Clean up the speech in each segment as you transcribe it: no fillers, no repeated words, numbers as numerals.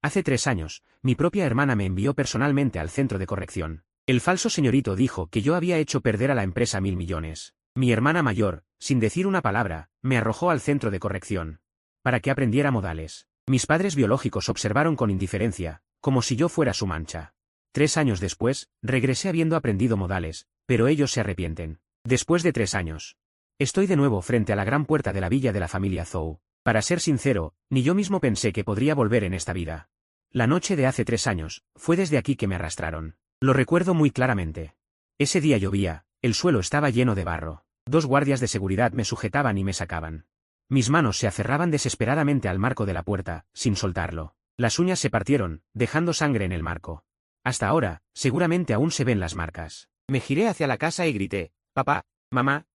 Hace 3 años, mi propia hermana me envió personalmente al centro de corrección. El falso señorito dijo que yo había hecho perder a la empresa 1.000 millones. Mi hermana mayor, sin decir una palabra, me arrojó al centro de corrección. Para que aprendiera modales. Mis padres biológicos observaron con indiferencia, como si yo fuera su mancha. 3 años después, regresé habiendo aprendido modales, pero ellos se arrepienten. Después de 3 años. Estoy de nuevo frente a la gran puerta de la villa de la familia Zhou. Para ser sincero, ni yo mismo pensé que podría volver en esta vida. La noche de hace 3 años, fue desde aquí que me arrastraron. Lo recuerdo muy claramente. Ese día llovía, el suelo estaba lleno de barro. 2 guardias de seguridad me sujetaban y me sacaban. Mis manos se aferraban desesperadamente al marco de la puerta, sin soltarlo. Las uñas se partieron, dejando sangre en el marco. Hasta ahora, seguramente aún se ven las marcas. Me giré hacia la casa y grité: papá, mamá,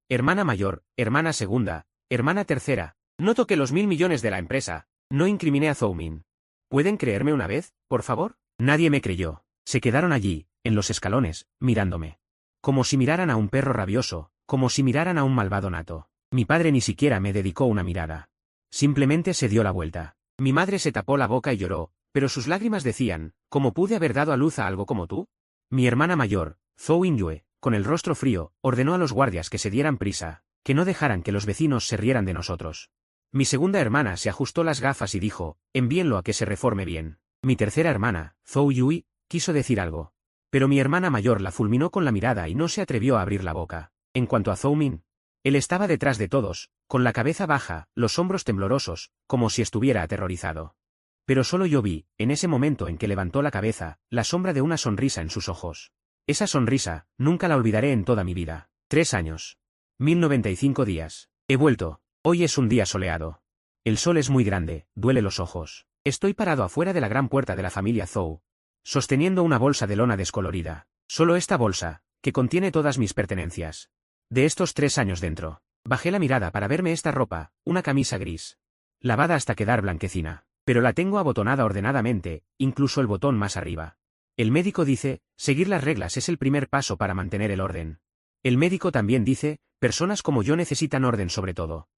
hermana mayor, hermana segunda, hermana tercera. No toqué los 1.000 millones de la empresa. No incriminé a Zhou Min. ¿Pueden creerme una vez, por favor? Nadie me creyó. Se quedaron allí, en los escalones, mirándome. Como si miraran a un perro rabioso, como si miraran a un malvado nato. Mi padre ni siquiera me dedicó una mirada. Simplemente se dio la vuelta. Mi madre se tapó la boca y lloró, pero sus lágrimas decían: ¿cómo pude haber dado a luz a algo como tú? Mi hermana mayor, Zhou Inyue, con el rostro frío, ordenó a los guardias que se dieran prisa, que no dejaran que los vecinos se rieran de nosotros. Mi segunda hermana se ajustó las gafas y dijo: envíenlo a que se reforme bien. Mi tercera hermana, Zhou Yui, quiso decir algo. Pero mi hermana mayor la fulminó con la mirada y no se atrevió a abrir la boca. En cuanto a Zhou Min, él estaba detrás de todos, con la cabeza baja, los hombros temblorosos, como si estuviera aterrorizado. Pero solo yo vi, en ese momento en que levantó la cabeza, la sombra de una sonrisa en sus ojos. Esa sonrisa, nunca la olvidaré en toda mi vida. 3 años. 1095 días. He vuelto. Hoy es un día soleado. El sol es muy grande, duele los ojos. Estoy parado afuera de la gran puerta de la familia Zhou, sosteniendo una bolsa de lona descolorida. Solo esta bolsa, que contiene todas mis pertenencias. De estos 3 años dentro. Bajé la mirada para verme esta ropa, una camisa gris, lavada hasta quedar blanquecina. Pero la tengo abotonada ordenadamente, incluso el botón más arriba. El médico dice: seguir las reglas es el primer paso para mantener el orden. El médico también dice: personas como yo necesitan orden sobre todo.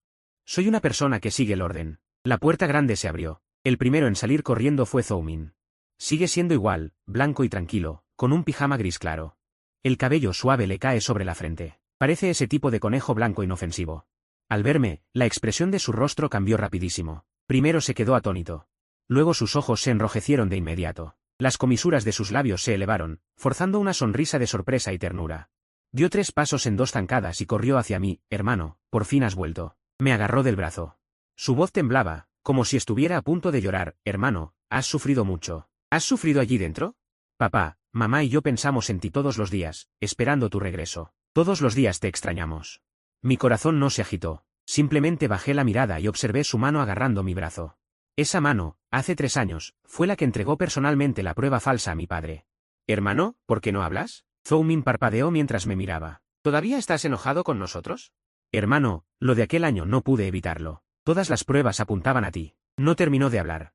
Soy una persona que sigue el orden. La puerta grande se abrió. El primero en salir corriendo fue Zhou Min. Sigue siendo igual, blanco y tranquilo, con un pijama gris claro. El cabello suave le cae sobre la frente. Parece ese tipo de conejo blanco inofensivo. Al verme, la expresión de su rostro cambió rapidísimo. Primero se quedó atónito. Luego sus ojos se enrojecieron de inmediato. Las comisuras de sus labios se elevaron, forzando una sonrisa de sorpresa y ternura. Dio 3 pasos en 2 zancadas y corrió hacia mí: hermano, por fin has vuelto. Me agarró del brazo. Su voz temblaba, como si estuviera a punto de llorar. Hermano, has sufrido mucho. ¿Has sufrido allí dentro? Papá, mamá y yo pensamos en ti todos los días, esperando tu regreso. Todos los días te extrañamos. Mi corazón no se agitó. Simplemente bajé la mirada y observé su mano agarrando mi brazo. Esa mano, hace 3 años, fue la que entregó personalmente la prueba falsa a mi padre. Hermano, ¿por qué no hablas? Zhou Min parpadeó mientras me miraba. ¿Todavía estás enojado con nosotros? Hermano, lo de aquel año no pude evitarlo. Todas las pruebas apuntaban a ti. No terminó de hablar.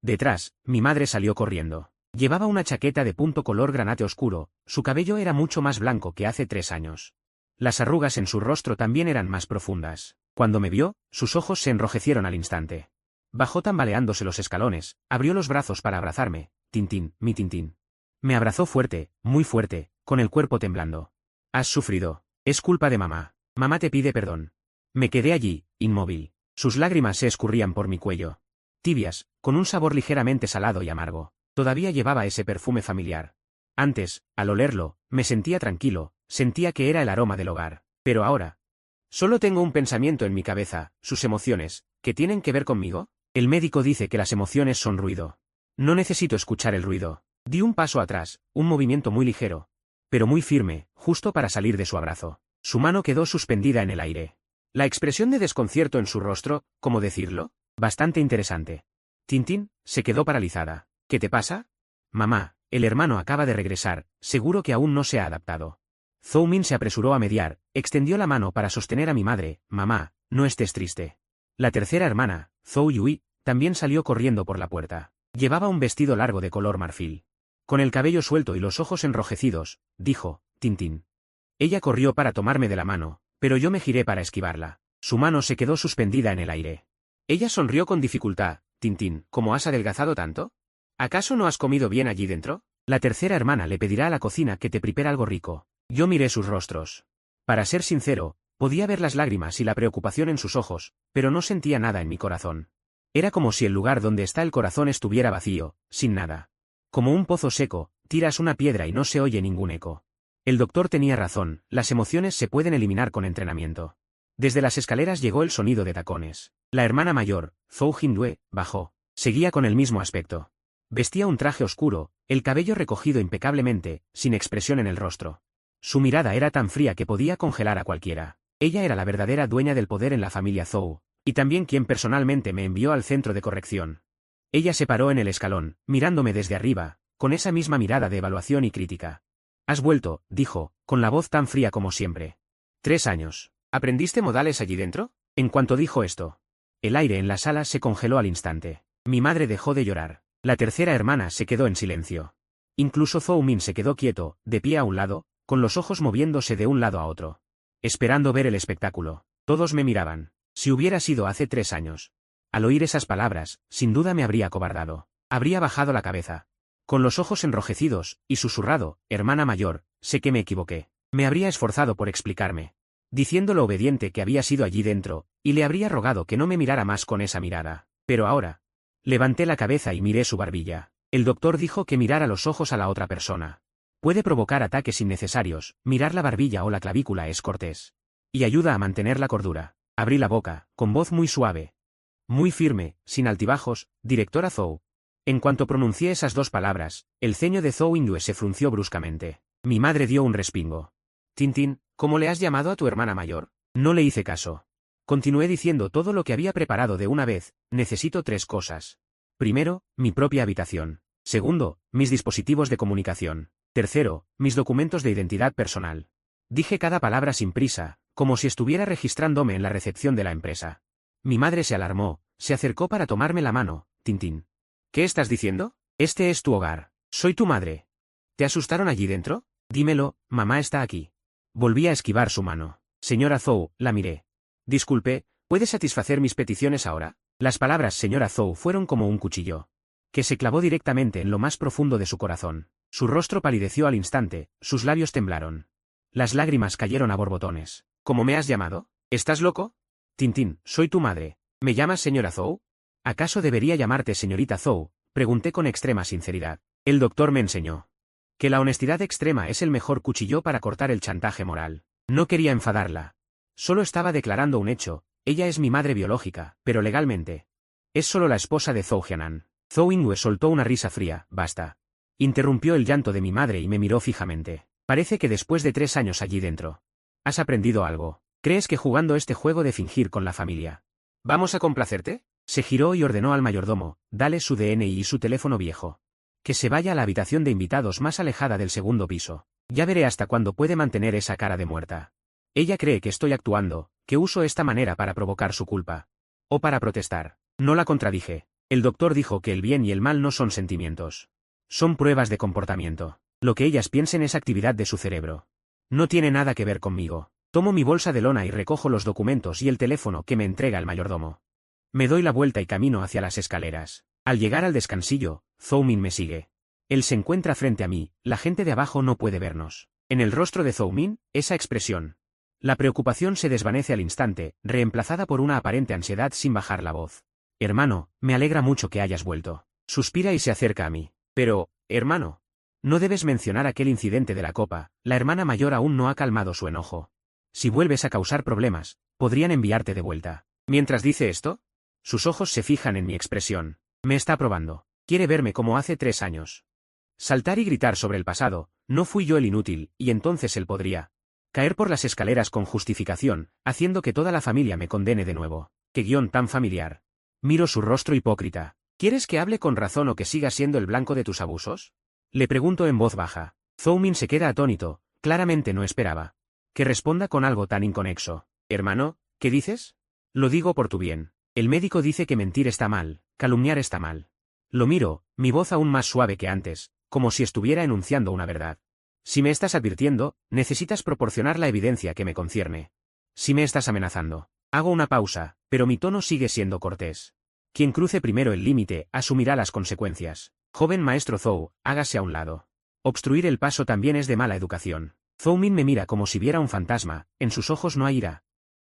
Detrás, mi madre salió corriendo. Llevaba una chaqueta de punto color granate oscuro, su cabello era mucho más blanco que hace 3 años. Las arrugas en su rostro también eran más profundas. Cuando me vio, sus ojos se enrojecieron al instante. Bajó tambaleándose los escalones, abrió los brazos para abrazarme. Tintín, mi Tintín. Me abrazó fuerte, muy fuerte, con el cuerpo temblando. Has sufrido. Es culpa de mamá. Mamá te pide perdón. Me quedé allí, inmóvil. Sus lágrimas se escurrían por mi cuello. Tibias, con un sabor ligeramente salado y amargo. Todavía llevaba ese perfume familiar. Antes, al olerlo, me sentía tranquilo, sentía que era el aroma del hogar. Pero ahora, solo tengo un pensamiento en mi cabeza: sus emociones, ¿qué tienen que ver conmigo? El médico dice que las emociones son ruido. No necesito escuchar el ruido. Di un paso atrás, un movimiento muy ligero, pero muy firme, justo para salir de su abrazo. Su mano quedó suspendida en el aire. La expresión de desconcierto en su rostro, ¿cómo decirlo? Bastante interesante. Tintín se quedó paralizada. ¿Qué te pasa? Mamá, el hermano acaba de regresar, seguro que aún no se ha adaptado. Zhou Min se apresuró a mediar, extendió la mano para sostener a mi madre. Mamá, no estés triste. La tercera hermana, Zhou Yui, también salió corriendo por la puerta. Llevaba un vestido largo de color marfil. Con el cabello suelto y los ojos enrojecidos, dijo: Tintín. Ella corrió para tomarme de la mano, pero yo me giré para esquivarla. Su mano se quedó suspendida en el aire. Ella sonrió con dificultad. Tintín, ¿cómo has adelgazado tanto? ¿Acaso no has comido bien allí dentro? La tercera hermana le pedirá a la cocina que te prepare algo rico. Yo miré sus rostros. Para ser sincero, podía ver las lágrimas y la preocupación en sus ojos, pero no sentía nada en mi corazón. Era como si el lugar donde está el corazón estuviera vacío, sin nada. Como un pozo seco, tiras una piedra y no se oye ningún eco. El doctor tenía razón, las emociones se pueden eliminar con entrenamiento. Desde las escaleras llegó el sonido de tacones. La hermana mayor, Zhou Jindue, bajó. Seguía con el mismo aspecto. Vestía un traje oscuro, el cabello recogido impecablemente, sin expresión en el rostro. Su mirada era tan fría que podía congelar a cualquiera. Ella era la verdadera dueña del poder en la familia Zhou, y también quien personalmente me envió al centro de corrección. Ella se paró en el escalón, mirándome desde arriba, con esa misma mirada de evaluación y crítica. «Has vuelto», dijo, con la voz tan fría como siempre. 3 años. ¿Aprendiste modales allí dentro? En cuanto dijo esto, el aire en la sala se congeló al instante. Mi madre dejó de llorar. La tercera hermana se quedó en silencio. Incluso Zhou Min se quedó quieto, de pie a un lado, con los ojos moviéndose de un lado a otro, esperando ver el espectáculo. Todos me miraban. Si hubiera sido hace 3 años. Al oír esas palabras, sin duda me habría acobardado. Habría bajado la cabeza. Con los ojos enrojecidos, y susurrado, hermana mayor, sé que me equivoqué. Me habría esforzado por explicarme, diciendo lo obediente que había sido allí dentro, y le habría rogado que no me mirara más con esa mirada. Pero ahora. Levanté la cabeza y miré su barbilla. El doctor dijo que mirar a los ojos a la otra persona puede provocar ataques innecesarios. Mirar la barbilla o la clavícula es cortés. Y ayuda a mantener la cordura. Abrí la boca, con voz muy suave. Muy firme, sin altibajos, directora Zhou. En cuanto pronuncié esas 2 palabras, el ceño de Zhou Yindue se frunció bruscamente. Mi madre dio un respingo. Tintín, ¿cómo le has llamado a tu hermana mayor? No le hice caso. Continué diciendo todo lo que había preparado de una vez. Necesito 3 cosas. Primero, mi propia habitación. Segundo, mis dispositivos de comunicación. Tercero, mis documentos de identidad personal. Dije cada palabra sin prisa, como si estuviera registrándome en la recepción de la empresa. Mi madre se alarmó, se acercó para tomarme la mano. Tintín. ¿Qué estás diciendo? Este es tu hogar. Soy tu madre. ¿Te asustaron allí dentro? Dímelo, mamá está aquí. Volví a esquivar su mano. Señora Zhou, la miré. Disculpe, ¿puede satisfacer mis peticiones ahora? Las palabras señora Zhou fueron como un cuchillo, que se clavó directamente en lo más profundo de su corazón. Su rostro palideció al instante, sus labios temblaron. Las lágrimas cayeron a borbotones. ¿Cómo me has llamado? ¿Estás loco? Tintín, soy tu madre. ¿Me llamas señora Zhou? ¿Acaso debería llamarte señorita Zhou? Pregunté con extrema sinceridad. El doctor me enseñó que la honestidad extrema es el mejor cuchillo para cortar el chantaje moral. No quería enfadarla. Solo estaba declarando un hecho. Ella es mi madre biológica, pero legalmente es solo la esposa de Zhou Jianan. Zhou Yindue soltó una risa fría. Basta. Interrumpió el llanto de mi madre y me miró fijamente. Parece que después de 3 años allí dentro, has aprendido algo. ¿Crees que jugando este juego de fingir con la familia vamos a complacerte? Se giró y ordenó al mayordomo, dale su DNI y su teléfono viejo. Que se vaya a la habitación de invitados más alejada del 2.º piso. Ya veré hasta cuándo puede mantener esa cara de muerta. Ella cree que estoy actuando, que uso esta manera para provocar su culpa. O para protestar. No la contradije. El doctor dijo que el bien y el mal no son sentimientos. Son pruebas de comportamiento. Lo que ellas piensen es actividad de su cerebro. No tiene nada que ver conmigo. Tomo mi bolsa de lona y recojo los documentos y el teléfono que me entrega el mayordomo. Me doy la vuelta y camino hacia las escaleras. Al llegar al descansillo, Zhou Min me sigue. Él se encuentra frente a mí, la gente de abajo no puede vernos. En el rostro de Zhou Min, esa expresión. La preocupación se desvanece al instante, reemplazada por una aparente ansiedad sin bajar la voz. Hermano, me alegra mucho que hayas vuelto. Suspira y se acerca a mí. Pero, hermano, no debes mencionar aquel incidente de la copa. La hermana mayor aún no ha calmado su enojo. Si vuelves a causar problemas, podrían enviarte de vuelta. Mientras dice esto, sus ojos se fijan en mi expresión. Me está probando. Quiere verme como hace 3 años. Saltar y gritar sobre el pasado. No fui yo el inútil, y entonces él podría caer por las escaleras con justificación, haciendo que toda la familia me condene de nuevo. Qué guión tan familiar. Miro su rostro hipócrita. ¿Quieres que hable con razón o que siga siendo el blanco de tus abusos? Le pregunto en voz baja. Zhou Min se queda atónito. Claramente no esperaba que responda con algo tan inconexo. Hermano, ¿qué dices? Lo digo por tu bien. El médico dice que mentir está mal, calumniar está mal. Lo miro, mi voz aún más suave que antes, como si estuviera enunciando una verdad. Si me estás advirtiendo, necesitas proporcionar la evidencia que me concierne. Si me estás amenazando. Hago una pausa, pero mi tono sigue siendo cortés. Quien cruce primero el límite asumirá las consecuencias. Joven maestro Zhou, hágase a un lado. Obstruir el paso también es de mala educación. Zhou Min me mira como si viera un fantasma, en sus ojos no hay ira.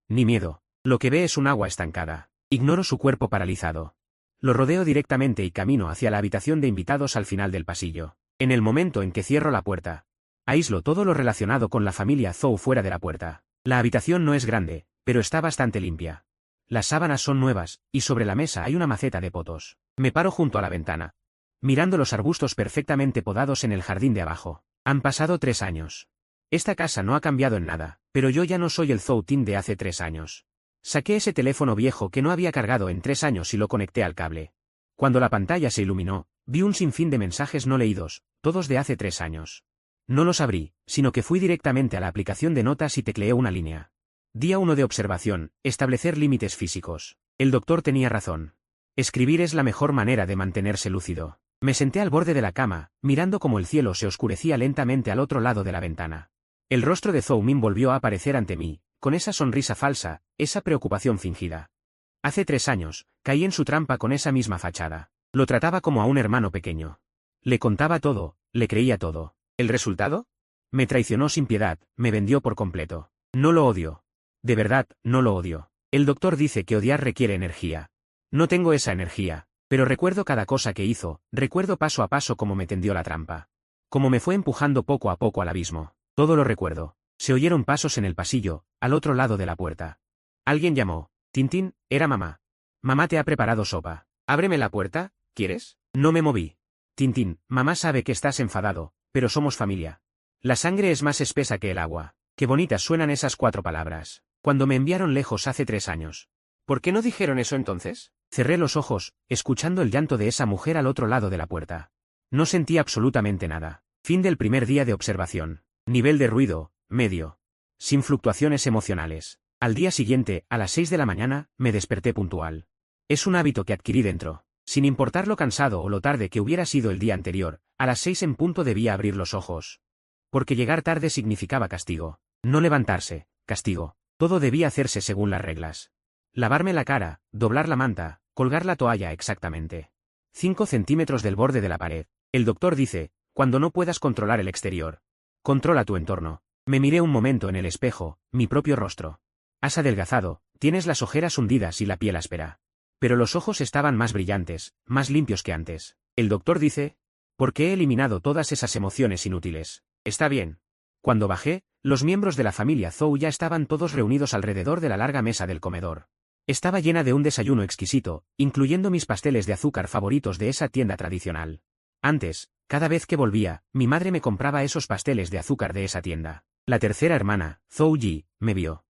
Ni miedo. Lo que ve es un agua estancada. Ignoro su cuerpo paralizado. Lo rodeo directamente y camino hacia la habitación de invitados al final del pasillo. En el momento en que cierro la puerta, aíslo todo lo relacionado con la familia Zhou fuera de la puerta. La habitación no es grande, pero está bastante limpia. Las sábanas son nuevas, y sobre la mesa hay una maceta de potos. Me paro junto a la ventana, mirando los arbustos perfectamente podados en el jardín de abajo. Han pasado 3 años. Esta casa no ha cambiado en nada, pero yo ya no soy el Zhou Tin de hace 3 años. Saqué ese teléfono viejo que no había cargado en 3 años y lo conecté al cable. Cuando la pantalla se iluminó, vi un sinfín de mensajes no leídos, todos de hace 3 años. No los abrí, sino que fui directamente a la aplicación de notas y tecleé una línea. Día 1 de observación, establecer límites físicos. El doctor tenía razón. Escribir es la mejor manera de mantenerse lúcido. Me senté al borde de la cama, mirando cómo el cielo se oscurecía lentamente al otro lado de la ventana. El rostro de Zhou Min volvió a aparecer ante mí, con esa sonrisa falsa, esa preocupación fingida. Hace 3 años, caí en su trampa con esa misma fachada. Lo trataba como a un hermano pequeño. Le contaba todo, le creía todo. ¿El resultado? Me traicionó sin piedad, me vendió por completo. No lo odio. De verdad, no lo odio. El doctor dice que odiar requiere energía. No tengo esa energía, pero recuerdo cada cosa que hizo, recuerdo paso a paso cómo me tendió la trampa. Cómo me fue empujando poco a poco al abismo. Todo lo recuerdo. Se oyeron pasos en el pasillo, al otro lado de la puerta. Alguien llamó. Tintín, era mamá. Mamá te ha preparado sopa. Ábreme la puerta, ¿quieres? No me moví. Tintín, mamá sabe que estás enfadado, pero somos familia. La sangre es más espesa que el agua. Qué bonitas suenan esas 4 palabras. Cuando me enviaron lejos hace 3 años. ¿Por qué no dijeron eso entonces? Cerré los ojos, escuchando el llanto de esa mujer al otro lado de la puerta. No sentí absolutamente nada. Fin del primer día de observación. Nivel de ruido, medio. Sin fluctuaciones emocionales. Al día siguiente, a las 6 de la mañana, me desperté puntual. Es un hábito que adquirí dentro. Sin importar lo cansado o lo tarde que hubiera sido el día anterior, a las 6 en punto debía abrir los ojos. Porque llegar tarde significaba castigo. No levantarse, castigo. Todo debía hacerse según las reglas. Lavarme la cara, doblar la manta, colgar la toalla exactamente. 5 centímetros del borde de la pared. El doctor dice, cuando no puedas controlar el exterior, controla tu entorno. Me miré un momento en el espejo, mi propio rostro. Has adelgazado, tienes las ojeras hundidas y la piel áspera. Pero los ojos estaban más brillantes, más limpios que antes. El doctor dice, porque he eliminado todas esas emociones inútiles. Está bien. Cuando bajé, los miembros de la familia Zhou ya estaban todos reunidos alrededor de la larga mesa del comedor. Estaba llena de un desayuno exquisito, incluyendo mis pasteles de azúcar favoritos de esa tienda tradicional. Antes, cada vez que volvía, mi madre me compraba esos pasteles de azúcar de esa tienda. La tercera hermana, Zhou Yi, me vio.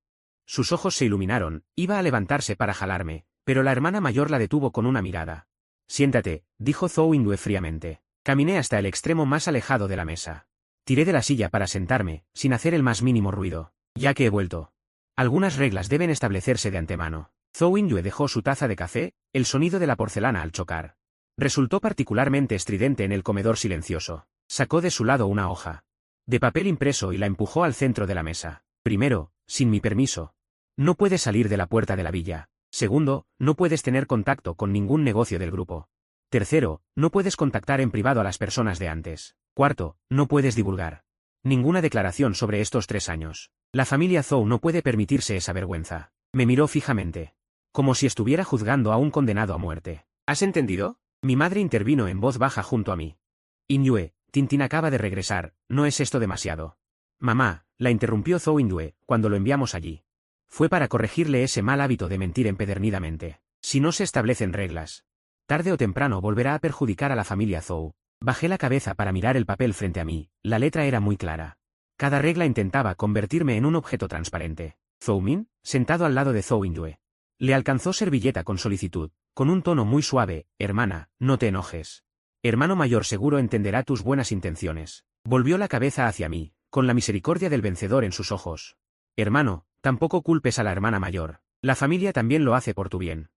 Sus ojos se iluminaron, iba a levantarse para jalarme, pero la hermana mayor la detuvo con una mirada. Siéntate, dijo Zhou Yindue fríamente. Caminé hasta el extremo más alejado de la mesa. Tiré de la silla para sentarme, sin hacer el más mínimo ruido. Ya que he vuelto. Algunas reglas deben establecerse de antemano. Zhou Yindue dejó su taza de café, el sonido de la porcelana al chocar. Resultó particularmente estridente en el comedor silencioso. Sacó de su lado una hoja de papel impreso y la empujó al centro de la mesa. Primero, sin mi permiso. No puedes salir de la puerta de la villa. Segundo, no puedes tener contacto con ningún negocio del grupo. Tercero, no puedes contactar en privado a las personas de antes. Cuarto, no puedes divulgar ninguna declaración sobre estos 3 años. La familia Zhou no puede permitirse esa vergüenza. Me miró fijamente, como si estuviera juzgando a un condenado a muerte. ¿Has entendido? Mi madre intervino en voz baja junto a mí. Yindue, Tintín acaba de regresar, ¿no es esto demasiado? Mamá, la interrumpió Zhou Yindue, cuando lo enviamos allí. Fue para corregirle ese mal hábito de mentir empedernidamente. Si no se establecen reglas, tarde o temprano volverá a perjudicar a la familia Zhou. Bajé la cabeza para mirar el papel frente a mí, la letra era muy clara. Cada regla intentaba convertirme en un objeto transparente. Zhou Min, sentado al lado de Zhou Yindue. Le alcanzó servilleta con solicitud, con un tono muy suave, hermana, no te enojes. Hermano mayor seguro entenderá tus buenas intenciones. Volvió la cabeza hacia mí, con la misericordia del vencedor en sus ojos. Hermano, tampoco culpes a la hermana mayor. La familia también lo hace por tu bien.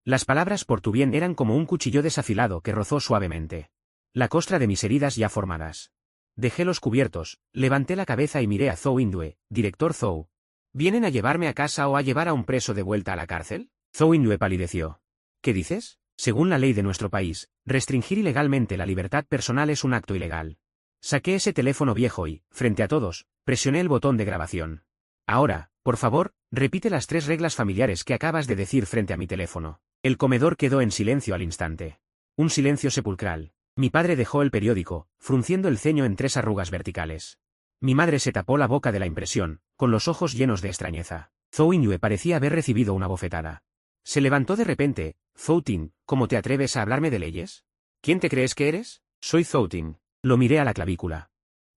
Las palabras por tu bien eran como un cuchillo desafilado que rozó suavemente la costra de mis heridas ya formadas. Dejé los cubiertos, levanté la cabeza y miré a Zhou Yindue, director Zhou. ¿Vienen a llevarme a casa o a llevar a un preso de vuelta a la cárcel? Zhou Yindue palideció. ¿Qué dices? Según la ley de nuestro país, restringir ilegalmente la libertad personal es un acto ilegal. Saqué ese teléfono viejo y, frente a todos, presioné el botón de grabación. Ahora, por favor, repite las 3 reglas familiares que acabas de decir frente a mi teléfono. El comedor quedó en silencio al instante. Un silencio sepulcral. Mi padre dejó el periódico, frunciendo el ceño en 3 arrugas verticales. Mi madre se tapó la boca de la impresión, con los ojos llenos de extrañeza. Zhou Yue parecía haber recibido una bofetada. Se levantó de repente. Zhou Tin, ¿cómo te atreves a hablarme de leyes? ¿Quién te crees que eres? Soy Zhou Tin. Lo miré a la clavícula.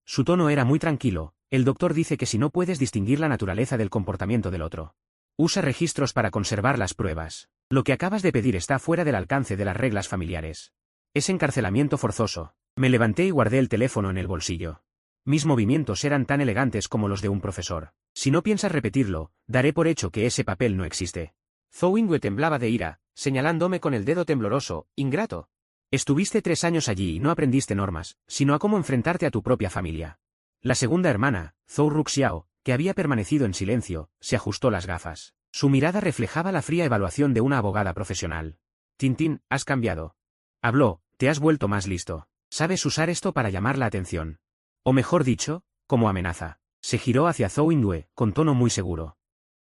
Su tono era muy tranquilo. El doctor dice que si no puedes distinguir la naturaleza del comportamiento del otro, usa registros para conservar las pruebas. Lo que acabas de pedir está fuera del alcance de las reglas familiares. Es encarcelamiento forzoso. Me levanté y guardé el teléfono en el bolsillo. Mis movimientos eran tan elegantes como los de un profesor. Si no piensas repetirlo, daré por hecho que ese papel no existe. Zhou Yue temblaba de ira, señalándome con el dedo tembloroso. Ingrato. Estuviste 3 años allí y no aprendiste normas, sino a cómo enfrentarte a tu propia familia. La segunda hermana, Zhou Ruxiao, que había permanecido en silencio, se ajustó las gafas. Su mirada reflejaba la fría evaluación de una abogada profesional. Tintín, has cambiado. Habló, te has vuelto más listo. Sabes usar esto para llamar la atención. O mejor dicho, como amenaza. Se giró hacia Zhou Yue, con tono muy seguro.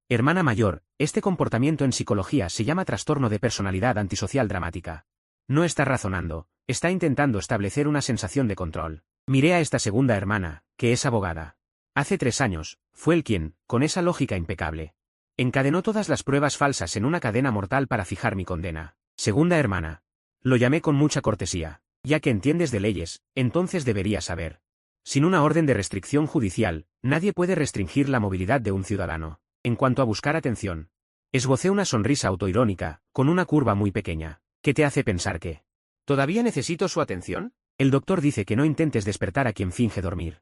Hermana mayor, este comportamiento en psicología se llama trastorno de personalidad antisocial dramática. No está razonando, está intentando establecer una sensación de control. Miré a esta segunda hermana, que es abogada. Hace 3 años, fue él quien, con esa lógica impecable, encadenó todas las pruebas falsas en una cadena mortal para fijar mi condena. Segunda hermana. Lo llamé con mucha cortesía. Ya que entiendes de leyes, entonces deberías saber. Sin una orden de restricción judicial, nadie puede restringir la movilidad de un ciudadano. En cuanto a buscar atención, esbocé una sonrisa autoirónica, con una curva muy pequeña. ¿Qué te hace pensar que todavía necesito su atención? El doctor dice que no intentes despertar a quien finge dormir.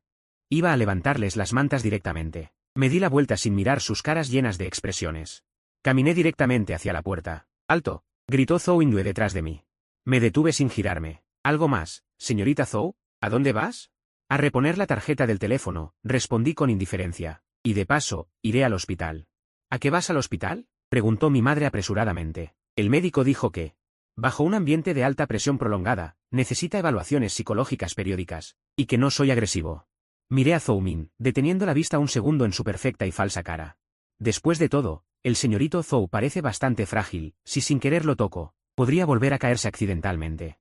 Iba a levantarles las mantas directamente. Me di la vuelta sin mirar sus caras llenas de expresiones. Caminé directamente hacia la puerta. ¡Alto! Gritó Zhou Yue detrás de mí. Me detuve sin girarme. ¿Algo más, señorita Zhou? ¿A dónde vas? A reponer la tarjeta del teléfono, respondí con indiferencia. Y de paso, iré al hospital. ¿A qué vas al hospital? Preguntó mi madre apresuradamente. El médico dijo que, bajo un ambiente de alta presión prolongada, necesita evaluaciones psicológicas periódicas, y que no soy agresivo. Miré a Zhou Min, deteniendo la vista un segundo en su perfecta y falsa cara. Después de todo, el señorito Zhou parece bastante frágil, si sin querer lo toco, podría volver a caerse accidentalmente.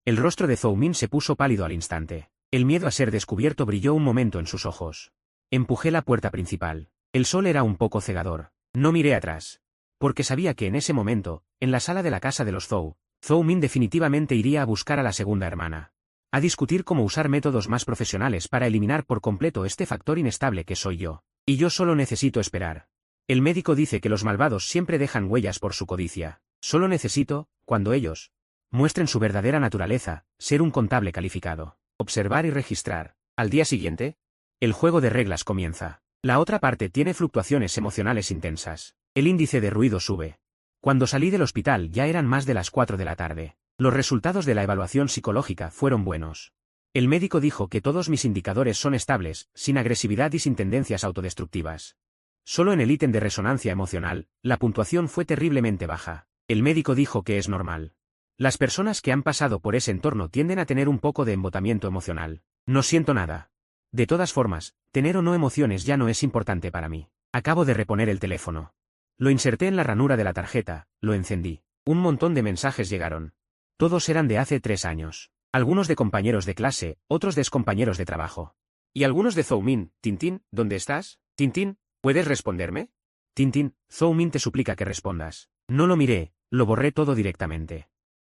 El rostro de Zhou Min se puso pálido al instante. El miedo a ser descubierto brilló un momento en sus ojos. Empujé la puerta principal. El sol era un poco cegador. No miré atrás. Porque sabía que en ese momento, en la sala de la casa de los Zhou Min definitivamente iría a buscar a la segunda hermana. A discutir cómo usar métodos más profesionales para eliminar por completo este factor inestable que soy yo. Y yo solo necesito esperar. El médico dice que los malvados siempre dejan huellas por su codicia. Solo necesito, cuando ellos muestren su verdadera naturaleza, ser un contable calificado. Observar y registrar. Al día siguiente, el juego de reglas comienza. La otra parte tiene fluctuaciones emocionales intensas. El índice de ruido sube. Cuando salí del hospital ya eran más de las 4 de la tarde. Los resultados de la evaluación psicológica fueron buenos. El médico dijo que todos mis indicadores son estables, sin agresividad y sin tendencias autodestructivas. Solo en el ítem de resonancia emocional, la puntuación fue terriblemente baja. El médico dijo que es normal. Las personas que han pasado por ese entorno tienden a tener un poco de embotamiento emocional. No siento nada. De todas formas, tener o no emociones ya no es importante para mí. Acabo de reponer el teléfono. Lo inserté en la ranura de la tarjeta, lo encendí. Un montón de mensajes llegaron. Todos eran de hace 3 años. Algunos de compañeros de clase, otros de excompañeros de trabajo. Y algunos de Zhou Min. Tintín, ¿dónde estás? Tintín, ¿puedes responderme? Tintín, Zhou Min te suplica que respondas. No lo miré, lo borré todo directamente.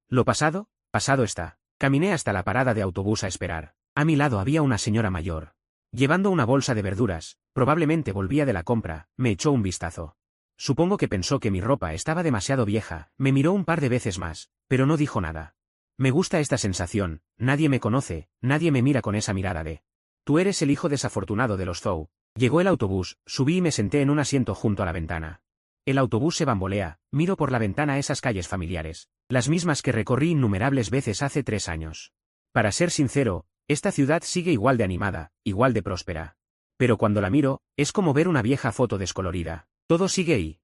Lo pasado, pasado está. Caminé hasta la parada de autobús a esperar. A mi lado había una señora mayor. Llevando una bolsa de verduras, probablemente volvía de la compra, me echó un vistazo. Supongo que pensó que mi ropa estaba demasiado vieja, me miró un par de veces más, pero no dijo nada. Me gusta esta sensación, nadie me conoce, nadie me mira con esa mirada de tú eres el hijo desafortunado de los Zhou. Llegó el autobús, subí y me senté en un asiento junto a la ventana. El autobús se bambolea, miro por la ventana esas calles familiares, las mismas que recorrí innumerables veces hace 3 años. Para ser sincero, esta ciudad sigue igual de animada, igual de próspera. Pero cuando la miro, es como ver una vieja foto descolorida. Todo sigue ahí.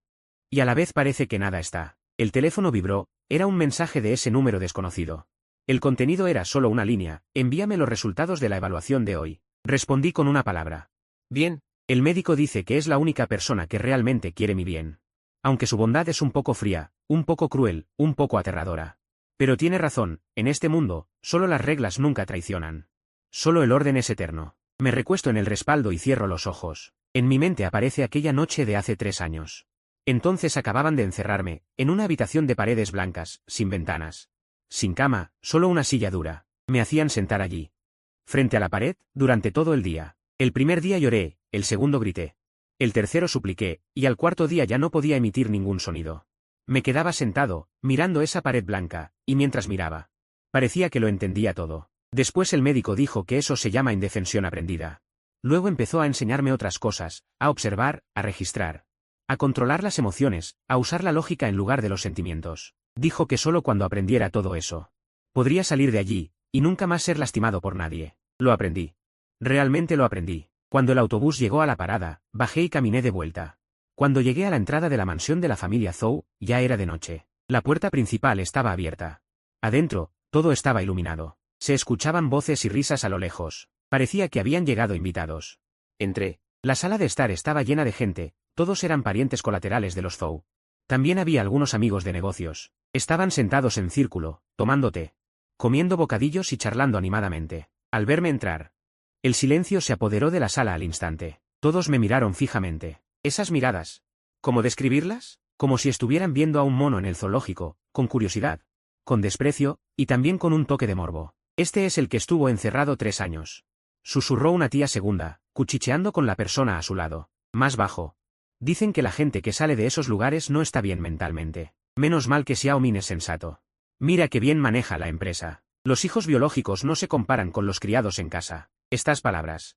Y a la vez parece que nada está. El teléfono vibró, Era un mensaje de ese número desconocido. El contenido era solo una línea: envíame los resultados de la evaluación de hoy. Respondí con una palabra. Bien. El médico dice que es la única persona que realmente quiere mi bien. Aunque su bondad es un poco fría, un poco cruel, un poco aterradora. Pero tiene razón, en este mundo, solo las reglas nunca traicionan. Solo el orden es eterno. Me recuesto en el respaldo y cierro los ojos. En mi mente aparece aquella noche de hace 3 años. Entonces acababan de encerrarme, en una habitación de paredes blancas, sin ventanas. Sin cama, solo una silla dura. Me hacían sentar allí. Frente a la pared, durante todo el día. El primer día lloré, el segundo grité. El tercero supliqué, y al cuarto día ya no podía emitir ningún sonido. Me quedaba sentado, mirando esa pared blanca, y mientras miraba, parecía que lo entendía todo. Después el médico dijo que eso se llama indefensión aprendida. Luego empezó a enseñarme otras cosas, a observar, a registrar, a controlar las emociones, a usar la lógica en lugar de los sentimientos. Dijo que solo cuando aprendiera todo eso, podría salir de allí, y nunca más ser lastimado por nadie. Lo aprendí. Realmente lo aprendí. Cuando el autobús llegó a la parada, bajé y caminé de vuelta. Cuando llegué a la entrada de la mansión de la familia Zhou, ya era de noche. La puerta principal estaba abierta. Adentro, todo estaba iluminado. Se escuchaban voces y risas a lo lejos. Parecía que habían llegado invitados. Entré. La sala de estar estaba llena de gente, todos eran parientes colaterales de los Zhou. También había algunos amigos de negocios. Estaban sentados en círculo, tomando té, comiendo bocadillos y charlando animadamente. Al verme entrar, el silencio se apoderó de la sala al instante. Todos me miraron fijamente. Esas miradas. ¿Cómo describirlas? Como si estuvieran viendo a un mono en el zoológico, con curiosidad, con desprecio, y también con un toque de morbo. Este es el que estuvo encerrado 3 años. Susurró una tía segunda, cuchicheando con la persona a su lado. Más bajo. Dicen que la gente que sale de esos lugares no está bien mentalmente. Menos mal que Xiao Min es sensato. Mira que bien maneja la empresa. Los hijos biológicos no se comparan con los criados en casa. Estas palabras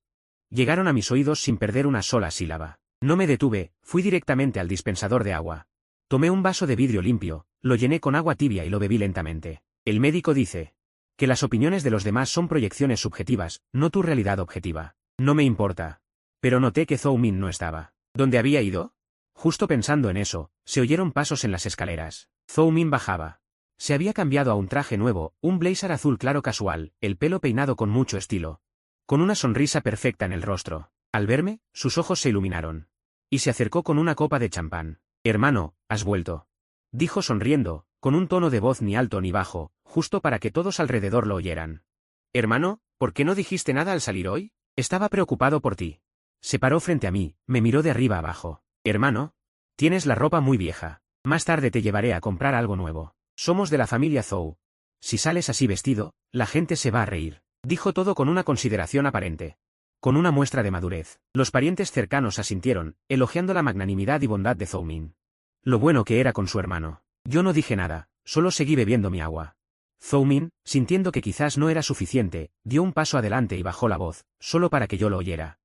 llegaron a mis oídos sin perder una sola sílaba. No me detuve, fui directamente al dispensador de agua. Tomé un vaso de vidrio limpio, lo llené con agua tibia y lo bebí lentamente. El médico dice que las opiniones de los demás son proyecciones subjetivas, no tu realidad objetiva. No me importa. Pero noté que Zhou Min no estaba. ¿Dónde había ido? Justo pensando en eso, se oyeron pasos en las escaleras. Zhou Min bajaba. Se había cambiado a un traje nuevo, un blazer azul claro casual, el pelo peinado con mucho estilo, con una sonrisa perfecta en el rostro. Al verme, sus ojos se iluminaron. Y se acercó con una copa de champán. Hermano, has vuelto. Dijo sonriendo, con un tono de voz ni alto ni bajo, justo para que todos alrededor lo oyeran. Hermano, ¿por qué no dijiste nada al salir hoy? Estaba preocupado por ti. Se paró frente a mí, me miró de arriba abajo. Hermano, tienes la ropa muy vieja. Más tarde te llevaré a comprar algo nuevo. Somos de la familia Zhou. Si sales así vestido, la gente se va a reír. Dijo todo con una consideración aparente. Con una muestra de madurez. Los parientes cercanos asintieron, elogiando la magnanimidad y bondad de Zhou Min. Lo bueno que era con su hermano. Yo no dije nada, solo seguí bebiendo mi agua. Zhou Min, sintiendo que quizás no era suficiente, dio un paso adelante y bajó la voz, solo para que yo lo oyera.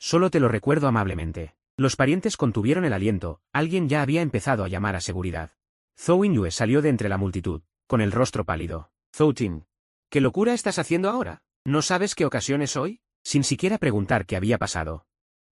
Solo te lo recuerdo amablemente. Los parientes contuvieron el aliento, alguien ya había empezado a llamar a seguridad. Zhou Yue salió de entre la multitud, con el rostro pálido. Zhou Tin. ¿Qué locura estás haciendo ahora? ¿No sabes qué ocasión es hoy? Sin siquiera preguntar qué había pasado.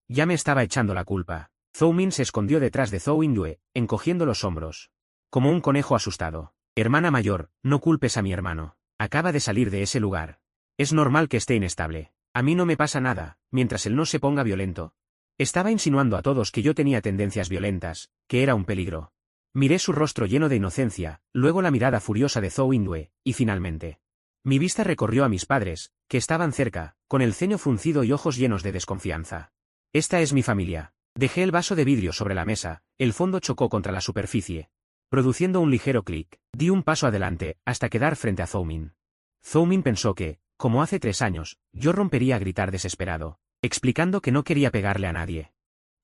Ya me estaba echando la culpa. Zhou Min se escondió detrás de Zhou Yue, encogiendo los hombros. Como un conejo asustado. Hermana mayor, no culpes a mi hermano. Acaba de salir de ese lugar. Es normal que esté inestable. A mí no me pasa nada, mientras él no se ponga violento. Estaba insinuando a todos que yo tenía tendencias violentas, que era un peligro. Miré su rostro lleno de inocencia, luego la mirada furiosa de Zhou Yue, y finalmente mi vista recorrió a mis padres, que estaban cerca, con el ceño fruncido y ojos llenos de desconfianza. Esta es mi familia. Dejé el vaso de vidrio sobre la mesa, el fondo chocó contra la superficie, produciendo un ligero clic. Di un paso adelante, hasta quedar frente a Zhou Min. Zhou Min pensó que, como hace 3 años, yo rompería a gritar desesperado, explicando que no quería pegarle a nadie.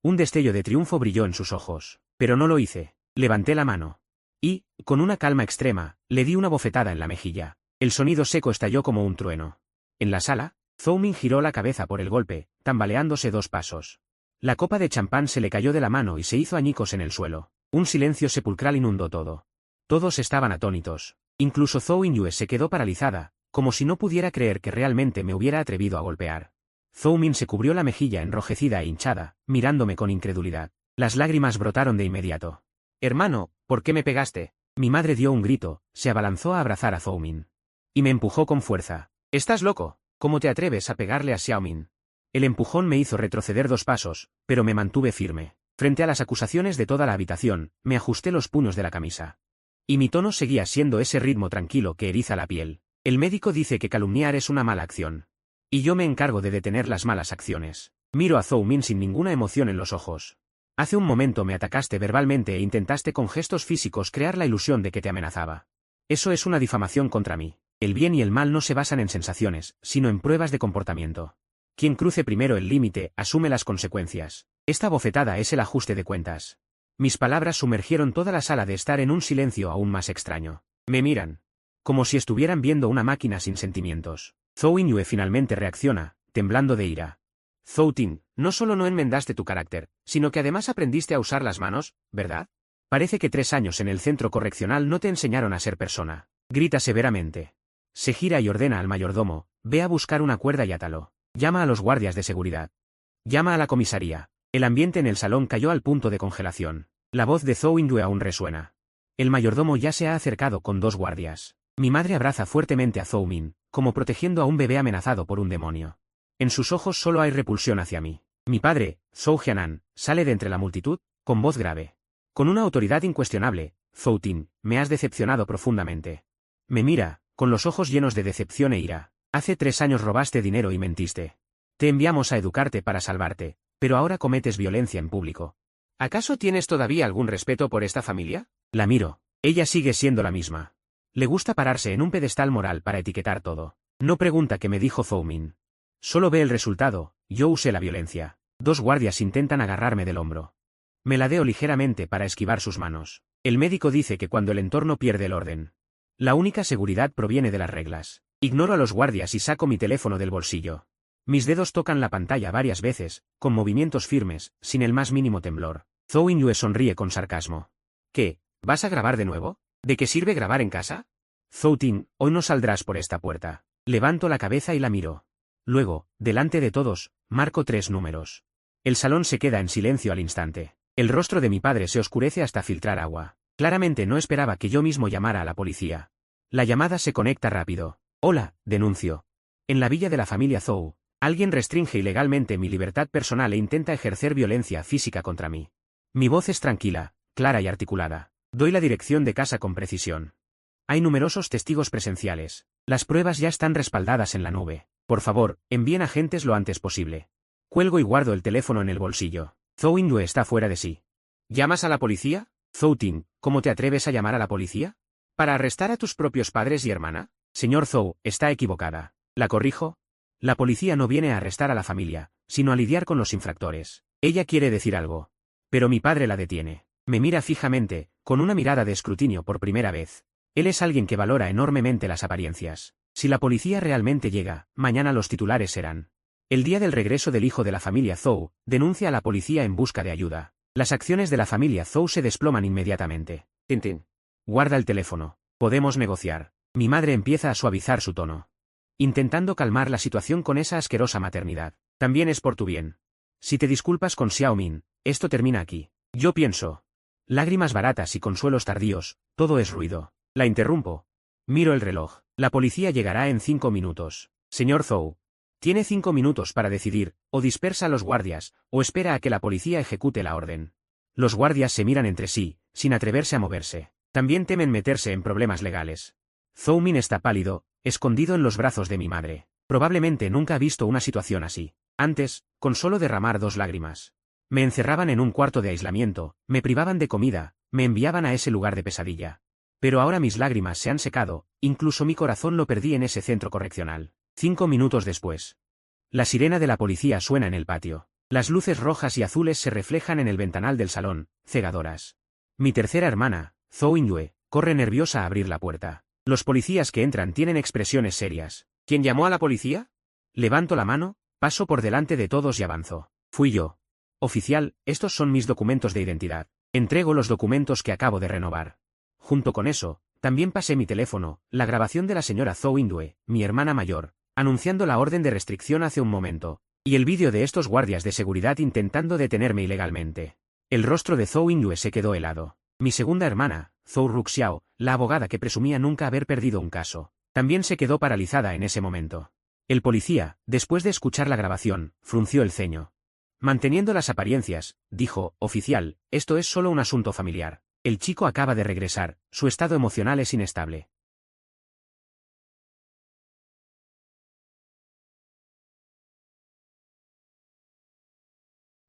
Un destello de triunfo brilló en sus ojos, pero no lo hice. Levanté la mano. Y, con una calma extrema, le di una bofetada en la mejilla. El sonido seco estalló como un trueno. En la sala, Zhou Min giró la cabeza por el golpe, tambaleándose 2 pasos. La copa de champán se le cayó de la mano y se hizo añicos en el suelo. Un silencio sepulcral inundó todo. Todos estaban atónitos. Incluso Zhou Yue se quedó paralizada, como si no pudiera creer que realmente me hubiera atrevido a golpear. Zhou Min se cubrió la mejilla enrojecida e hinchada, mirándome con incredulidad. Las lágrimas brotaron de inmediato. Hermano, ¿por qué me pegaste? Mi madre dio un grito, se abalanzó a abrazar a Zhou Min. Y me empujó con fuerza. ¿Estás loco? ¿Cómo te atreves a pegarle a Xiao Min? El empujón me hizo retroceder 2 pasos, pero me mantuve firme. Frente a las acusaciones de toda la habitación, me ajusté los puños de la camisa. Y mi tono seguía siendo ese ritmo tranquilo que eriza la piel. El médico dice que calumniar es una mala acción. Y yo me encargo de detener las malas acciones. Miro a Zhou Min sin ninguna emoción en los ojos. Hace un momento me atacaste verbalmente e intentaste con gestos físicos crear la ilusión de que te amenazaba. Eso es una difamación contra mí. El bien y el mal no se basan en sensaciones, sino en pruebas de comportamiento. Quien cruce primero el límite, asume las consecuencias. Esta bofetada es el ajuste de cuentas. Mis palabras sumergieron toda la sala de estar en un silencio aún más extraño. Me miran. Como si estuvieran viendo una máquina sin sentimientos. Zhou Yue finalmente reacciona, temblando de ira. Zhou Tin, no solo no enmendaste tu carácter, sino que además aprendiste a usar las manos, ¿verdad? Parece que 3 años en el centro correccional no te enseñaron a ser persona. Grita severamente. Se gira y ordena al mayordomo, ve a buscar una cuerda y átalo. Llama a los guardias de seguridad. Llama a la comisaría. El ambiente en el salón cayó al punto de congelación. La voz de Zhou Yue aún resuena. El mayordomo ya se ha acercado con 2 guardias. Mi madre abraza fuertemente a Zhou Min, como protegiendo a un bebé amenazado por un demonio. En sus ojos solo hay repulsión hacia mí. Mi padre, Zhou Jianan, sale de entre la multitud, con voz grave. Con una autoridad incuestionable, Zhou Tin, me has decepcionado profundamente. Me mira, con los ojos llenos de decepción e ira. Hace 3 años robaste dinero y mentiste. Te enviamos a educarte para salvarte, pero ahora cometes violencia en público. ¿Acaso tienes todavía algún respeto por esta familia? La miro. Ella sigue siendo la misma. Le gusta pararse en un pedestal moral para etiquetar todo. No pregunta qué me dijo Zhou Min. Solo ve el resultado, yo usé la violencia. 2 guardias intentan agarrarme del hombro. Me ladeo ligeramente para esquivar sus manos. El médico dice que cuando el entorno pierde el orden. La única seguridad proviene de las reglas. Ignoro a los guardias y saco mi teléfono del bolsillo. Mis dedos tocan la pantalla varias veces, con movimientos firmes, sin el más mínimo temblor. Zhou Yue sonríe con sarcasmo. ¿Qué? ¿Vas a grabar de nuevo? ¿De qué sirve grabar en casa? Zhou Tin, hoy no saldrás por esta puerta. Levanto la cabeza y la miro. Luego, delante de todos, marco 3 números. El salón se queda en silencio al instante. El rostro de mi padre se oscurece hasta filtrar agua. Claramente no esperaba que yo mismo llamara a la policía. La llamada se conecta rápido. Hola, denuncio. En la villa de la familia Zhou, alguien restringe ilegalmente mi libertad personal e intenta ejercer violencia física contra mí. Mi voz es tranquila, clara y articulada. Doy la dirección de casa con precisión. Hay numerosos testigos presenciales. Las pruebas ya están respaldadas en la nube. Por favor, envíen agentes lo antes posible. Cuelgo y guardo el teléfono en el bolsillo. Zhou Yue está fuera de sí. ¿Llamas a la policía? Zhou Tin, ¿cómo te atreves a llamar a la policía? ¿Para arrestar a tus propios padres y hermana? Señor Zhou, está equivocada. ¿La corrijo? La policía no viene a arrestar a la familia, sino a lidiar con los infractores. Ella quiere decir algo. Pero mi padre la detiene. Me mira fijamente, con una mirada de escrutinio por primera vez. Él es alguien que valora enormemente las apariencias. Si la policía realmente llega, mañana los titulares serán. El día del regreso del hijo de la familia Zhou, denuncia a la policía en busca de ayuda. Las acciones de la familia Zhou se desploman inmediatamente. Tintín. Guarda el teléfono. Podemos negociar. Mi madre empieza a suavizar su tono. Intentando calmar la situación con esa asquerosa maternidad. También es por tu bien. Si te disculpas con Xiao Min, esto termina aquí. Yo pienso. Lágrimas baratas y consuelos tardíos, todo es ruido. La interrumpo. Miro el reloj. La policía llegará en 5 minutos. Señor Zhou. Tiene 5 minutos para decidir, o dispersa a los guardias, o espera a que la policía ejecute la orden. Los guardias se miran entre sí, sin atreverse a moverse. También temen meterse en problemas legales. Zhou Min está pálido, escondido en los brazos de mi madre. Probablemente nunca ha visto una situación así. Antes, con solo derramar 2 lágrimas. Me encerraban en un cuarto de aislamiento, me privaban de comida, me enviaban a ese lugar de pesadilla. Pero ahora mis lágrimas se han secado, incluso mi corazón lo perdí en ese centro correccional. 5 minutos después. La sirena de la policía suena en el patio. Las luces rojas y azules se reflejan en el ventanal del salón, cegadoras. Mi tercera hermana, Zhou Yue, corre nerviosa a abrir la puerta. Los policías que entran tienen expresiones serias. ¿Quién llamó a la policía? Levanto la mano, paso por delante de todos y avanzo. Fui yo. Oficial, estos son mis documentos de identidad. Entrego los documentos que acabo de renovar. Junto con eso, también pasé mi teléfono, la grabación de la señora Zhou Yue, mi hermana mayor, anunciando la orden de restricción hace un momento. Y el vídeo de estos guardias de seguridad intentando detenerme ilegalmente. El rostro de Zhou Yingyue se quedó helado. Mi segunda hermana, Zhou Ruxiao, la abogada que presumía nunca haber perdido un caso, también se quedó paralizada en ese momento. El policía, después de escuchar la grabación, frunció el ceño. Manteniendo las apariencias, dijo: oficial, esto es solo un asunto familiar. El chico acaba de regresar, su estado emocional es inestable.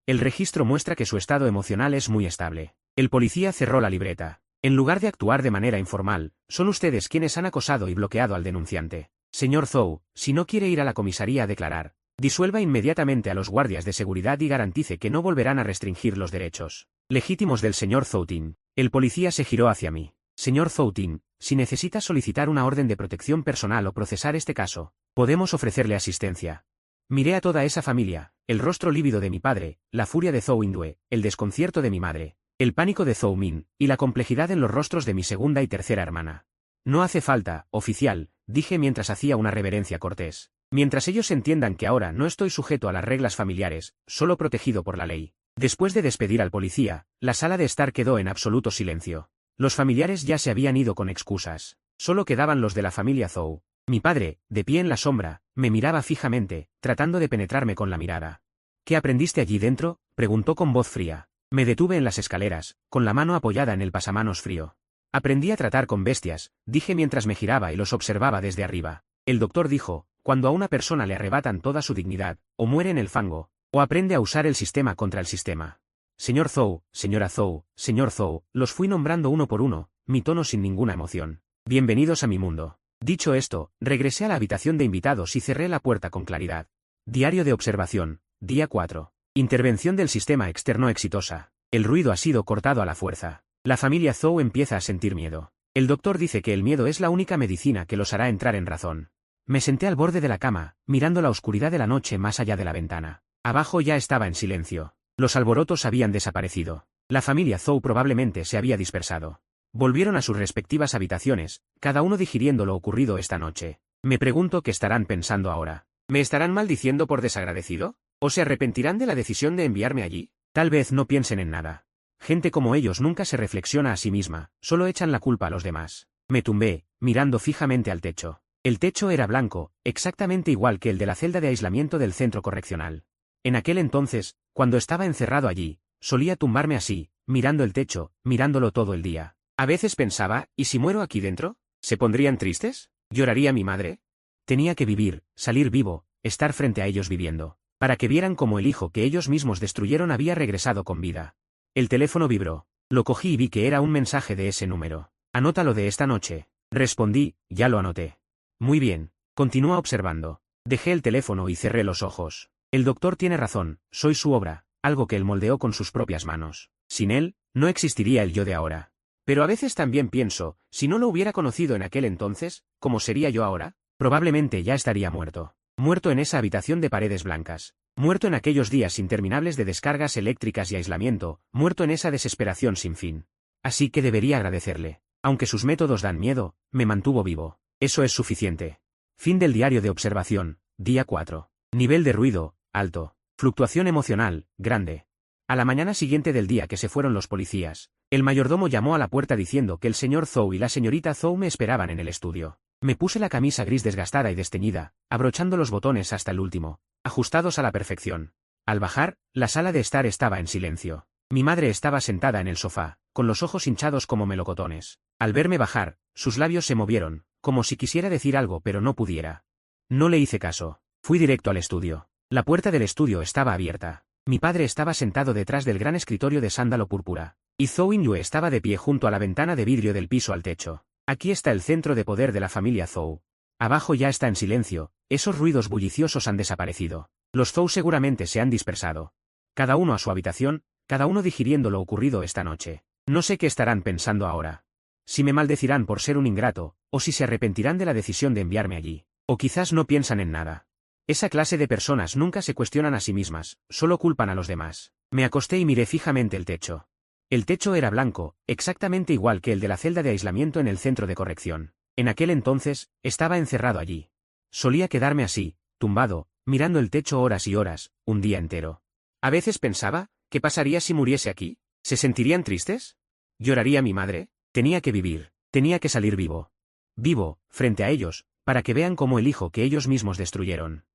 El registro muestra que su estado emocional es muy estable. El policía cerró la libreta. En lugar de actuar de manera informal, son ustedes quienes han acosado y bloqueado al denunciante. Señor Zhou, si no quiere ir a la comisaría a declarar, disuelva inmediatamente a los guardias de seguridad y garantice que no volverán a restringir los derechos legítimos del señor Zhoutin. El policía se giró hacia mí. Señor Zhoutin, si necesita solicitar una orden de protección personal o procesar este caso, podemos ofrecerle asistencia. Miré a toda esa familia, el rostro lívido de mi padre, la furia de Zhou Yingyue, el desconcierto de mi madre, el pánico de Zhou Min, y la complejidad en los rostros de mi segunda y tercera hermana. No hace falta, oficial, dije mientras hacía una reverencia cortés. Mientras ellos entiendan que ahora no estoy sujeto a las reglas familiares, solo protegido por la ley. Después de despedir al policía, la sala de estar quedó en absoluto silencio. Los familiares ya se habían ido con excusas. Solo quedaban los de la familia Zhou. Mi padre, de pie en la sombra, me miraba fijamente, tratando de penetrarme con la mirada. ¿Qué aprendiste allí dentro?, preguntó con voz fría. Me detuve en las escaleras, con la mano apoyada en el pasamanos frío. Aprendí a tratar con bestias, dije mientras me giraba y los observaba desde arriba. El doctor dijo: cuando a una persona le arrebatan toda su dignidad, o muere en el fango, o aprende a usar el sistema contra el sistema. Señor Zhou, señora Zhou, señor Zhou, los fui nombrando uno por uno, mi tono sin ninguna emoción. Bienvenidos a mi mundo. Dicho esto, regresé a la habitación de invitados y cerré la puerta con claridad. Diario de observación, día 4. Intervención del sistema externo exitosa. El ruido ha sido cortado a la fuerza. La familia Zhou empieza a sentir miedo. El doctor dice que el miedo es la única medicina que los hará entrar en razón. Me senté al borde de la cama, mirando la oscuridad de la noche más allá de la ventana. Abajo ya estaba en silencio. Los alborotos habían desaparecido. La familia Zhou probablemente se había dispersado. Volvieron a sus respectivas habitaciones, cada uno digiriendo lo ocurrido esta noche. Me pregunto qué estarán pensando ahora. ¿Me estarán maldiciendo por desagradecido? ¿O se arrepentirán de la decisión de enviarme allí? Tal vez no piensen en nada. Gente como ellos nunca se reflexiona a sí misma, solo echan la culpa a los demás. Me tumbé, mirando fijamente al techo. El techo era blanco, exactamente igual que el de la celda de aislamiento del centro correccional. En aquel entonces, cuando estaba encerrado allí, solía tumbarme así, mirando el techo, mirándolo todo el día. A veces pensaba: ¿y si muero aquí dentro? ¿Se pondrían tristes? ¿Lloraría mi madre? Tenía que vivir, salir vivo, estar frente a ellos viviendo, para que vieran cómo el hijo que ellos mismos destruyeron había regresado con vida. El teléfono vibró. Lo cogí y vi que era un mensaje de ese número. «Anótalo de esta noche». Respondí: «Ya lo anoté». «Muy bien». Continúa observando. Dejé el teléfono y cerré los ojos. El doctor tiene razón, soy su obra, algo que él moldeó con sus propias manos. Sin él, no existiría el yo de ahora. Pero a veces también pienso, si no lo hubiera conocido en aquel entonces, ¿cómo sería yo ahora? Probablemente ya estaría muerto. Muerto en esa habitación de paredes blancas. Muerto en aquellos días interminables de descargas eléctricas y aislamiento, muerto en esa desesperación sin fin. Así que debería agradecerle. Aunque sus métodos dan miedo, me mantuvo vivo. Eso es suficiente. Fin del diario de observación, día 4. Nivel de ruido, alto. Fluctuación emocional, grande. A la mañana siguiente del día que se fueron los policías, el mayordomo llamó a la puerta diciendo que el señor Zhou y la señorita Zhou me esperaban en el estudio. Me puse la camisa gris desgastada y desteñida, abrochando los botones hasta el último, ajustados a la perfección. Al bajar, la sala de estar estaba en silencio. Mi madre estaba sentada en el sofá, con los ojos hinchados como melocotones. Al verme bajar, sus labios se movieron, como si quisiera decir algo pero no pudiera. No le hice caso. Fui directo al estudio. La puerta del estudio estaba abierta. Mi padre estaba sentado detrás del gran escritorio de sándalo púrpura, y Zhou Yingyue estaba de pie junto a la ventana de vidrio del piso al techo. Aquí está el centro de poder de la familia Zhou. Abajo ya está en silencio, esos ruidos bulliciosos han desaparecido. Los Zhou seguramente se han dispersado. Cada uno a su habitación, cada uno digiriendo lo ocurrido esta noche. No sé qué estarán pensando ahora. Si me maldecirán por ser un ingrato, o si se arrepentirán de la decisión de enviarme allí. O quizás no piensan en nada. Esa clase de personas nunca se cuestionan a sí mismas, solo culpan a los demás. Me acosté y miré fijamente el techo. El techo era blanco, exactamente igual que el de la celda de aislamiento en el centro de corrección. En aquel entonces, estaba encerrado allí. Solía quedarme así, tumbado, mirando el techo horas y horas, un día entero. A veces pensaba, ¿qué pasaría si muriese aquí? ¿Se sentirían tristes? ¿Lloraría mi madre? Tenía que vivir, tenía que salir vivo. Vivo, frente a ellos, para que vean cómo el hijo que ellos mismos destruyeron.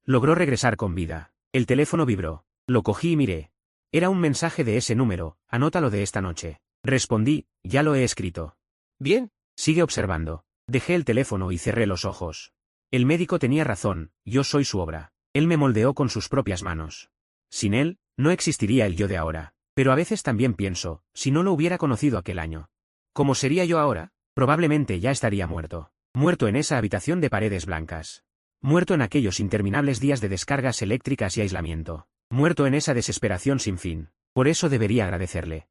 Logró regresar con vida. El teléfono vibró. Lo cogí y miré. Era un mensaje de ese número, anótalo de esta noche. Respondí, ya lo he escrito. Bien, sigue observando. Dejé el teléfono y cerré los ojos. El médico tenía razón, yo soy su obra. Él me moldeó con sus propias manos. Sin él, no existiría el yo de ahora. Pero a veces también pienso, si no lo hubiera conocido aquel año. ¿Cómo sería yo ahora? Probablemente ya estaría muerto. Muerto en esa habitación de paredes blancas. Muerto en aquellos interminables días de descargas eléctricas y aislamiento. Muerto en esa desesperación sin fin. Por eso debería agradecerle.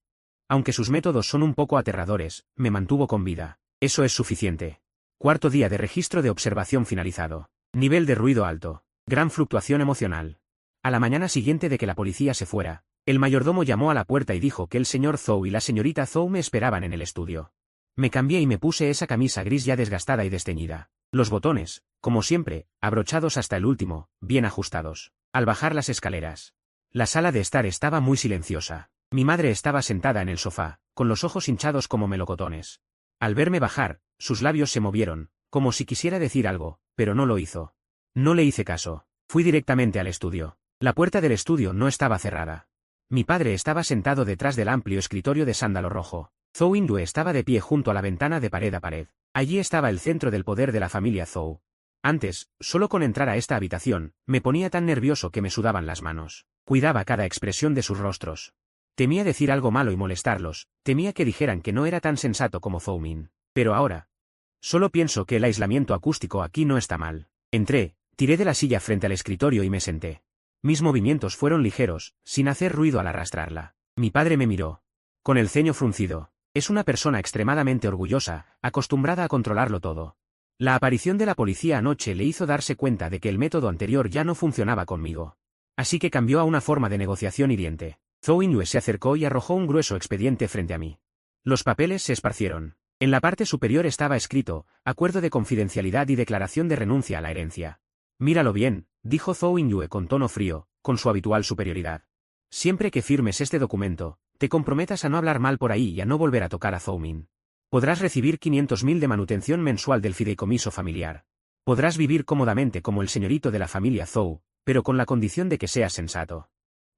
Aunque sus métodos son un poco aterradores, me mantuvo con vida. Eso es suficiente. Cuarto día de registro de observación finalizado. Nivel de ruido alto. Gran fluctuación emocional. A la mañana siguiente de que la policía se fuera, el mayordomo llamó a la puerta y dijo que el señor Zhou y la señorita Zhou me esperaban en el estudio. Me cambié y me puse esa camisa gris ya desgastada y desteñida. Los botones, como siempre, abrochados hasta el último, bien ajustados. Al bajar las escaleras. La sala de estar estaba muy silenciosa. Mi madre estaba sentada en el sofá, con los ojos hinchados como melocotones. Al verme bajar, sus labios se movieron, como si quisiera decir algo, pero no lo hizo. No le hice caso. Fui directamente al estudio. La puerta del estudio no estaba cerrada. Mi padre estaba sentado detrás del amplio escritorio de sándalo rojo. Zhou Yindue estaba de pie junto a la ventana de pared a pared. Allí estaba el centro del poder de la familia Zhou. Antes, solo con entrar a esta habitación, me ponía tan nervioso que me sudaban las manos. Cuidaba cada expresión de sus rostros. Temía decir algo malo y molestarlos, temía que dijeran que no era tan sensato como Zhou Min. Pero ahora, solo pienso que el aislamiento acústico aquí no está mal. Entré, tiré de la silla frente al escritorio y me senté. Mis movimientos fueron ligeros, sin hacer ruido al arrastrarla. Mi padre me miró. Con el ceño fruncido. Es una persona extremadamente orgullosa, acostumbrada a controlarlo todo. La aparición de la policía anoche le hizo darse cuenta de que el método anterior ya no funcionaba conmigo. Así que cambió a una forma de negociación hiriente. Zhou Yindue se acercó y arrojó un grueso expediente frente a mí. Los papeles se esparcieron. En la parte superior estaba escrito, acuerdo de confidencialidad y declaración de renuncia a la herencia. Míralo bien, dijo Zhou Yindue con tono frío, con su habitual superioridad. Siempre que firmes este documento, te comprometas a no hablar mal por ahí y a no volver a tocar a Zhou Min. Podrás recibir 500.000 de manutención mensual del fideicomiso familiar. Podrás vivir cómodamente como el señorito de la familia Zhou, pero con la condición de que seas sensato.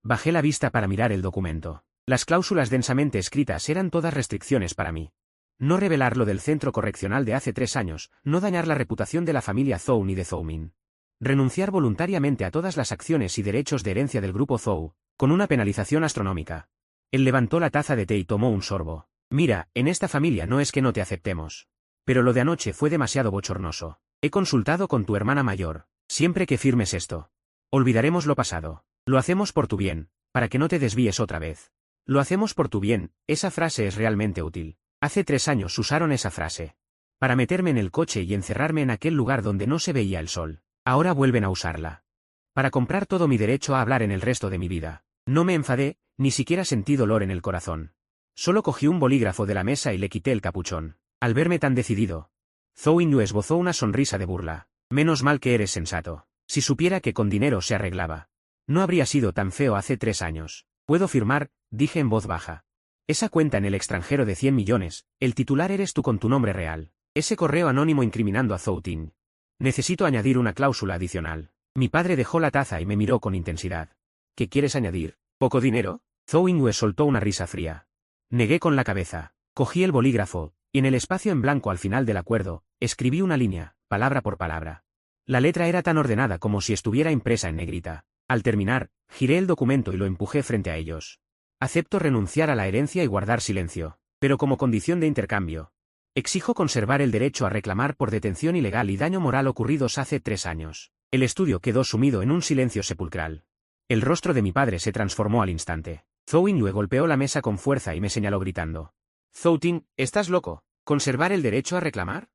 Bajé la vista para mirar el documento. Las cláusulas densamente escritas eran todas restricciones para mí. No revelar lo del centro correccional de hace 3 años, no dañar la reputación de la familia Zhou ni de Zhou Min. Renunciar voluntariamente a todas las acciones y derechos de herencia del grupo Zhou, con una penalización astronómica. Él levantó la taza de té y tomó un sorbo. Mira, en esta familia no es que no te aceptemos. Pero lo de anoche fue demasiado bochornoso. He consultado con tu hermana mayor. Siempre que firmes esto, olvidaremos lo pasado. Lo hacemos por tu bien, para que no te desvíes otra vez. Lo hacemos por tu bien, esa frase es realmente útil. Hace 3 años usaron esa frase. Para meterme en el coche y encerrarme en aquel lugar donde no se veía el sol. Ahora vuelven a usarla. Para comprar todo mi derecho a hablar en el resto de mi vida. No me enfadé, ni siquiera sentí dolor en el corazón. Solo cogí un bolígrafo de la mesa y le quité el capuchón. Al verme tan decidido, Zhou Yindue esbozó una sonrisa de burla. Menos mal que eres sensato. Si supiera que con dinero se arreglaba. No habría sido tan feo hace 3 años. Puedo firmar, dije en voz baja. Esa cuenta en el extranjero de 100 millones, el titular eres tú con tu nombre real. Ese correo anónimo incriminando a Zhou Tin. Necesito añadir una cláusula adicional. Mi padre dejó la taza y me miró con intensidad. ¿Qué quieres añadir? ¿Poco dinero? Zhou Yindue soltó una risa fría. Negué con la cabeza. Cogí el bolígrafo, y en el espacio en blanco al final del acuerdo, escribí una línea, palabra por palabra. La letra era tan ordenada como si estuviera impresa en negrita. Al terminar, giré el documento y lo empujé frente a ellos. Acepto renunciar a la herencia y guardar silencio, pero como condición de intercambio. Exijo conservar el derecho a reclamar por detención ilegal y daño moral ocurridos hace 3 años. El estudio quedó sumido en un silencio sepulcral. El rostro de mi padre se transformó al instante. Zhou Yindue golpeó la mesa con fuerza y me señaló gritando. Zhou Tin, ¿estás loco? ¿Conservar el derecho a reclamar?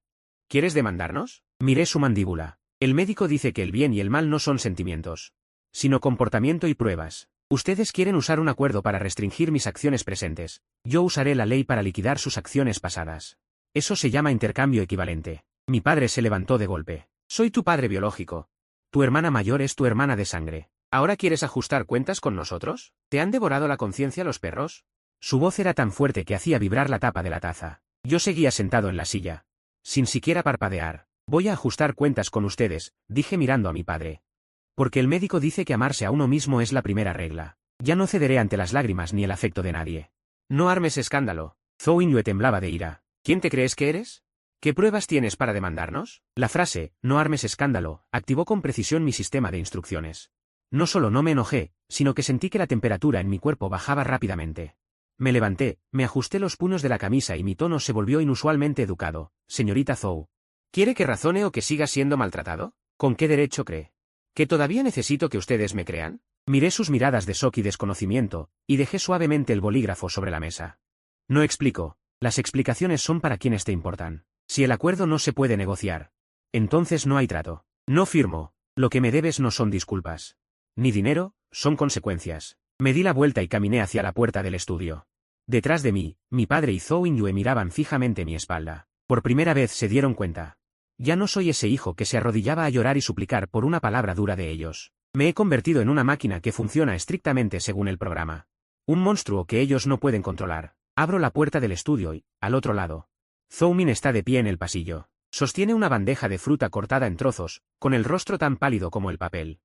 ¿Quieres demandarnos? Miré su mandíbula. El médico dice que el bien y el mal no son sentimientos, sino comportamiento y pruebas. Ustedes quieren usar un acuerdo para restringir mis acciones presentes. Yo usaré la ley para liquidar sus acciones pasadas. Eso se llama intercambio equivalente. Mi padre se levantó de golpe. Soy tu padre biológico. Tu hermana mayor es tu hermana de sangre. ¿Ahora quieres ajustar cuentas con nosotros? ¿Te han devorado la conciencia los perros? Su voz era tan fuerte que hacía vibrar la tapa de la taza. Yo seguía sentado en la silla, sin siquiera parpadear. Voy a ajustar cuentas con ustedes, dije mirando a mi padre. Porque el médico dice que amarse a uno mismo es la primera regla. Ya no cederé ante las lágrimas ni el afecto de nadie. No armes escándalo. Zhou Yue temblaba de ira. ¿Quién te crees que eres? ¿Qué pruebas tienes para demandarnos? La frase, no armes escándalo, activó con precisión mi sistema de instrucciones. No solo no me enojé, sino que sentí que la temperatura en mi cuerpo bajaba rápidamente. Me levanté, me ajusté los puños de la camisa y mi tono se volvió inusualmente educado. Señorita Zhou. ¿Quiere que razone o que siga siendo maltratado? ¿Con qué derecho cree? ¿Que todavía necesito que ustedes me crean? Miré sus miradas de shock y desconocimiento, y dejé suavemente el bolígrafo sobre la mesa. No explico. Las explicaciones son para quienes te importan. Si el acuerdo no se puede negociar, entonces no hay trato. No firmo. Lo que me debes no son disculpas. Ni dinero, son consecuencias. Me di la vuelta y caminé hacia la puerta del estudio. Detrás de mí, mi padre y Zhou Yue miraban fijamente mi espalda. Por primera vez se dieron cuenta. Ya no soy ese hijo que se arrodillaba a llorar y suplicar por una palabra dura de ellos. Me he convertido en una máquina que funciona estrictamente según el programa. Un monstruo que ellos no pueden controlar. Abro la puerta del estudio y, al otro lado, Zhou Min está de pie en el pasillo. Sostiene una bandeja de fruta cortada en trozos, con el rostro tan pálido como el papel.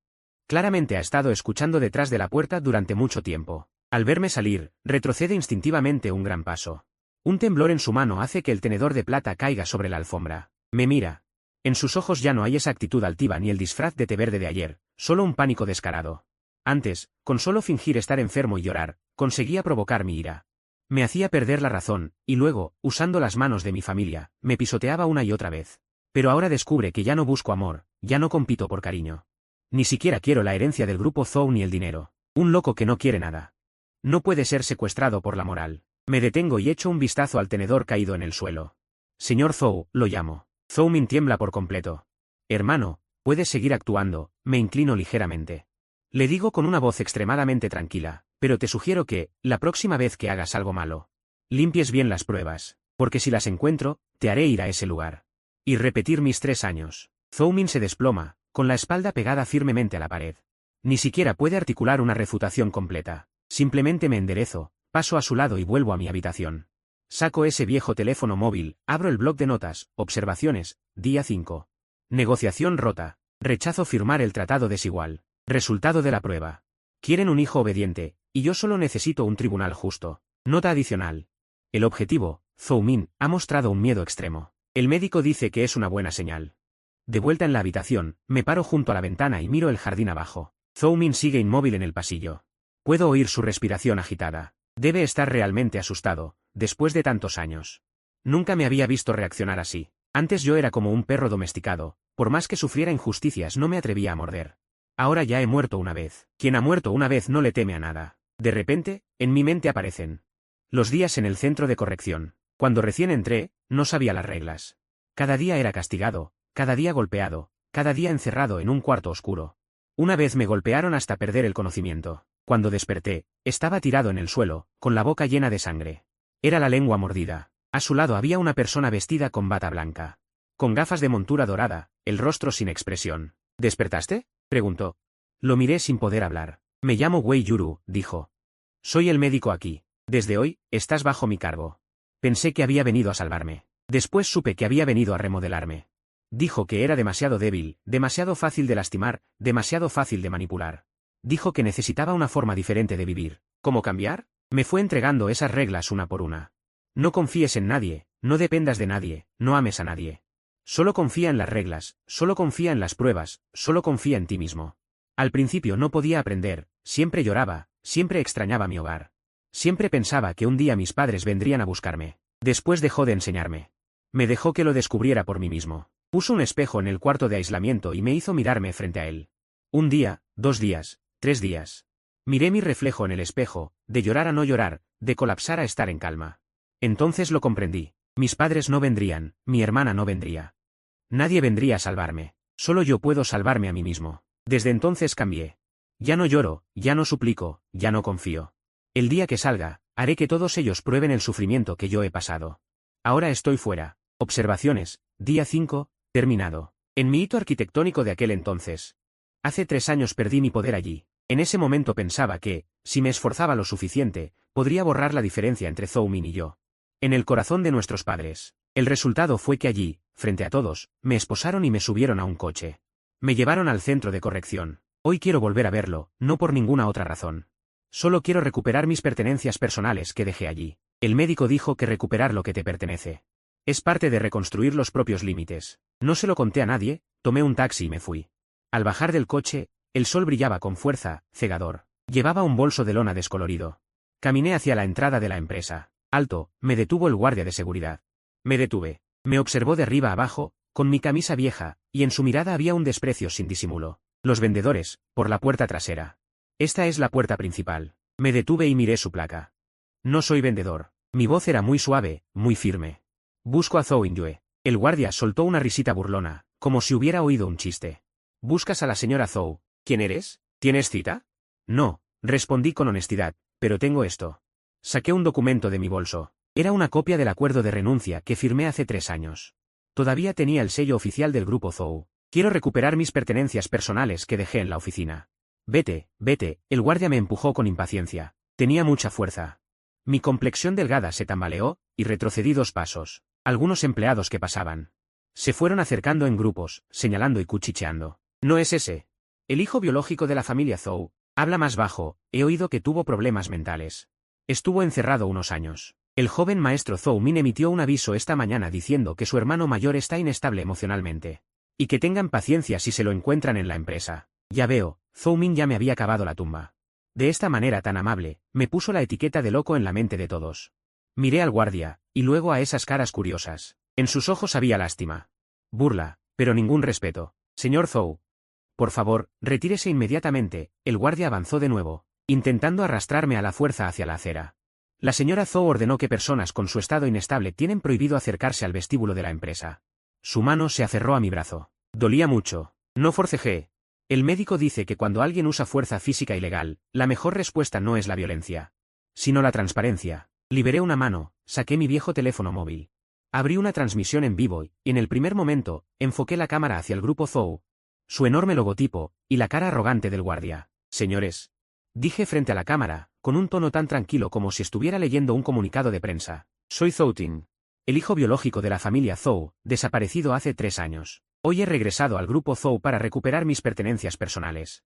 Claramente ha estado escuchando detrás de la puerta durante mucho tiempo. Al verme salir, retrocede instintivamente un gran paso. Un temblor en su mano hace que el tenedor de plata caiga sobre la alfombra. Me mira. En sus ojos ya no hay esa actitud altiva ni el disfraz de té verde de ayer, solo un pánico descarado. Antes, con solo fingir estar enfermo y llorar, conseguía provocar mi ira. Me hacía perder la razón, y luego, usando las manos de mi familia, me pisoteaba una y otra vez. Pero ahora descubre que ya no busco amor, ya no compito por cariño. Ni siquiera quiero la herencia del grupo Zhou ni el dinero. Un loco que no quiere nada. No puede ser secuestrado por la moral. Me detengo y echo un vistazo al tenedor caído en el suelo. Señor Zhou, lo llamo. Zhou Min tiembla por completo. Hermano, puedes seguir actuando, me inclino ligeramente. Le digo con una voz extremadamente tranquila, pero te sugiero que, la próxima vez que hagas algo malo, limpies bien las pruebas, porque si las encuentro, te haré ir a ese lugar. Y repetir mis 3 años. Zhou Min se desploma, con la espalda pegada firmemente a la pared. Ni siquiera puede articular una refutación completa. Simplemente me enderezo, paso a su lado y vuelvo a mi habitación. Saco ese viejo teléfono móvil, abro el bloc de notas, observaciones, día 5. Negociación rota. Rechazo firmar el tratado desigual. Resultado de la prueba. Quieren un hijo obediente, y yo solo necesito un tribunal justo. Nota adicional. El objetivo, Zhou Min, ha mostrado un miedo extremo. El médico dice que es una buena señal. De vuelta en la habitación, me paro junto a la ventana y miro el jardín abajo. Zhou Min sigue inmóvil en el pasillo. Puedo oír su respiración agitada. Debe estar realmente asustado, después de tantos años. Nunca me había visto reaccionar así. Antes yo era como un perro domesticado, por más que sufriera injusticias no me atrevía a morder. Ahora ya he muerto una vez. Quien ha muerto una vez no le teme a nada. De repente, en mi mente aparecen los días en el centro de corrección. Cuando recién entré, no sabía las reglas. Cada día era castigado, cada día golpeado, cada día encerrado en un cuarto oscuro. Una vez me golpearon hasta perder el conocimiento. Cuando desperté, estaba tirado en el suelo, con la boca llena de sangre. Era la lengua mordida. A su lado había una persona vestida con bata blanca, con gafas de montura dorada, el rostro sin expresión. ¿Despertaste?, preguntó. Lo miré sin poder hablar. Me llamo Wei Yuru, dijo. Soy el médico aquí. Desde hoy, estás bajo mi cargo. Pensé que había venido a salvarme. Después supe que había venido a remodelarme. Dijo que era demasiado débil, demasiado fácil de lastimar, demasiado fácil de manipular. Dijo que necesitaba una forma diferente de vivir. ¿Cómo cambiar? Me fue entregando esas reglas una por una. No confíes en nadie, no dependas de nadie, no ames a nadie. Solo confía en las reglas, solo confía en las pruebas, solo confía en ti mismo. Al principio no podía aprender, siempre lloraba, siempre extrañaba mi hogar. Siempre pensaba que un día mis padres vendrían a buscarme. Después dejó de enseñarme. Me dejó que lo descubriera por mí mismo. Puso un espejo en el cuarto de aislamiento y me hizo mirarme frente a él. Un día, 2 días, 3 días. Miré mi reflejo en el espejo, de llorar a no llorar, de colapsar a estar en calma. Entonces lo comprendí. Mis padres no vendrían, mi hermana no vendría. Nadie vendría a salvarme. Solo yo puedo salvarme a mí mismo. Desde entonces cambié. Ya no lloro, ya no suplico, ya no confío. El día que salga, haré que todos ellos prueben el sufrimiento que yo he pasado. Ahora estoy fuera. Observaciones, día 5, terminado. En mi hito arquitectónico de aquel entonces, Hace 3 años perdí mi poder allí. En ese momento pensaba que, si me esforzaba lo suficiente, podría borrar la diferencia entre Zhou Min y yo. En el corazón de nuestros padres. El resultado fue que allí, frente a todos, me esposaron y me subieron a un coche. Me llevaron al centro de corrección. Hoy quiero volver a verlo, no por ninguna otra razón. Solo quiero recuperar mis pertenencias personales que dejé allí. El médico dijo que recuperar lo que te pertenece es parte de reconstruir los propios límites. No se lo conté a nadie, tomé un taxi y me fui. Al bajar del coche, el sol brillaba con fuerza, cegador. Llevaba un bolso de lona descolorido. Caminé hacia la entrada de la empresa. Alto, me detuvo el guardia de seguridad. Me detuve. Me observó de arriba abajo, con mi camisa vieja, y en su mirada había un desprecio sin disimulo. Los vendedores, por la puerta trasera. Esta es la puerta principal. Me detuve y miré su placa. No soy vendedor. Mi voz era muy suave, muy firme. Busco a Zhou Inyue. El guardia soltó una risita burlona, como si hubiera oído un chiste. ¿Buscas a la señora Zhou? ¿Quién eres? ¿Tienes cita? No, respondí con honestidad, pero tengo esto. Saqué un documento de mi bolso. Era una copia del acuerdo de renuncia que firmé hace 3 años. Todavía tenía el sello oficial del grupo Zhou. Quiero recuperar mis pertenencias personales que dejé en la oficina. Vete, vete, el guardia me empujó con impaciencia. Tenía mucha fuerza. Mi complexión delgada se tambaleó, y retrocedí 2 pasos. Algunos empleados que pasaban se fueron acercando en grupos, señalando y cuchicheando. No es ese. El hijo biológico de la familia Zhou. Habla más bajo, he oído que tuvo problemas mentales. Estuvo encerrado unos años. El joven maestro Zhou Min emitió un aviso esta mañana diciendo que su hermano mayor está inestable emocionalmente. Y que tengan paciencia si se lo encuentran en la empresa. Ya veo, Zhou Min ya me había cavado la tumba. De esta manera tan amable, me puso la etiqueta de loco en la mente de todos. Miré al guardia, y luego a esas caras curiosas. En sus ojos había lástima. Burla, pero ningún respeto. Señor Zhou. Por favor, retírese inmediatamente. El guardia avanzó de nuevo, intentando arrastrarme a la fuerza hacia la acera. La señora Zhou ordenó que personas con su estado inestable tienen prohibido acercarse al vestíbulo de la empresa. Su mano se aferró a mi brazo. Dolía mucho. No forcejeé. El médico dice que cuando alguien usa fuerza física ilegal, la mejor respuesta no es la violencia, sino la transparencia. Liberé una mano, saqué mi viejo teléfono móvil. Abrí una transmisión en vivo y, en el primer momento, enfoqué la cámara hacia el grupo Zhou, su enorme logotipo, y la cara arrogante del guardia. Señores, dije frente a la cámara, con un tono tan tranquilo como si estuviera leyendo un comunicado de prensa. Soy Zhou Tin, el hijo biológico de la familia Zhou, desaparecido hace 3 años. Hoy he regresado al grupo Zhou para recuperar mis pertenencias personales.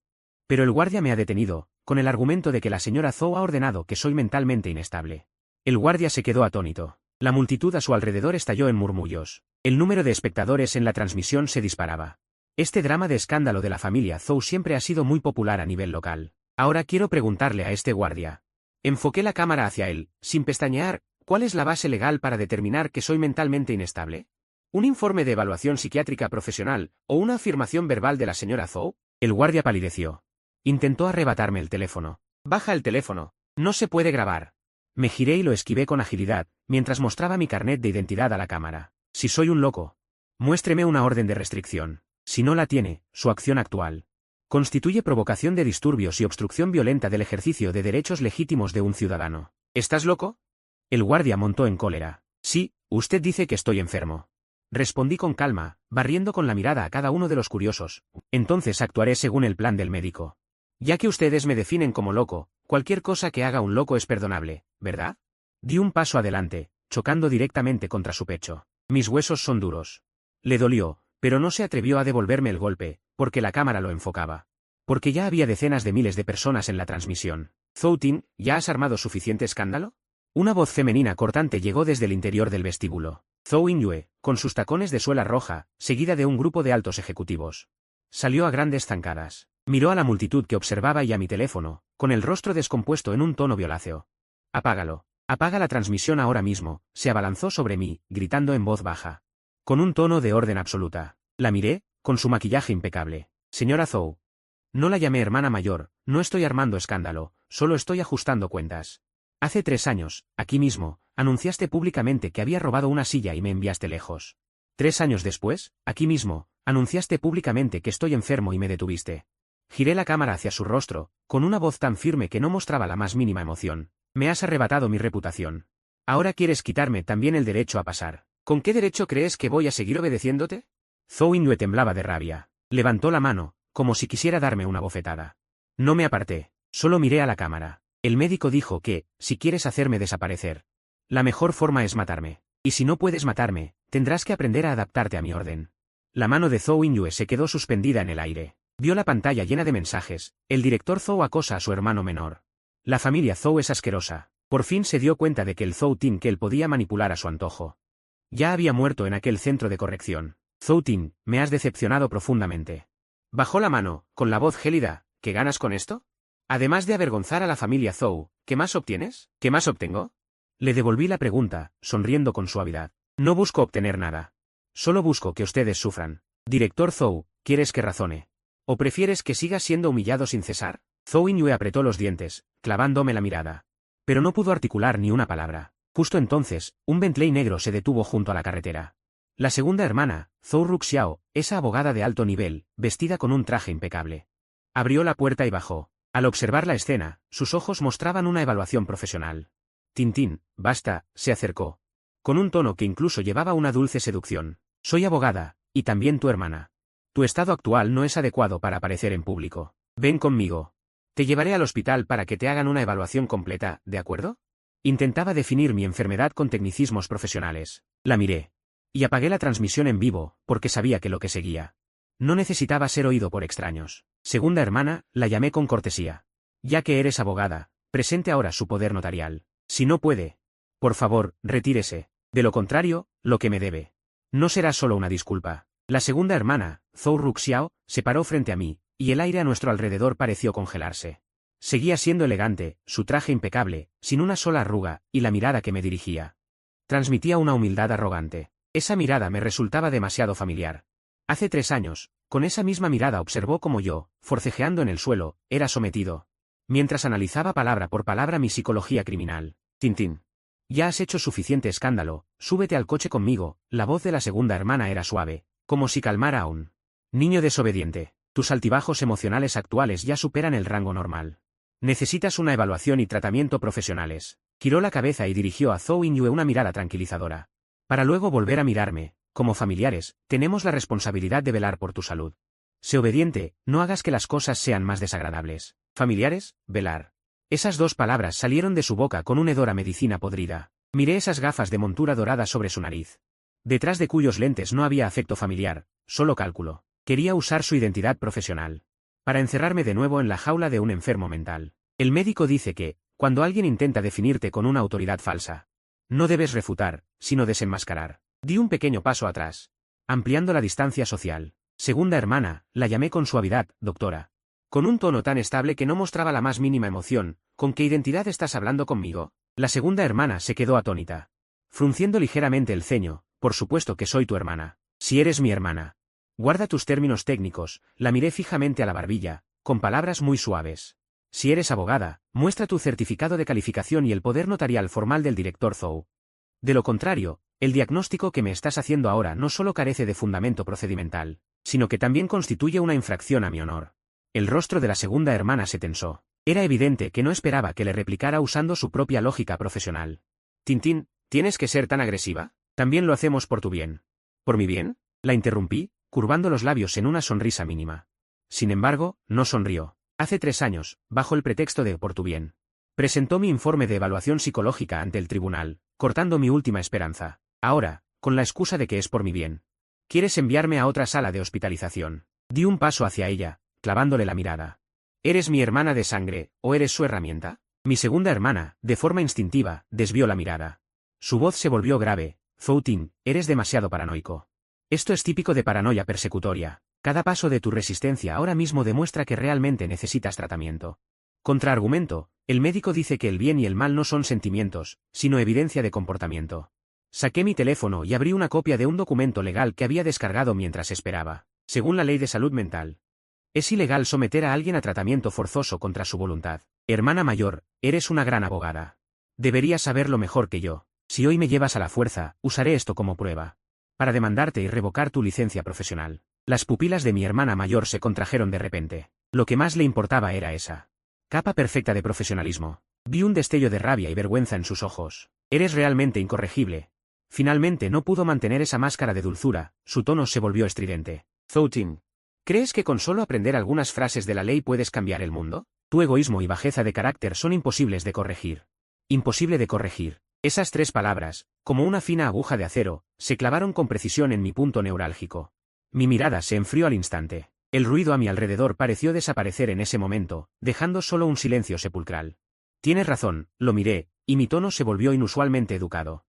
Pero el guardia me ha detenido, con el argumento de que la señora Zhou ha ordenado que soy mentalmente inestable. El guardia se quedó atónito. La multitud a su alrededor estalló en murmullos. El número de espectadores en la transmisión se disparaba. Este drama de escándalo de la familia Zhou siempre ha sido muy popular a nivel local. Ahora quiero preguntarle a este guardia. Enfoqué la cámara hacia él, sin pestañear. ¿Cuál es la base legal para determinar que soy mentalmente inestable? ¿Un informe de evaluación psiquiátrica profesional, o una afirmación verbal de la señora Zhou? El guardia palideció. Intentó arrebatarme el teléfono. Baja el teléfono. No se puede grabar. Me giré y lo esquivé con agilidad, mientras mostraba mi carnet de identidad a la cámara. Si soy un loco, muéstreme una orden de restricción. Si no la tiene, su acción actual constituye provocación de disturbios y obstrucción violenta del ejercicio de derechos legítimos de un ciudadano. ¿Estás loco? El guardia montó en cólera. Sí, usted dice que estoy enfermo. Respondí con calma, barriendo con la mirada a cada uno de los curiosos. Entonces actuaré según el plan del médico. Ya que ustedes me definen como loco, cualquier cosa que haga un loco es perdonable, ¿verdad? Di un paso adelante, chocando directamente contra su pecho. Mis huesos son duros. Le dolió, pero no se atrevió a devolverme el golpe, porque la cámara lo enfocaba. Porque ya había decenas de miles de personas en la transmisión. Zhou Tin, ¿ya has armado suficiente escándalo? Una voz femenina cortante llegó desde el interior del vestíbulo. Zhou Inyue, con sus tacones de suela roja, seguida de un grupo de altos ejecutivos. Salió a grandes zancadas. Miró a la multitud que observaba y a mi teléfono, con el rostro descompuesto en un tono violáceo. Apágalo. Apaga la transmisión ahora mismo. Se abalanzó sobre mí, gritando en voz baja. Con un tono de orden absoluta. La miré, con su maquillaje impecable. Señora Zhou. No la llamé hermana mayor, no estoy armando escándalo, solo estoy ajustando cuentas. Hace 3 años, aquí mismo, anunciaste públicamente que había robado una silla y me enviaste lejos. 3 años después, aquí mismo, anunciaste públicamente que estoy enfermo y me detuviste. Giré la cámara hacia su rostro, con una voz tan firme que no mostraba la más mínima emoción. Me has arrebatado mi reputación. Ahora quieres quitarme también el derecho a pasar. ¿Con qué derecho crees que voy a seguir obedeciéndote? Zhou Inyue temblaba de rabia. Levantó la mano, como si quisiera darme una bofetada. No me aparté, solo miré a la cámara. El médico dijo que, si quieres hacerme desaparecer, la mejor forma es matarme. Y si no puedes matarme, tendrás que aprender a adaptarte a mi orden. La mano de Zhou Yingyue se quedó suspendida en el aire. Vio la pantalla llena de mensajes. El director Zhou acosa a su hermano menor. La familia Zhou es asquerosa. Por fin se dio cuenta de que el Zhou Tin que él podía manipular a su antojo. Ya había muerto en aquel centro de corrección. Zhou Tin, me has decepcionado profundamente. Bajó la mano, con la voz gélida. ¿Qué ganas con esto? Además de avergonzar a la familia Zhou, ¿qué más obtienes? ¿Qué más obtengo? Le devolví la pregunta, sonriendo con suavidad. No busco obtener nada. Solo busco que ustedes sufran. Director Zhou, ¿quieres que razone? ¿O prefieres que siga siendo humillado sin cesar? Zhou Yingyue apretó los dientes, clavándome la mirada. Pero no pudo articular ni una palabra. Justo entonces, un Bentley negro se detuvo junto a la carretera. La segunda hermana, Zhou Ruxiao, esa abogada de alto nivel, vestida con un traje impecable. Abrió la puerta y bajó. Al observar la escena, sus ojos mostraban una evaluación profesional. Tintín, basta, se acercó. Con un tono que incluso llevaba una dulce seducción. Soy abogada, y también tu hermana. Tu estado actual no es adecuado para aparecer en público. Ven conmigo. Te llevaré al hospital para que te hagan una evaluación completa, ¿de acuerdo? Intentaba definir mi enfermedad con tecnicismos profesionales. La miré. Y apagué la transmisión en vivo, porque sabía que lo que seguía no necesitaba ser oído por extraños. Segunda hermana, la llamé con cortesía. Ya que eres abogada, presente ahora su poder notarial. Si no puede, por favor, retírese. De lo contrario, lo que me debe no será solo una disculpa. La segunda hermana, Zhou Ruxiao, se paró frente a mí, y el aire a nuestro alrededor pareció congelarse. Seguía siendo elegante, su traje impecable, sin una sola arruga, y la mirada que me dirigía transmitía una humildad arrogante. Esa mirada me resultaba demasiado familiar. Hace 3 años, con esa misma mirada observó cómo yo, forcejeando en el suelo, era sometido. Mientras analizaba palabra por palabra mi psicología criminal. Tintín. Ya has hecho suficiente escándalo, súbete al coche conmigo. La voz de la segunda hermana era suave, como si calmara a un niño desobediente. Tus altibajos emocionales actuales ya superan el rango normal. Necesitas una evaluación y tratamiento profesionales. Giró la cabeza y dirigió a Zhou Yingyue una mirada tranquilizadora. Para luego volver a mirarme. Como familiares, tenemos la responsabilidad de velar por tu salud. Sé obediente, no hagas que las cosas sean más desagradables. Familiares, velar. Esas 2 palabras salieron de su boca con un hedor a medicina podrida. Miré esas gafas de montura dorada sobre su nariz, detrás de cuyos lentes no había afecto familiar, solo cálculo. Quería usar su identidad profesional para encerrarme de nuevo en la jaula de un enfermo mental. El médico dice que, cuando alguien intenta definirte con una autoridad falsa, no debes refutar, sino desenmascarar. Di un pequeño paso atrás, ampliando la distancia social. Segunda hermana, la llamé con suavidad, doctora. Con un tono tan estable que no mostraba la más mínima emoción. ¿Con qué identidad estás hablando conmigo? La segunda hermana se quedó atónita, frunciendo ligeramente el ceño. Por supuesto que soy tu hermana. Si eres mi hermana. Guarda tus términos técnicos. La miré fijamente a la barbilla, con palabras muy suaves. Si eres abogada, muestra tu certificado de calificación y el poder notarial formal del director Zhou. De lo contrario, el diagnóstico que me estás haciendo ahora no solo carece de fundamento procedimental, sino que también constituye una infracción a mi honor. El rostro de la segunda hermana se tensó. Era evidente que no esperaba que le replicara usando su propia lógica profesional. Tintín, ¿tienes que ser tan agresiva? También lo hacemos por tu bien. ¿Por mi bien? La interrumpí, curvando los labios en una sonrisa mínima. Sin embargo, no sonrió. Hace 3 años, bajo el pretexto de por tu bien, presentó mi informe de evaluación psicológica ante el tribunal, cortando mi última esperanza. Ahora, con la excusa de que es por mi bien, ¿quieres enviarme a otra sala de hospitalización? Di un paso hacia ella, clavándole la mirada. ¿Eres mi hermana de sangre, o eres su herramienta? Mi segunda hermana, de forma instintiva, desvió la mirada. Su voz se volvió grave. Zhou Tin, eres demasiado paranoico. Esto es típico de paranoia persecutoria. Cada paso de tu resistencia ahora mismo demuestra que realmente necesitas tratamiento. Contraargumento, el médico dice que el bien y el mal no son sentimientos, sino evidencia de comportamiento. Saqué mi teléfono y abrí una copia de un documento legal que había descargado mientras esperaba. Según la ley de salud mental, es ilegal someter a alguien a tratamiento forzoso contra su voluntad. Hermana mayor, eres una gran abogada. Deberías saberlo mejor que yo. Si hoy me llevas a la fuerza, usaré esto como prueba para demandarte y revocar tu licencia profesional. Las pupilas de mi hermana mayor se contrajeron de repente. Lo que más le importaba era esa capa perfecta de profesionalismo. Vi un destello de rabia y vergüenza en sus ojos. Eres realmente incorregible. Finalmente no pudo mantener esa máscara de dulzura, su tono se volvió estridente. Zhou Tin, ¿Crees que con solo aprender algunas frases de la ley puedes cambiar el mundo? Tu egoísmo y bajeza de carácter son imposibles de corregir. Imposible de corregir. Esas 3 palabras, como una fina aguja de acero, se clavaron con precisión en mi punto neurálgico. Mi mirada se enfrió al instante. El ruido a mi alrededor pareció desaparecer en ese momento, dejando solo un silencio sepulcral. Tienes razón, lo miré, y mi tono se volvió inusualmente educado.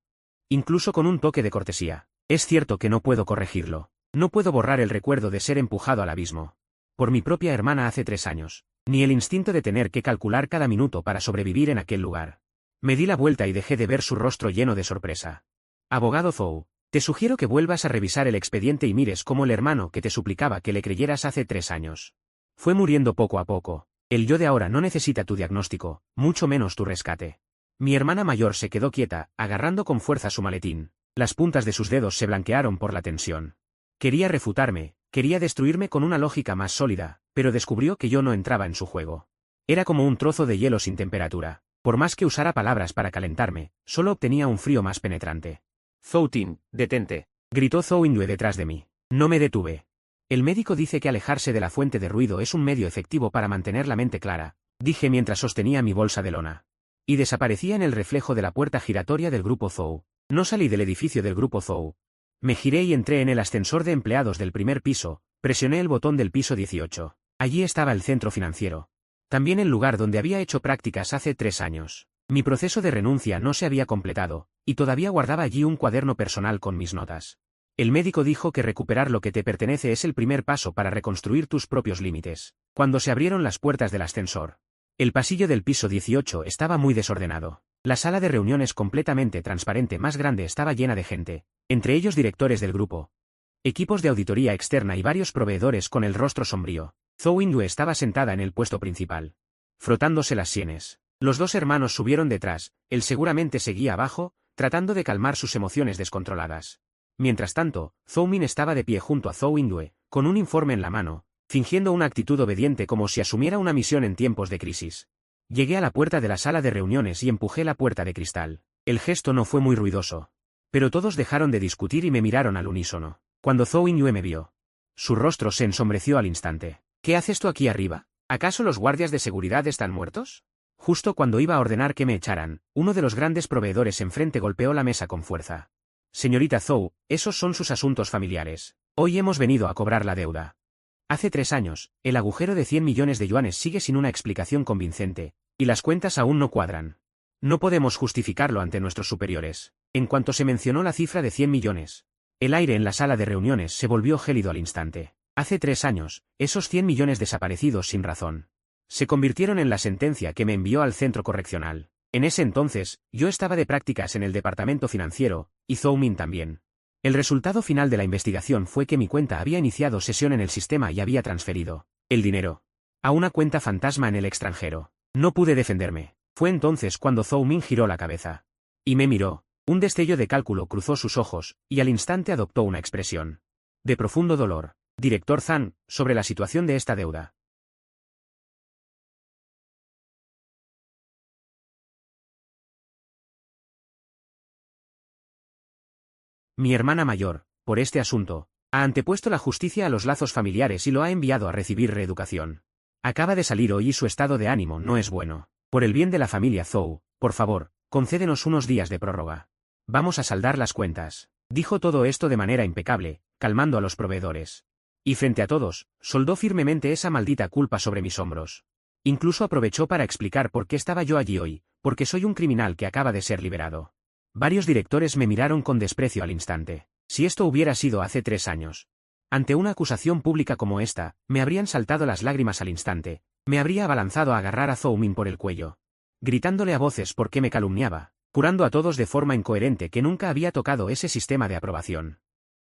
Incluso con un toque de cortesía. Es cierto que no puedo corregirlo. No puedo borrar el recuerdo de ser empujado al abismo. Por mi propia hermana hace 3 años. Ni el instinto de tener que calcular cada minuto para sobrevivir en aquel lugar. Me di la vuelta y dejé de ver su rostro lleno de sorpresa. Abogado Zhou, te sugiero que vuelvas a revisar el expediente y mires cómo el hermano que te suplicaba que le creyeras hace 3 años. Fue muriendo poco a poco. El yo de ahora no necesita tu diagnóstico, mucho menos tu rescate. Mi hermana mayor se quedó quieta, agarrando con fuerza su maletín. Las puntas de sus dedos se blanquearon por la tensión. Quería refutarme, quería destruirme con una lógica más sólida, pero descubrió que yo no entraba en su juego. Era como un trozo de hielo sin temperatura. Por más que usara palabras para calentarme, solo obtenía un frío más penetrante. Zhou Tin, detente, gritó Zhou Yingyue detrás de mí. No me detuve. El médico dice que alejarse de la fuente de ruido es un medio efectivo para mantener la mente clara, dije mientras sostenía mi bolsa de lona. Y desaparecía en el reflejo de la puerta giratoria del grupo Zhou. No salí del edificio del grupo Zhou. Me giré y entré en el ascensor de empleados del primer piso, presioné el botón del piso 18. Allí estaba el centro financiero. También el lugar donde había hecho prácticas hace 3 años. Mi proceso de renuncia no se había completado, y todavía guardaba allí un cuaderno personal con mis notas. El médico dijo que recuperar lo que te pertenece es el primer paso para reconstruir tus propios límites. Cuando se abrieron las puertas del ascensor. El pasillo del piso 18 estaba muy desordenado. La sala de reuniones completamente transparente más grande estaba llena de gente, entre ellos directores del grupo, equipos de auditoría externa y varios proveedores con el rostro sombrío. Zhou Yingyue estaba sentada en el puesto principal, frotándose las sienes. Los 2 hermanos subieron detrás, él seguramente seguía abajo, tratando de calmar sus emociones descontroladas. Mientras tanto, Zhou Min estaba de pie junto a Zhou Yingyue, con un informe en la mano, fingiendo una actitud obediente como si asumiera una misión en tiempos de crisis. Llegué a la puerta de la sala de reuniones y empujé la puerta de cristal. El gesto no fue muy ruidoso. Pero todos dejaron de discutir y me miraron al unísono. Cuando Zhou Yingyue me vio, su rostro se ensombreció al instante. ¿Qué haces tú aquí arriba? ¿Acaso los guardias de seguridad están muertos? Justo cuando iba a ordenar que me echaran, uno de los grandes proveedores enfrente golpeó la mesa con fuerza. Señorita Zhou, esos son sus asuntos familiares. Hoy hemos venido a cobrar la deuda. Hace 3 años, el agujero de 100 millones de yuanes sigue sin una explicación convincente, y las cuentas aún no cuadran. No podemos justificarlo ante nuestros superiores. En cuanto se mencionó la cifra de 100 millones, el aire en la sala de reuniones se volvió gélido al instante. Hace 3 años, esos 100 millones desaparecidos sin razón se convirtieron en la sentencia que me envió al centro correccional. En ese entonces, yo estaba de prácticas en el departamento financiero, y Zhou Min también. El resultado final de la investigación fue que mi cuenta había iniciado sesión en el sistema y había transferido el dinero a una cuenta fantasma en el extranjero. No pude defenderme. Fue entonces cuando Zhou Min giró la cabeza y me miró. Un destello de cálculo cruzó sus ojos, y al instante adoptó una expresión de profundo dolor. Director Zhang, sobre la situación de esta deuda. Mi hermana mayor, por este asunto, ha antepuesto la justicia a los lazos familiares y lo ha enviado a recibir reeducación. Acaba de salir hoy y su estado de ánimo no es bueno. Por el bien de la familia Zhou, por favor, concédenos unos días de prórroga. Vamos a saldar las cuentas. Dijo todo esto de manera impecable, calmando a los proveedores. Y frente a todos, soldó firmemente esa maldita culpa sobre mis hombros. Incluso aprovechó para explicar por qué estaba yo allí hoy, porque soy un criminal que acaba de ser liberado. Varios directores me miraron con desprecio al instante. Si esto hubiera sido hace 3 años. Ante una acusación pública como esta, me habrían saltado las lágrimas al instante, me habría abalanzado a agarrar a Zhou Min por el cuello, gritándole a voces por qué me calumniaba, jurando a todos de forma incoherente que nunca había tocado ese sistema de aprobación.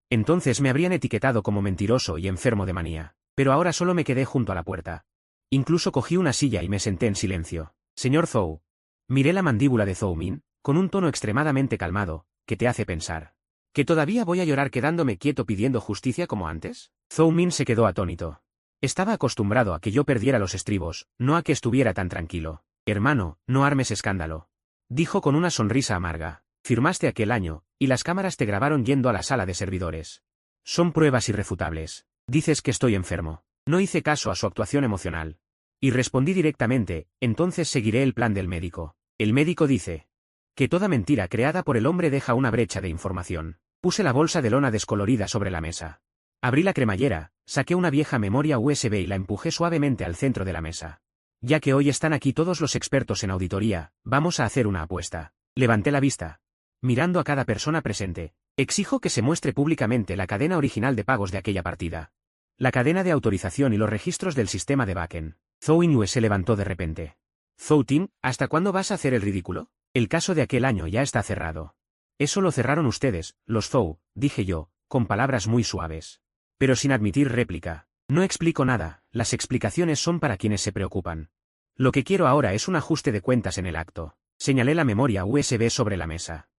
Entonces me habrían etiquetado como mentiroso y enfermo de manía, pero ahora solo me quedé junto a la puerta. Incluso cogí una silla y me senté en silencio. Señor Zhou. Miré la mandíbula de Zhou Min, con un tono extremadamente calmado, que te hace pensar. ¿Que todavía voy a llorar quedándome quieto pidiendo justicia como antes? Zhou Min se quedó atónito. Estaba acostumbrado a que yo perdiera los estribos, no a que estuviera tan tranquilo. Hermano, no armes escándalo. Dijo con una sonrisa amarga. Firmaste aquel año, y las cámaras te grabaron yendo a la sala de servidores. Son pruebas irrefutables. Dices que estoy enfermo. No hice caso a su actuación emocional. Y respondí directamente, entonces seguiré el plan del médico. El médico dice que toda mentira creada por el hombre deja una brecha de información. Puse la bolsa de lona descolorida sobre la mesa. Abrí la cremallera, saqué una vieja memoria USB y la empujé suavemente al centro de la mesa. Ya que hoy están aquí todos los expertos en auditoría, vamos a hacer una apuesta. Levanté la vista. Mirando a cada persona presente, exijo que se muestre públicamente la cadena original de pagos de aquella partida. La cadena de autorización y los registros del sistema de backend. Zhou Yingyue se levantó de repente. Zhou Tin, ¿hasta cuándo vas a hacer el ridículo? El caso de aquel año ya está cerrado. Eso lo cerraron ustedes, los Zhou, dije yo, con palabras muy suaves. Pero sin admitir réplica. No explico nada, las explicaciones son para quienes se preocupan. Lo que quiero ahora es un ajuste de cuentas en el acto. Señalé la memoria USB sobre la mesa.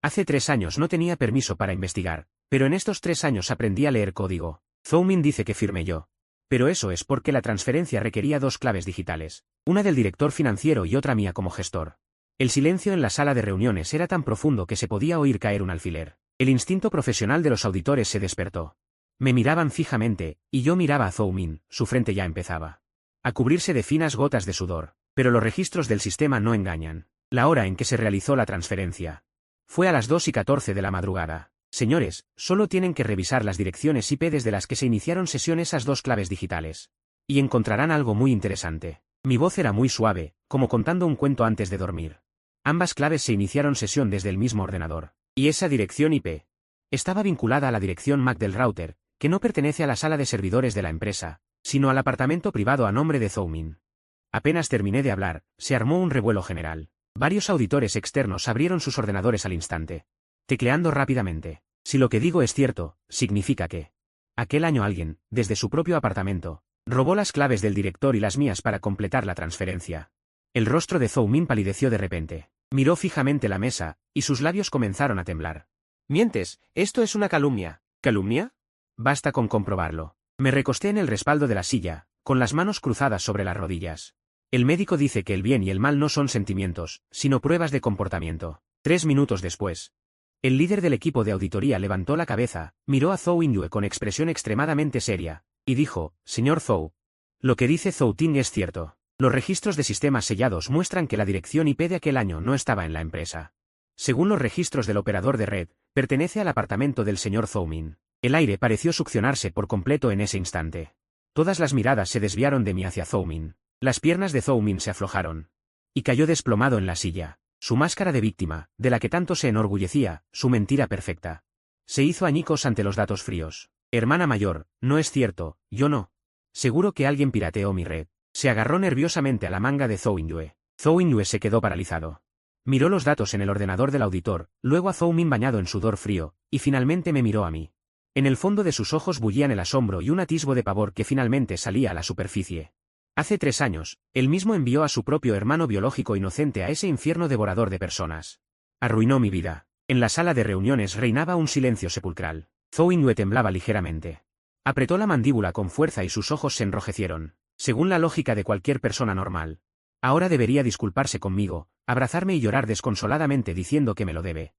Hace 3 años no tenía permiso para investigar, pero en estos 3 años aprendí a leer código. Zhou Min dice que firmé yo. Pero eso es porque la transferencia requería 2 claves digitales, una del director financiero y otra mía como gestor. El silencio en la sala de reuniones era tan profundo que se podía oír caer un alfiler. El instinto profesional de los auditores se despertó. Me miraban fijamente, y yo miraba a Zhou Min, su frente ya empezaba a cubrirse de finas gotas de sudor, pero los registros del sistema no engañan. La hora en que se realizó la transferencia fue a las 2:14 de la madrugada. Señores, solo tienen que revisar las direcciones IP desde las que se iniciaron sesión esas 2 claves digitales. Y encontrarán algo muy interesante. Mi voz era muy suave, como contando un cuento antes de dormir. Ambas claves se iniciaron sesión desde el mismo ordenador. Y esa dirección IP estaba vinculada a la dirección MAC del router, que no pertenece a la sala de servidores de la empresa, sino al apartamento privado a nombre de Zhou Min. Apenas terminé de hablar, se armó un revuelo general. Varios auditores externos abrieron sus ordenadores al instante, tecleando rápidamente. Si lo que digo es cierto, significa que aquel año alguien, desde su propio apartamento, robó las claves del director y las mías para completar la transferencia. El rostro de Zhou Min palideció de repente. Miró fijamente la mesa, y sus labios comenzaron a temblar. Mientes, esto es una calumnia. ¿Calumnia? Basta con comprobarlo. Me recosté en el respaldo de la silla, con las manos cruzadas sobre las rodillas. El médico dice que el bien y el mal no son sentimientos, sino pruebas de comportamiento. 3 minutos después, el líder del equipo de auditoría levantó la cabeza, miró a Zhou Yingyue con expresión extremadamente seria, y dijo, Señor Zhou, lo que dice Zhou Tin es cierto. Los registros de sistemas sellados muestran que la dirección IP de aquel año no estaba en la empresa. Según los registros del operador de red, pertenece al apartamento del señor Zhou Min. El aire pareció succionarse por completo en ese instante. Todas las miradas se desviaron de mí hacia Zhou Min. Las piernas de Zhou Min se aflojaron. Y cayó desplomado en la silla. Su máscara de víctima, de la que tanto se enorgullecía, su mentira perfecta. Se hizo añicos ante los datos fríos. Hermana mayor, no es cierto, yo no. Seguro que alguien pirateó mi red. Se agarró nerviosamente a la manga de Zhou Yingyue. Zhou Yingyue se quedó paralizado. Miró los datos en el ordenador del auditor, luego a Zhou Min bañado en sudor frío, y finalmente me miró a mí. En el fondo de sus ojos bullían el asombro y un atisbo de pavor que finalmente salía a la superficie. Hace 3 años, él mismo envió a su propio hermano biológico inocente a ese infierno devorador de personas. Arruinó mi vida. En la sala de reuniones reinaba un silencio sepulcral. Zhou Yingyue temblaba ligeramente. Apretó la mandíbula con fuerza y sus ojos se enrojecieron. Según la lógica de cualquier persona normal. Ahora debería disculparse conmigo, abrazarme y llorar desconsoladamente diciendo que me lo debe.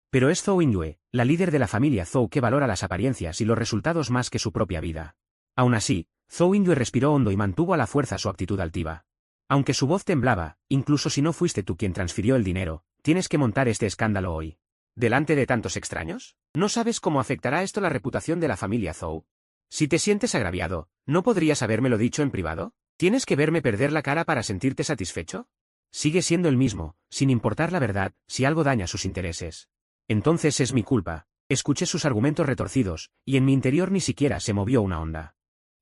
Pero es Zhou Yingyue, la líder de la familia Zhou, que valora las apariencias y los resultados más que su propia vida. Aún así, Zhou Yingyue respiró hondo y mantuvo a la fuerza su actitud altiva. Aunque su voz temblaba, incluso si no fuiste tú quien transfirió el dinero, tienes que montar este escándalo hoy. ¿Delante de tantos extraños? ¿No sabes cómo afectará esto la reputación de la familia Zhou? Si te sientes agraviado, ¿no podrías habérmelo dicho en privado? ¿Tienes que verme perder la cara para sentirte satisfecho? Sigue siendo el mismo, sin importar la verdad, si algo daña sus intereses. Entonces es mi culpa. Escuché sus argumentos retorcidos, y en mi interior ni siquiera se movió una onda.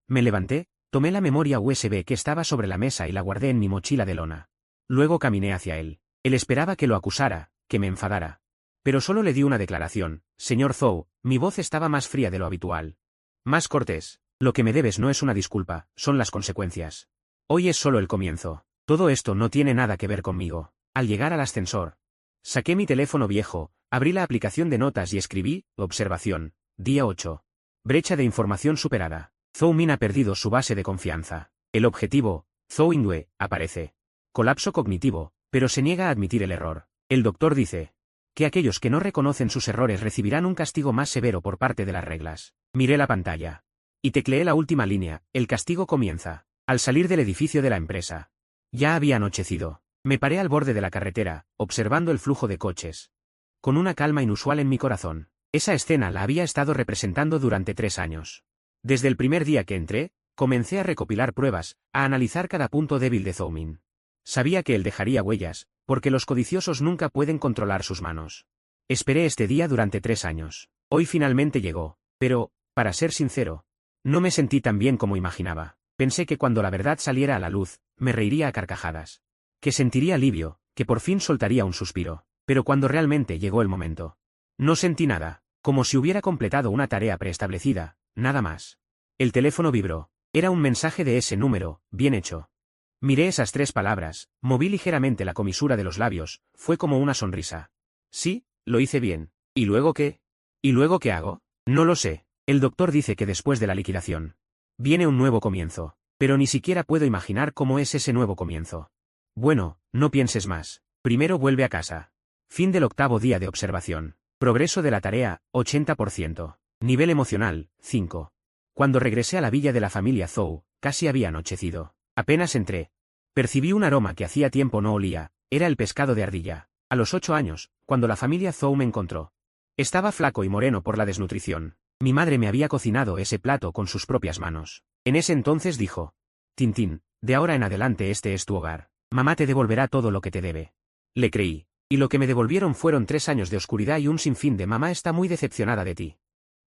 Me levanté, tomé la memoria USB que estaba sobre la mesa y la guardé en mi mochila de lona. Luego caminé hacia él. Él esperaba que lo acusara, que me enfadara. Pero solo le di una declaración. Señor Zhou, mi voz estaba más fría de lo habitual. Más cortés. Lo que me debes no es una disculpa, son las consecuencias. Hoy es solo el comienzo. Todo esto no tiene nada que ver conmigo. Al llegar al ascensor, saqué mi teléfono viejo, abrí la aplicación de notas y escribí, observación, día 8. Brecha de información superada. Zhou Min ha perdido su base de confianza. El objetivo, Zhou Yingyue, aparece. Colapso cognitivo, pero se niega a admitir el error. El doctor dice que aquellos que no reconocen sus errores recibirán un castigo más severo por parte de las reglas. Miré la pantalla. Y tecleé la última línea, el castigo comienza. Al salir del edificio de la empresa. Ya había anochecido. Me paré al borde de la carretera, observando el flujo de coches. Con una calma inusual en mi corazón. Esa escena la había estado representando durante 3 años. Desde el primer día que entré, comencé a recopilar pruebas, a analizar cada punto débil de Zhou Min. Sabía que él dejaría huellas, porque los codiciosos nunca pueden controlar sus manos. Esperé este día durante 3 años. Hoy finalmente llegó, pero, para ser sincero, no me sentí tan bien como imaginaba. Pensé que cuando la verdad saliera a la luz, me reiría a carcajadas. Que sentiría alivio, que por fin soltaría un suspiro. Pero cuando realmente llegó el momento, no sentí nada, como si hubiera completado una tarea preestablecida, nada más. El teléfono vibró. Era un mensaje de ese número, bien hecho. Miré esas 3 palabras, moví ligeramente la comisura de los labios, fue como una sonrisa. Sí, lo hice bien. ¿Y luego qué? ¿Y luego qué hago? No lo sé. El doctor dice que después de la liquidación viene un nuevo comienzo, pero ni siquiera puedo imaginar cómo es ese nuevo comienzo. Bueno, no pienses más. Primero vuelve a casa. Fin del 8º día de observación. Progreso de la tarea, 80%. Nivel emocional, 5. Cuando regresé a la villa de la familia Zhou, casi había anochecido. Apenas entré. Percibí un aroma que hacía tiempo no olía, era el pescado de ardilla. A los 8 años, cuando la familia Zhou me encontró. Estaba flaco y moreno por la desnutrición. Mi madre me había cocinado ese plato con sus propias manos. En ese entonces dijo: Tintín, de ahora en adelante este es tu hogar. Mamá te devolverá todo lo que te debe. Le creí. Y lo que me devolvieron fueron 3 años de oscuridad y un sinfín de mamá está muy decepcionada de ti.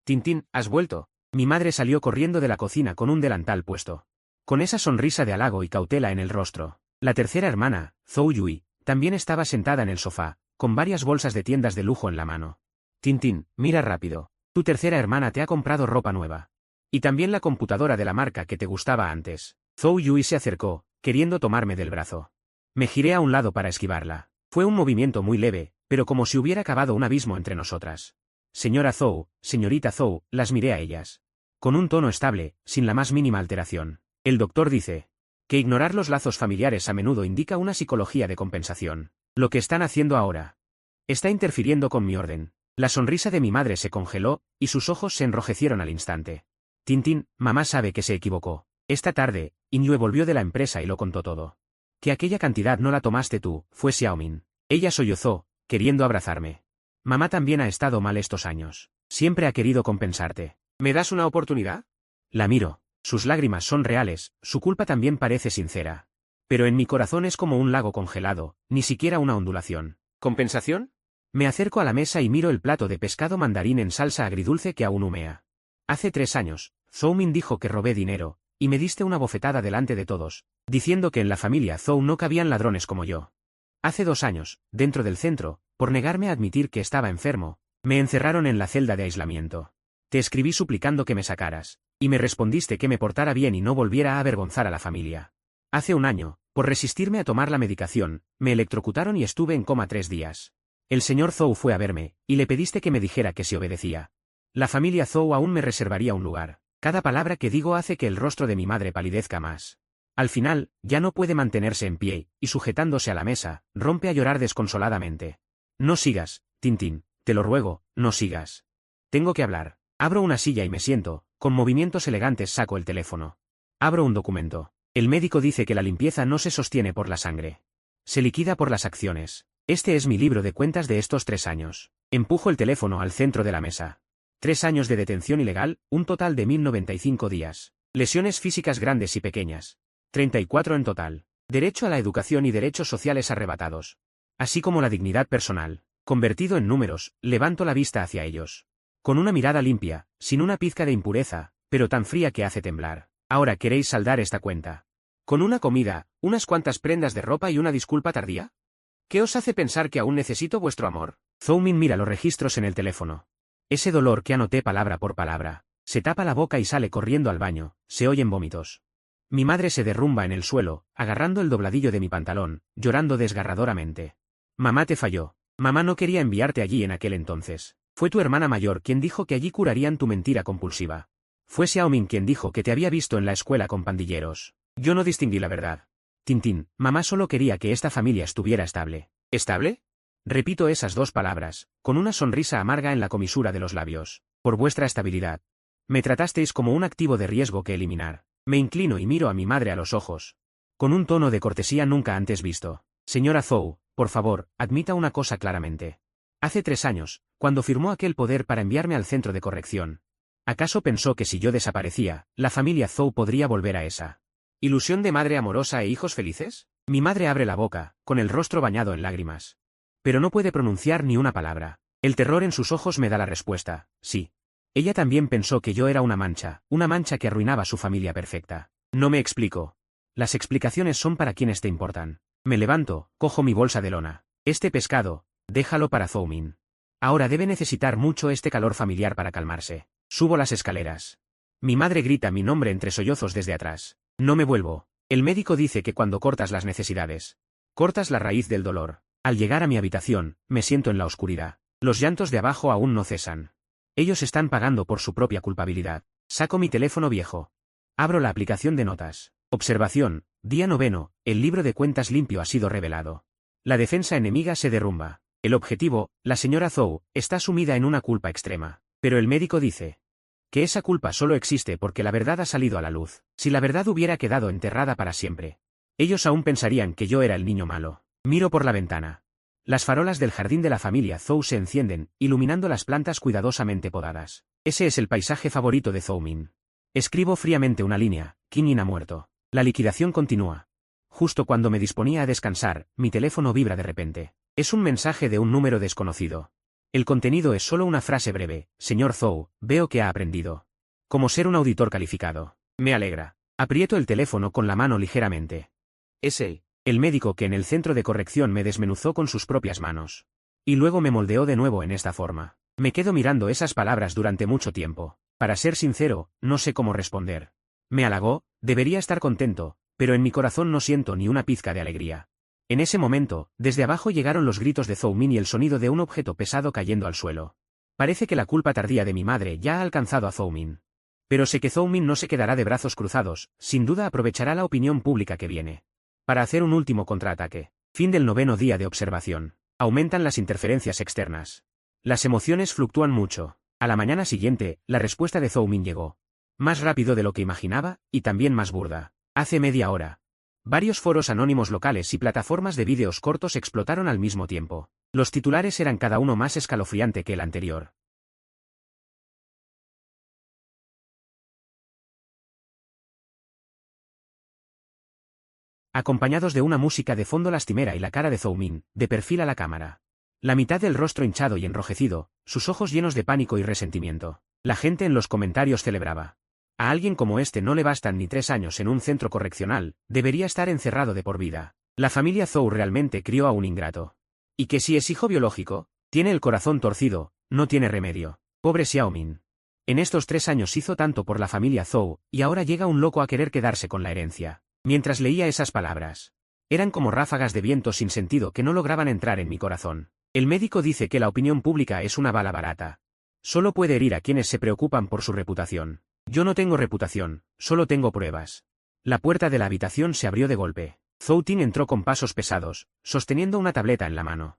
Tintín, ¿has vuelto? Mi madre salió corriendo de la cocina con un delantal puesto. Con esa sonrisa de halago y cautela en el rostro. La tercera hermana, Zhou Yui, también estaba sentada en el sofá, con varias bolsas de tiendas de lujo en la mano. Tintín, mira rápido. Tu tercera hermana te ha comprado ropa nueva. Y también la computadora de la marca que te gustaba antes. Zhou Yui se acercó, queriendo tomarme del brazo. Me giré a un lado para esquivarla. Fue un movimiento muy leve, pero como si hubiera cavado un abismo entre nosotras. Señora Zhou, señorita Zhou, las miré a ellas. Con un tono estable, sin la más mínima alteración. El doctor dice que ignorar los lazos familiares a menudo indica una psicología de compensación. Lo que están haciendo ahora está interfiriendo con mi orden. La sonrisa de mi madre se congeló, y sus ojos se enrojecieron al instante. Tintín, mamá sabe que se equivocó. Esta tarde, Inyue volvió de la empresa y lo contó todo. Que aquella cantidad no la tomaste tú, fue Xiaomin. Ella sollozó, queriendo abrazarme. Mamá también ha estado mal estos años. Siempre ha querido compensarte. ¿Me das una oportunidad? La miro. Sus lágrimas son reales, su culpa también parece sincera. Pero en mi corazón es como un lago congelado, ni siquiera una ondulación. ¿Compensación? Me acerco a la mesa y miro el plato de pescado mandarín en salsa agridulce que aún humea. Hace 3 años, Zhou Min dijo que robé dinero, y me diste una bofetada delante de todos, diciendo que en la familia Zhou no cabían ladrones como yo. Hace 2 años, dentro del centro, por negarme a admitir que estaba enfermo, me encerraron en la celda de aislamiento. Te escribí suplicando que me sacaras, y me respondiste que me portara bien y no volviera a avergonzar a la familia. Hace 1 año, por resistirme a tomar la medicación, me electrocutaron y estuve en coma 3 días. El señor Zhou fue a verme, y le pediste que me dijera que si obedecía. La familia Zhou aún me reservaría un lugar. Cada palabra que digo hace que el rostro de mi madre palidezca más. Al final, ya no puede mantenerse en pie, y sujetándose a la mesa, rompe a llorar desconsoladamente. No sigas, Tintín, te lo ruego, no sigas. Tengo que hablar. Abro una silla y me siento, con movimientos elegantes saco el teléfono. Abro un documento. El médico dice que la limpieza no se sostiene por la sangre. Se liquida por las acciones. Este es mi libro de cuentas de estos 3 años. Empujo el teléfono al centro de la mesa. 3 años de detención ilegal, un total de 1095 días. Lesiones físicas grandes y pequeñas. 34 en total. Derecho a la educación y derechos sociales arrebatados. Así como la dignidad personal. Convertido en números, levanto la vista hacia ellos. Con una mirada limpia, sin una pizca de impureza, pero tan fría que hace temblar. Ahora queréis saldar esta cuenta. ¿Con una comida, unas cuantas prendas de ropa y una disculpa tardía? ¿Qué os hace pensar que aún necesito vuestro amor? Zhou Min mira los registros en el teléfono. Ese dolor que anoté palabra por palabra. Se tapa la boca y sale corriendo al baño, se oyen vómitos. Mi madre se derrumba en el suelo, agarrando el dobladillo de mi pantalón, llorando desgarradoramente. Mamá te falló. Mamá no quería enviarte allí en aquel entonces. Fue tu hermana mayor quien dijo que allí curarían tu mentira compulsiva. Fue Xiaomin quien dijo que te había visto en la escuela con pandilleros. Yo no distinguí la verdad. Tintín, mamá solo quería que esta familia estuviera estable. ¿Estable? Repito esas 2 palabras, con una sonrisa amarga en la comisura de los labios. Por vuestra estabilidad. Me tratasteis como un activo de riesgo que eliminar. Me inclino y miro a mi madre a los ojos. Con un tono de cortesía nunca antes visto. Señora Zhou, por favor, admita una cosa claramente. Hace 3 años, cuando firmó aquel poder para enviarme al centro de corrección. ¿Acaso pensó que si yo desaparecía, la familia Zhou podría volver a esa ilusión de madre amorosa e hijos felices? Mi madre abre la boca, con el rostro bañado en lágrimas. Pero no puede pronunciar ni una palabra. El terror en sus ojos me da la respuesta, sí. Ella también pensó que yo era una mancha que arruinaba su familia perfecta. No me explico. Las explicaciones son para quienes te importan. Me levanto, cojo mi bolsa de lona. Este pescado, déjalo para Zhou Min. Ahora debe necesitar mucho este calor familiar para calmarse. Subo las escaleras. Mi madre grita mi nombre entre sollozos desde atrás. No me vuelvo. El médico dice que cuando cortas las necesidades, cortas la raíz del dolor. Al llegar a mi habitación, me siento en la oscuridad. Los llantos de abajo aún no cesan. Ellos están pagando por su propia culpabilidad. Saco mi teléfono viejo. Abro la aplicación de notas. Observación, día 9, el libro de cuentas limpio ha sido revelado. La defensa enemiga se derrumba. El objetivo, la señora Zhou, está sumida en una culpa extrema. Pero el médico dice que esa culpa solo existe porque la verdad ha salido a la luz. Si la verdad hubiera quedado enterrada para siempre, ellos aún pensarían que yo era el niño malo. Miro por la ventana. Las farolas del jardín de la familia Zhou se encienden, iluminando las plantas cuidadosamente podadas. Ese es el paisaje favorito de Zhou Min. Escribo fríamente una línea, Qin Yin ha muerto. La liquidación continúa. Justo cuando me disponía a descansar, mi teléfono vibra de repente. Es un mensaje de un número desconocido. El contenido es solo una frase breve. Señor Zhou, veo que ha aprendido cómo ser un auditor calificado. Me alegra. Aprieto el teléfono con la mano ligeramente. Es el médico que en el centro de corrección me desmenuzó con sus propias manos. Y luego me moldeó de nuevo en esta forma. Me quedo mirando esas palabras durante mucho tiempo. Para ser sincero, no sé cómo responder. Me halagó, debería estar contento, pero en mi corazón no siento ni una pizca de alegría. En ese momento, desde abajo llegaron los gritos de Zhou Min y el sonido de un objeto pesado cayendo al suelo. Parece que la culpa tardía de mi madre ya ha alcanzado a Zhou Min. Pero sé que Zhou Min no se quedará de brazos cruzados, sin duda aprovechará la opinión pública que viene para hacer un último contraataque. Fin del 9º día de observación. Aumentan las interferencias externas. Las emociones fluctúan mucho. A la mañana siguiente, la respuesta de Zhou Min llegó. Más rápido de lo que imaginaba, y también más burda. Hace media hora. Varios foros anónimos locales y plataformas de vídeos cortos explotaron al mismo tiempo. Los titulares eran cada uno más escalofriante que el anterior. Acompañados de una música de fondo lastimera y la cara de Zhou Min, de perfil a la cámara. La mitad del rostro hinchado y enrojecido, sus ojos llenos de pánico y resentimiento. La gente en los comentarios celebraba. A alguien como este no le bastan ni 3 años en un centro correccional, debería estar encerrado de por vida. La familia Zhou realmente crió a un ingrato. Y que si es hijo biológico, tiene el corazón torcido, no tiene remedio. Pobre Xiao Min. En estos 3 años hizo tanto por la familia Zhou, y ahora llega un loco a querer quedarse con la herencia. Mientras leía esas palabras, eran como ráfagas de viento sin sentido que no lograban entrar en mi corazón. El médico dice que la opinión pública es una bala barata. Solo puede herir a quienes se preocupan por su reputación. Yo no tengo reputación, solo tengo pruebas. La puerta de la habitación se abrió de golpe. Zhou Tin entró con pasos pesados, sosteniendo una tableta en la mano.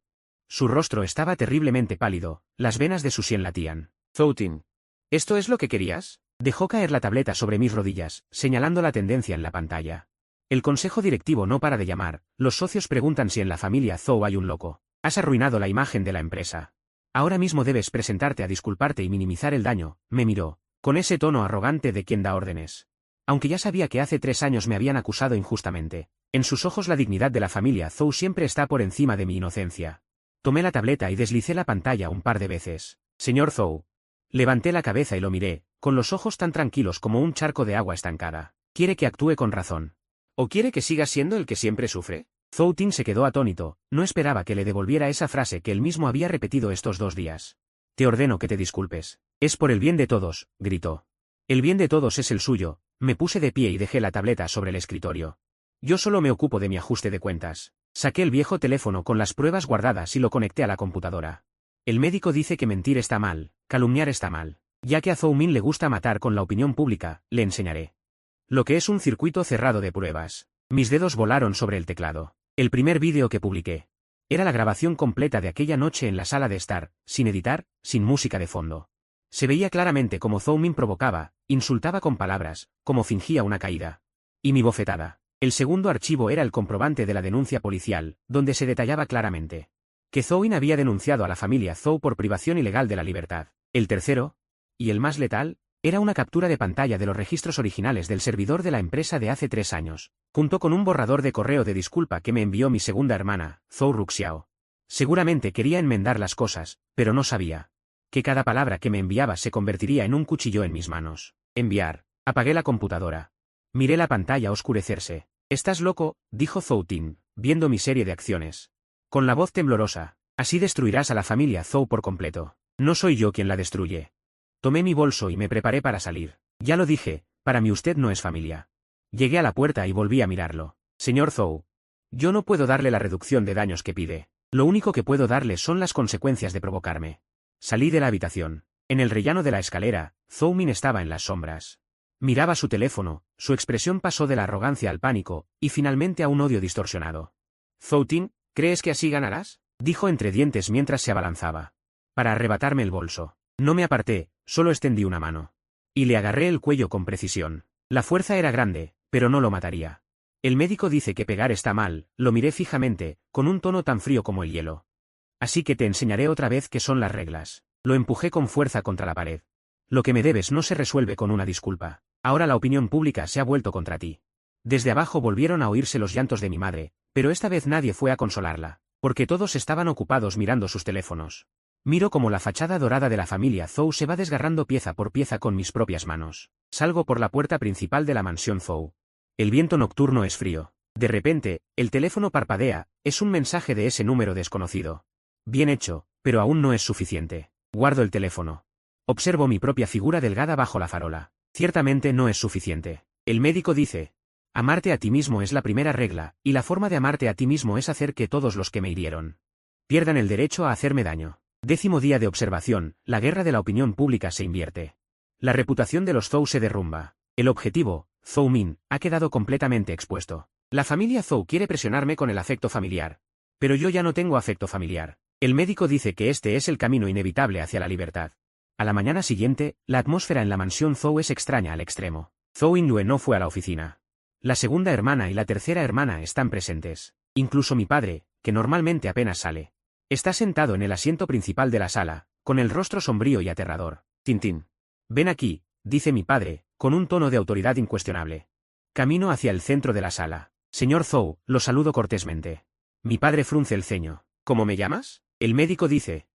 Su rostro estaba terriblemente pálido, las venas de su sien latían. Zhou Tin. ¿Esto es lo que querías? Dejó caer la tableta sobre mis rodillas, señalando la tendencia en la pantalla. El consejo directivo no para de llamar, los socios preguntan si en la familia Zhou hay un loco. Has arruinado la imagen de la empresa. Ahora mismo debes presentarte a disculparte y minimizar el daño, me miró, con ese tono arrogante de quien da órdenes. Aunque ya sabía que hace 3 años me habían acusado injustamente, en sus ojos la dignidad de la familia Zhou siempre está por encima de mi inocencia. Tomé la tableta y deslicé la pantalla un par de veces. Señor Zhou. Levanté la cabeza y lo miré, con los ojos tan tranquilos como un charco de agua estancada. ¿Quiere que actúe con razón? ¿O quiere que siga siendo el que siempre sufre? Zhou Tin se quedó atónito, no esperaba que le devolviera esa frase que él mismo había repetido estos 2 días. Te ordeno que te disculpes. Es por el bien de todos, gritó. El bien de todos es el suyo. Me puse de pie y dejé la tableta sobre el escritorio. Yo solo me ocupo de mi ajuste de cuentas. Saqué el viejo teléfono con las pruebas guardadas y lo conecté a la computadora. El médico dice que mentir está mal, calumniar está mal. Ya que a Zhou Min le gusta matar con la opinión pública, le enseñaré lo que es un circuito cerrado de pruebas. Mis dedos volaron sobre el teclado. El primer vídeo que publiqué era la grabación completa de aquella noche en la sala de estar, sin editar, sin música de fondo. Se veía claramente cómo Zhou Min provocaba, insultaba con palabras, cómo fingía una caída. Y mi bofetada. El segundo archivo era el comprobante de la denuncia policial, donde se detallaba claramente que Zhou Yin había denunciado a la familia Zhou por privación ilegal de la libertad. El tercero, y el más letal, era una captura de pantalla de los registros originales del servidor de la empresa de hace 3 años, junto con un borrador de correo de disculpa que me envió mi segunda hermana, Zhou Ruxiao. Seguramente quería enmendar las cosas, pero no sabía que cada palabra que me enviaba se convertiría en un cuchillo en mis manos. Enviar. Apagué la computadora. Miré la pantalla oscurecerse. «¿Estás loco?», dijo Zhou Tin, viendo mi serie de acciones. Con la voz temblorosa. «Así destruirás a la familia Zhou por completo. No soy yo quien la destruye». Tomé mi bolso y me preparé para salir. Ya lo dije, para mí usted no es familia. Llegué a la puerta y volví a mirarlo. «Señor Zhou. Yo no puedo darle la reducción de daños que pide. Lo único que puedo darle son las consecuencias de provocarme». Salí de la habitación. En el rellano de la escalera, Zhou Min estaba en las sombras. Miraba su teléfono, su expresión pasó de la arrogancia al pánico, y finalmente a un odio distorsionado. «Zhou Tin, ¿crees que así ganarás?», dijo entre dientes mientras se abalanzaba para arrebatarme el bolso. No me aparté, solo extendí una mano. Y le agarré el cuello con precisión. La fuerza era grande, pero no lo mataría. «El médico dice que pegar está mal», lo miré fijamente, con un tono tan frío como el hielo. «Así que te enseñaré otra vez qué son las reglas». Lo empujé con fuerza contra la pared. «Lo que me debes no se resuelve con una disculpa. Ahora la opinión pública se ha vuelto contra ti». Desde abajo volvieron a oírse los llantos de mi madre, pero esta vez nadie fue a consolarla, porque todos estaban ocupados mirando sus teléfonos. Miro como la fachada dorada de la familia Zhou se va desgarrando pieza por pieza con mis propias manos. Salgo por la puerta principal de la mansión Zhou. El viento nocturno es frío. De repente, el teléfono parpadea, es un mensaje de ese número desconocido. Bien hecho, pero aún no es suficiente. Guardo el teléfono. Observo mi propia figura delgada bajo la farola. Ciertamente no es suficiente. El médico dice: amarte a ti mismo es la primera regla, y la forma de amarte a ti mismo es hacer que todos los que me hirieron pierdan el derecho a hacerme daño. 10º día de observación, la guerra de la opinión pública se invierte. La reputación de los Zhou se derrumba. El objetivo, Zhou Min, ha quedado completamente expuesto. La familia Zhou quiere presionarme con el afecto familiar. Pero yo ya no tengo afecto familiar. El médico dice que este es el camino inevitable hacia la libertad. A la mañana siguiente, la atmósfera en la mansión Zhou es extraña al extremo. Zhou Yue no fue a la oficina. La segunda hermana y la tercera hermana están presentes. Incluso mi padre, que normalmente apenas sale. Está sentado en el asiento principal de la sala, con el rostro sombrío y aterrador. «Tintín. Ven aquí», dice mi padre, con un tono de autoridad incuestionable. Camino hacia el centro de la sala. «Señor Zhou», lo saludo cortésmente. Mi padre frunce el ceño. «¿Cómo me llamas?». El médico dice: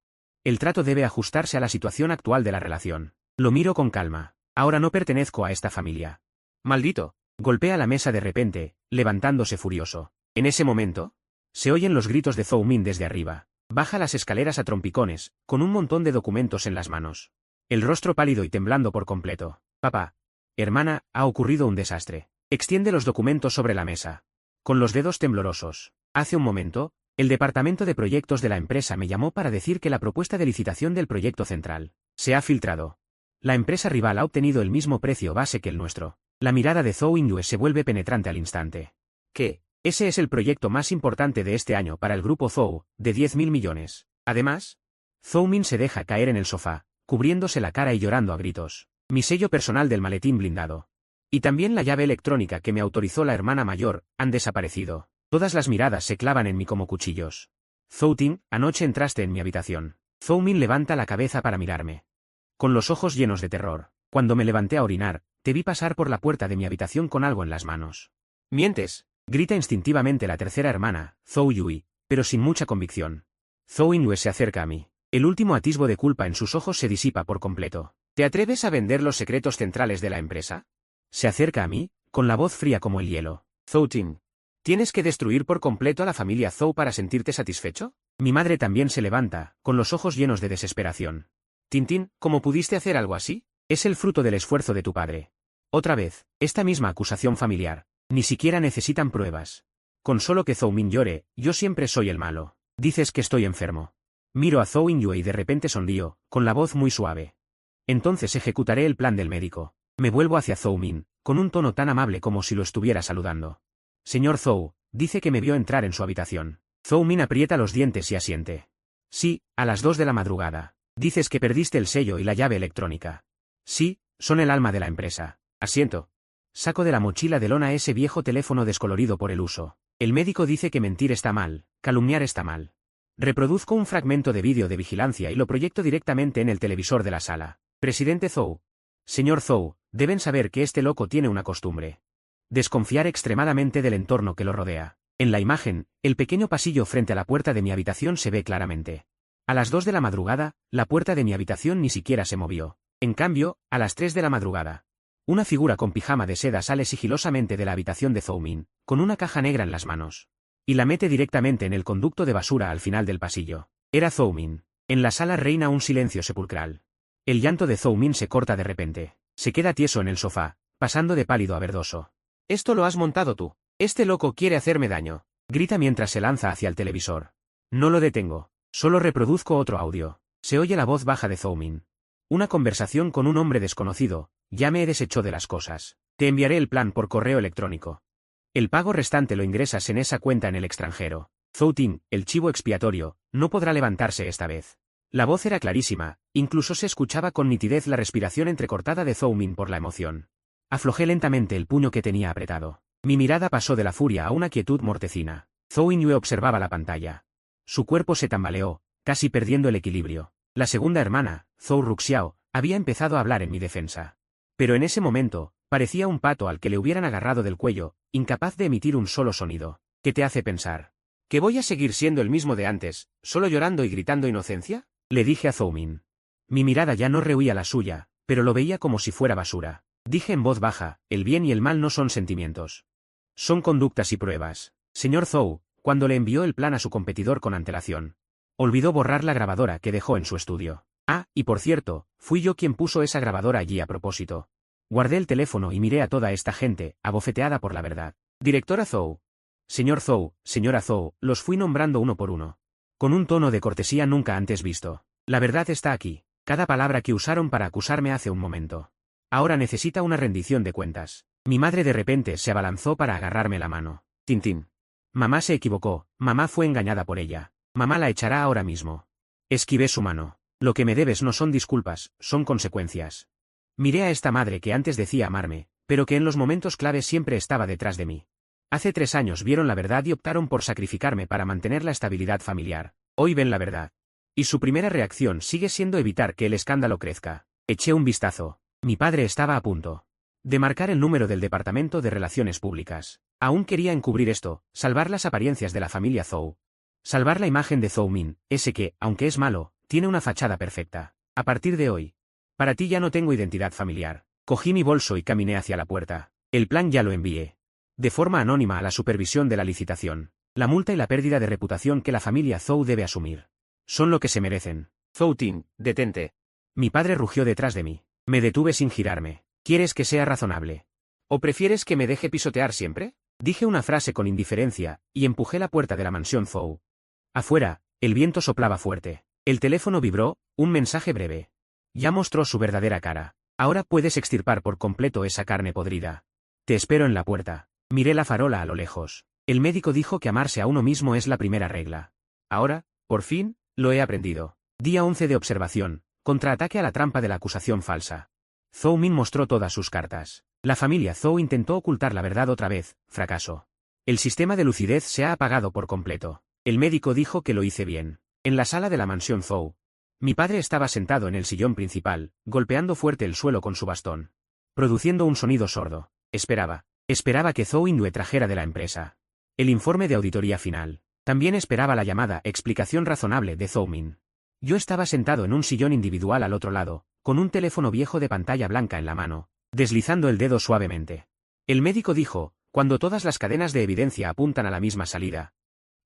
el trato debe ajustarse a la situación actual de la relación. Lo miro con calma. Ahora no pertenezco a esta familia. «Maldito». Golpea la mesa de repente, levantándose furioso. En ese momento, se oyen los gritos de Zhou Min desde arriba. Baja las escaleras a trompicones, con un montón de documentos en las manos. El rostro pálido y temblando por completo. «Papá. Hermana, ha ocurrido un desastre». Extiende los documentos sobre la mesa. Con los dedos temblorosos. «Hace un momento, el departamento de proyectos de la empresa me llamó para decir que la propuesta de licitación del proyecto central se ha filtrado. La empresa rival ha obtenido el mismo precio base que el nuestro». La mirada de Zhou Yue se vuelve penetrante al instante. «¿Qué? Ese es el proyecto más importante de este año para el grupo Zhou, de 10.000 millones. Además». Zhou Min se deja caer en el sofá, cubriéndose la cara y llorando a gritos. «Mi sello personal del maletín blindado. Y también la llave electrónica que me autorizó la hermana mayor, han desaparecido». Todas las miradas se clavan en mí como cuchillos. «Zhou Tin, anoche entraste en mi habitación». Zhou Min levanta la cabeza para mirarme. Con los ojos llenos de terror. «Cuando me levanté a orinar, te vi pasar por la puerta de mi habitación con algo en las manos». «Mientes», grita instintivamente la tercera hermana, Zhou Yue, pero sin mucha convicción. Zhou Yue se acerca a mí. El último atisbo de culpa en sus ojos se disipa por completo. «¿Te atreves a vender los secretos centrales de la empresa?». Se acerca a mí, con la voz fría como el hielo. «Zhou Tin, ¿tienes que destruir por completo a la familia Zhou para sentirte satisfecho?». Mi madre también se levanta, con los ojos llenos de desesperación. «Tintín, ¿cómo pudiste hacer algo así?». «Es el fruto del esfuerzo de tu padre». Otra vez, esta misma acusación familiar. Ni siquiera necesitan pruebas. Con solo que Zhou Min llore, yo siempre soy el malo. Dices que estoy enfermo. Miro a Zhou Yue y de repente sonrío, con la voz muy suave. Entonces ejecutaré el plan del médico. Me vuelvo hacia Zhou Min, con un tono tan amable como si lo estuviera saludando. «Señor Zhou», dice que me vio entrar en su habitación. Zhou Min aprieta los dientes y asiente. «Sí, a las 2 de la madrugada». Dices que perdiste el sello y la llave electrónica. Sí, son el alma de la empresa. Asiento. Saco de la mochila de lona ese viejo teléfono descolorido por el uso. El médico dice que mentir está mal, calumniar está mal. Reproduzco un fragmento de vídeo de vigilancia y lo proyecto directamente en el televisor de la sala. Presidente Zhou. Señor Zhou, deben saber que este loco tiene una costumbre. Desconfiar extremadamente del entorno que lo rodea. En la imagen, el pequeño pasillo frente a la puerta de mi habitación se ve claramente. A las 2 de la madrugada, la puerta de mi habitación ni siquiera se movió. En cambio, a las 3 de la madrugada, una figura con pijama de seda sale sigilosamente de la habitación de Zhou Min, con una caja negra en las manos. Y la mete directamente en el conducto de basura al final del pasillo. Era Zhou Min. En la sala reina un silencio sepulcral. El llanto de Zhou Min se corta de repente. Se queda tieso en el sofá, pasando de pálido a verdoso. «Esto lo has montado tú. Este loco quiere hacerme daño», grita mientras se lanza hacia el televisor. No lo detengo. Solo reproduzco otro audio. Se oye la voz baja de Zhou Min. Una conversación con un hombre desconocido. Ya me he deshecho de las cosas. Te enviaré el plan por correo electrónico. El pago restante lo ingresas en esa cuenta en el extranjero. Zhou Tin, el chivo expiatorio, no podrá levantarse esta vez. La voz era clarísima, incluso se escuchaba con nitidez la respiración entrecortada de Zhou Min por la emoción. Aflojé lentamente el puño que tenía apretado. Mi mirada pasó de la furia a una quietud mortecina. Zhou Yue observaba la pantalla. Su cuerpo se tambaleó, casi perdiendo el equilibrio. La segunda hermana, Zhou Ruxiao, había empezado a hablar en mi defensa. Pero en ese momento, parecía un pato al que le hubieran agarrado del cuello, incapaz de emitir un solo sonido. ¿Qué te hace pensar? ¿Que voy a seguir siendo el mismo de antes, solo llorando y gritando inocencia? Le dije a Zhou Min. Mi mirada ya no rehuía la suya, pero lo veía como si fuera basura. Dije en voz baja, el bien y el mal no son sentimientos. Son conductas y pruebas. Señor Zhou, cuando le envió el plan a su competidor con antelación, olvidó borrar la grabadora que dejó en su estudio. Ah, y por cierto, fui yo quien puso esa grabadora allí a propósito. Guardé el teléfono y miré a toda esta gente, abofeteada por la verdad. Directora Zhou. Señor Zhou, señora Zhou, los fui nombrando uno por uno. Con un tono de cortesía nunca antes visto. La verdad está aquí. Cada palabra que usaron para acusarme hace un momento. Ahora necesita una rendición de cuentas. Mi madre de repente se abalanzó para agarrarme la mano. Tintín. Mamá se equivocó, mamá fue engañada por ella. Mamá la echará ahora mismo. Esquivé su mano. Lo que me debes no son disculpas, son consecuencias. Miré a esta madre que antes decía amarme, pero que en los momentos clave siempre estaba detrás de mí. Hace 3 años vieron la verdad y optaron por sacrificarme para mantener la estabilidad familiar. Hoy ven la verdad. Y su primera reacción sigue siendo evitar que el escándalo crezca. Eché un vistazo. Mi padre estaba a punto de marcar el número del Departamento de Relaciones Públicas. Aún quería encubrir esto, salvar las apariencias de la familia Zhou. Salvar la imagen de Zhou Min, ese que, aunque es malo, tiene una fachada perfecta. A partir de hoy, para ti ya no tengo identidad familiar. Cogí mi bolso y caminé hacia la puerta. El plan ya lo envié. De forma anónima a la supervisión de la licitación. La multa y la pérdida de reputación que la familia Zhou debe asumir. Son lo que se merecen. Zhou Tin, detente. Mi padre rugió detrás de mí. Me detuve sin girarme. ¿Quieres que sea razonable? ¿O prefieres que me deje pisotear siempre? Dije una frase con indiferencia, y empujé la puerta de la mansión Zhou. Afuera, el viento soplaba fuerte. El teléfono vibró, un mensaje breve. Ya mostró su verdadera cara. Ahora puedes extirpar por completo esa carne podrida. Te espero en la puerta. Miré la farola a lo lejos. El médico dijo que amarse a uno mismo es la primera regla. Ahora, por fin, lo he aprendido. Día 11 de observación. Contraataque a la trampa de la acusación falsa. Zhou Min mostró todas sus cartas. La familia Zhou intentó ocultar la verdad otra vez, fracasó. El sistema de lucidez se ha apagado por completo. El médico dijo que lo hice bien. En la sala de la mansión Zhou. Mi padre estaba sentado en el sillón principal, golpeando fuerte el suelo con su bastón. Produciendo un sonido sordo. Esperaba que Zhou Yue trajera de la empresa el informe de auditoría final. También esperaba la llamada explicación razonable de Zhou Min. Yo estaba sentado en un sillón individual al otro lado, con un teléfono viejo de pantalla blanca en la mano, deslizando el dedo suavemente. El médico dijo, cuando todas las cadenas de evidencia apuntan a la misma salida.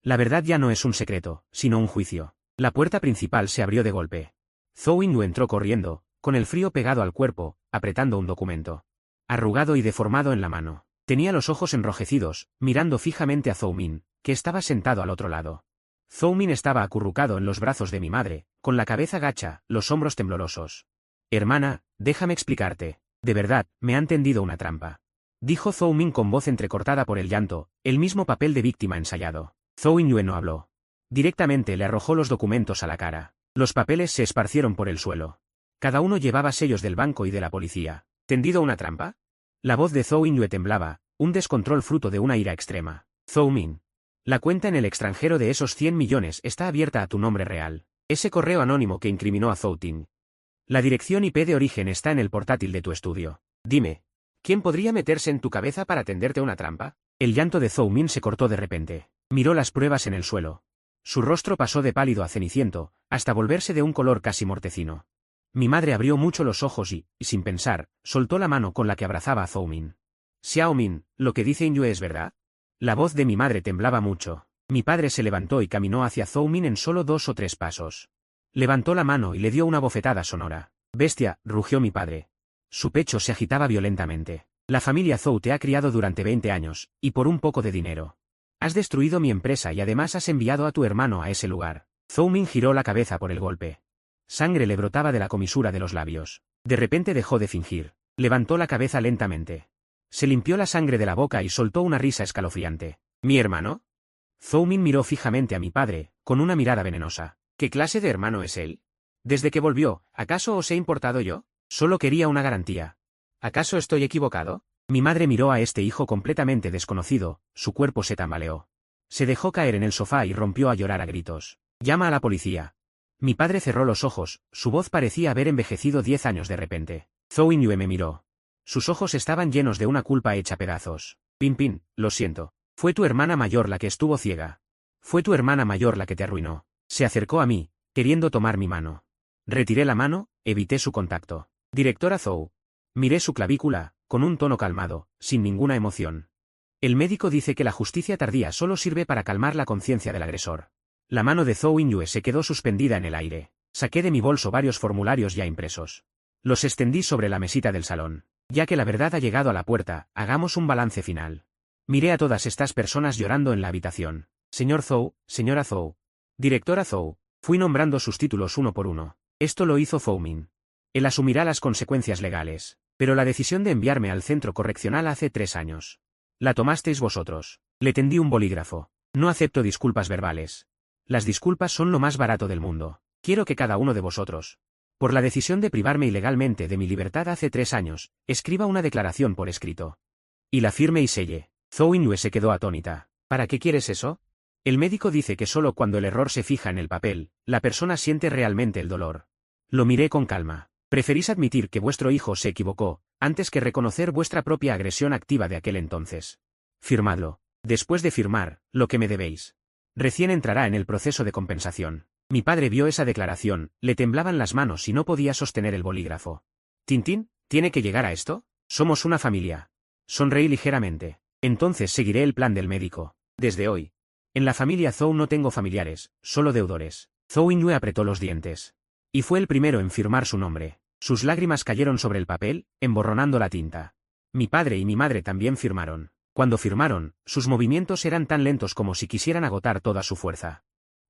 La verdad ya no es un secreto, sino un juicio. La puerta principal se abrió de golpe. Zhou Yue entró corriendo, con el frío pegado al cuerpo, apretando un documento arrugado y deformado en la mano. Tenía los ojos enrojecidos, mirando fijamente a Zhou Min, que estaba sentado al otro lado. Zhou Min estaba acurrucado en los brazos de mi madre, con la cabeza gacha, los hombros temblorosos. Hermana, déjame explicarte. De verdad, me han tendido una trampa. Dijo Zhou Min con voz entrecortada por el llanto, el mismo papel de víctima ensayado. Zhou Yue no habló. Directamente le arrojó los documentos a la cara. Los papeles se esparcieron por el suelo. Cada uno llevaba sellos del banco y de la policía. ¿Tendido una trampa? La voz de Zhou Yue temblaba, un descontrol fruto de una ira extrema. Zhou Min. La cuenta en el extranjero de esos 100 millones está abierta a tu nombre real. Ese correo anónimo que incriminó a Zhou Ting. La dirección IP de origen está en el portátil de tu estudio. Dime, ¿quién podría meterse en tu cabeza para tenderte una trampa? El llanto de Zhou Min se cortó de repente. Miró las pruebas en el suelo. Su rostro pasó de pálido a ceniciento, hasta volverse de un color casi mortecino. Mi madre abrió mucho los ojos y, sin pensar, soltó la mano con la que abrazaba a Zhou Min. Xiao Min, ¿lo que dice Yue es verdad? La voz de mi madre temblaba mucho. Mi padre se levantó y caminó hacia Zhou Min en solo 2 o 3 pasos. Levantó la mano y le dio una bofetada sonora. Bestia, rugió mi padre. Su pecho se agitaba violentamente. La familia Zhou te ha criado durante 20 años, y por un poco de dinero. Has destruido mi empresa y además has enviado a tu hermano a ese lugar. Zhou Min giró la cabeza por el golpe. Sangre le brotaba de la comisura de los labios. De repente dejó de fingir. Levantó la cabeza lentamente. Se limpió la sangre de la boca y soltó una risa escalofriante. ¿Mi hermano? Zhou Min miró fijamente a mi padre, con una mirada venenosa. ¿Qué clase de hermano es él? Desde que volvió, ¿acaso os he importado yo? Solo quería una garantía. ¿Acaso estoy equivocado? Mi madre miró a este hijo completamente desconocido, su cuerpo se tambaleó. Se dejó caer en el sofá y rompió a llorar a gritos. Llama a la policía. Mi padre cerró los ojos, su voz parecía haber envejecido 10 años de repente. Zhou Yue me miró. Sus ojos estaban llenos de una culpa hecha pedazos. Pin, lo siento. Fue tu hermana mayor la que estuvo ciega. Fue tu hermana mayor la que te arruinó. Se acercó a mí, queriendo tomar mi mano. Retiré la mano, evité su contacto. Directora Zhou. Miré su clavícula, con un tono calmado, sin ninguna emoción. El médico dice que la justicia tardía solo sirve para calmar la conciencia del agresor. La mano de Zhou Yue se quedó suspendida en el aire. Saqué de mi bolso varios formularios ya impresos. Los extendí sobre la mesita del salón. Ya que la verdad ha llegado a la puerta, hagamos un balance final. Miré a todas estas personas llorando en la habitación. Señor Zhou, señora Zhou. Directora Zhou. Fui nombrando sus títulos uno por uno. Esto lo hizo Zhou Min. Él asumirá las consecuencias legales. Pero la decisión de enviarme al centro correccional hace 3 años. La tomasteis vosotros. Le tendí un bolígrafo. No acepto disculpas verbales. Las disculpas son lo más barato del mundo. Quiero que cada uno de vosotros, por la decisión de privarme ilegalmente de mi libertad hace 3 años, escriba una declaración por escrito. Y la firme y selle. Zhou Yue se quedó atónita. ¿Para qué quieres eso? El médico dice que solo cuando el error se fija en el papel, la persona siente realmente el dolor. Lo miré con calma. Preferís admitir que vuestro hijo se equivocó, antes que reconocer vuestra propia agresión activa de aquel entonces. Firmadlo. Después de firmar, lo que me debéis. Recién entrará en el proceso de compensación. Mi padre vio esa declaración, le temblaban las manos y no podía sostener el bolígrafo. Tintín, ¿tiene que llegar a esto? Somos una familia. Sonreí ligeramente. Entonces seguiré el plan del médico. Desde hoy. En la familia Zhou no tengo familiares, solo deudores. Zhou Yue apretó los dientes. Y fue el primero en firmar su nombre. Sus lágrimas cayeron sobre el papel, emborronando la tinta. Mi padre y mi madre también firmaron. Cuando firmaron, sus movimientos eran tan lentos como si quisieran agotar toda su fuerza.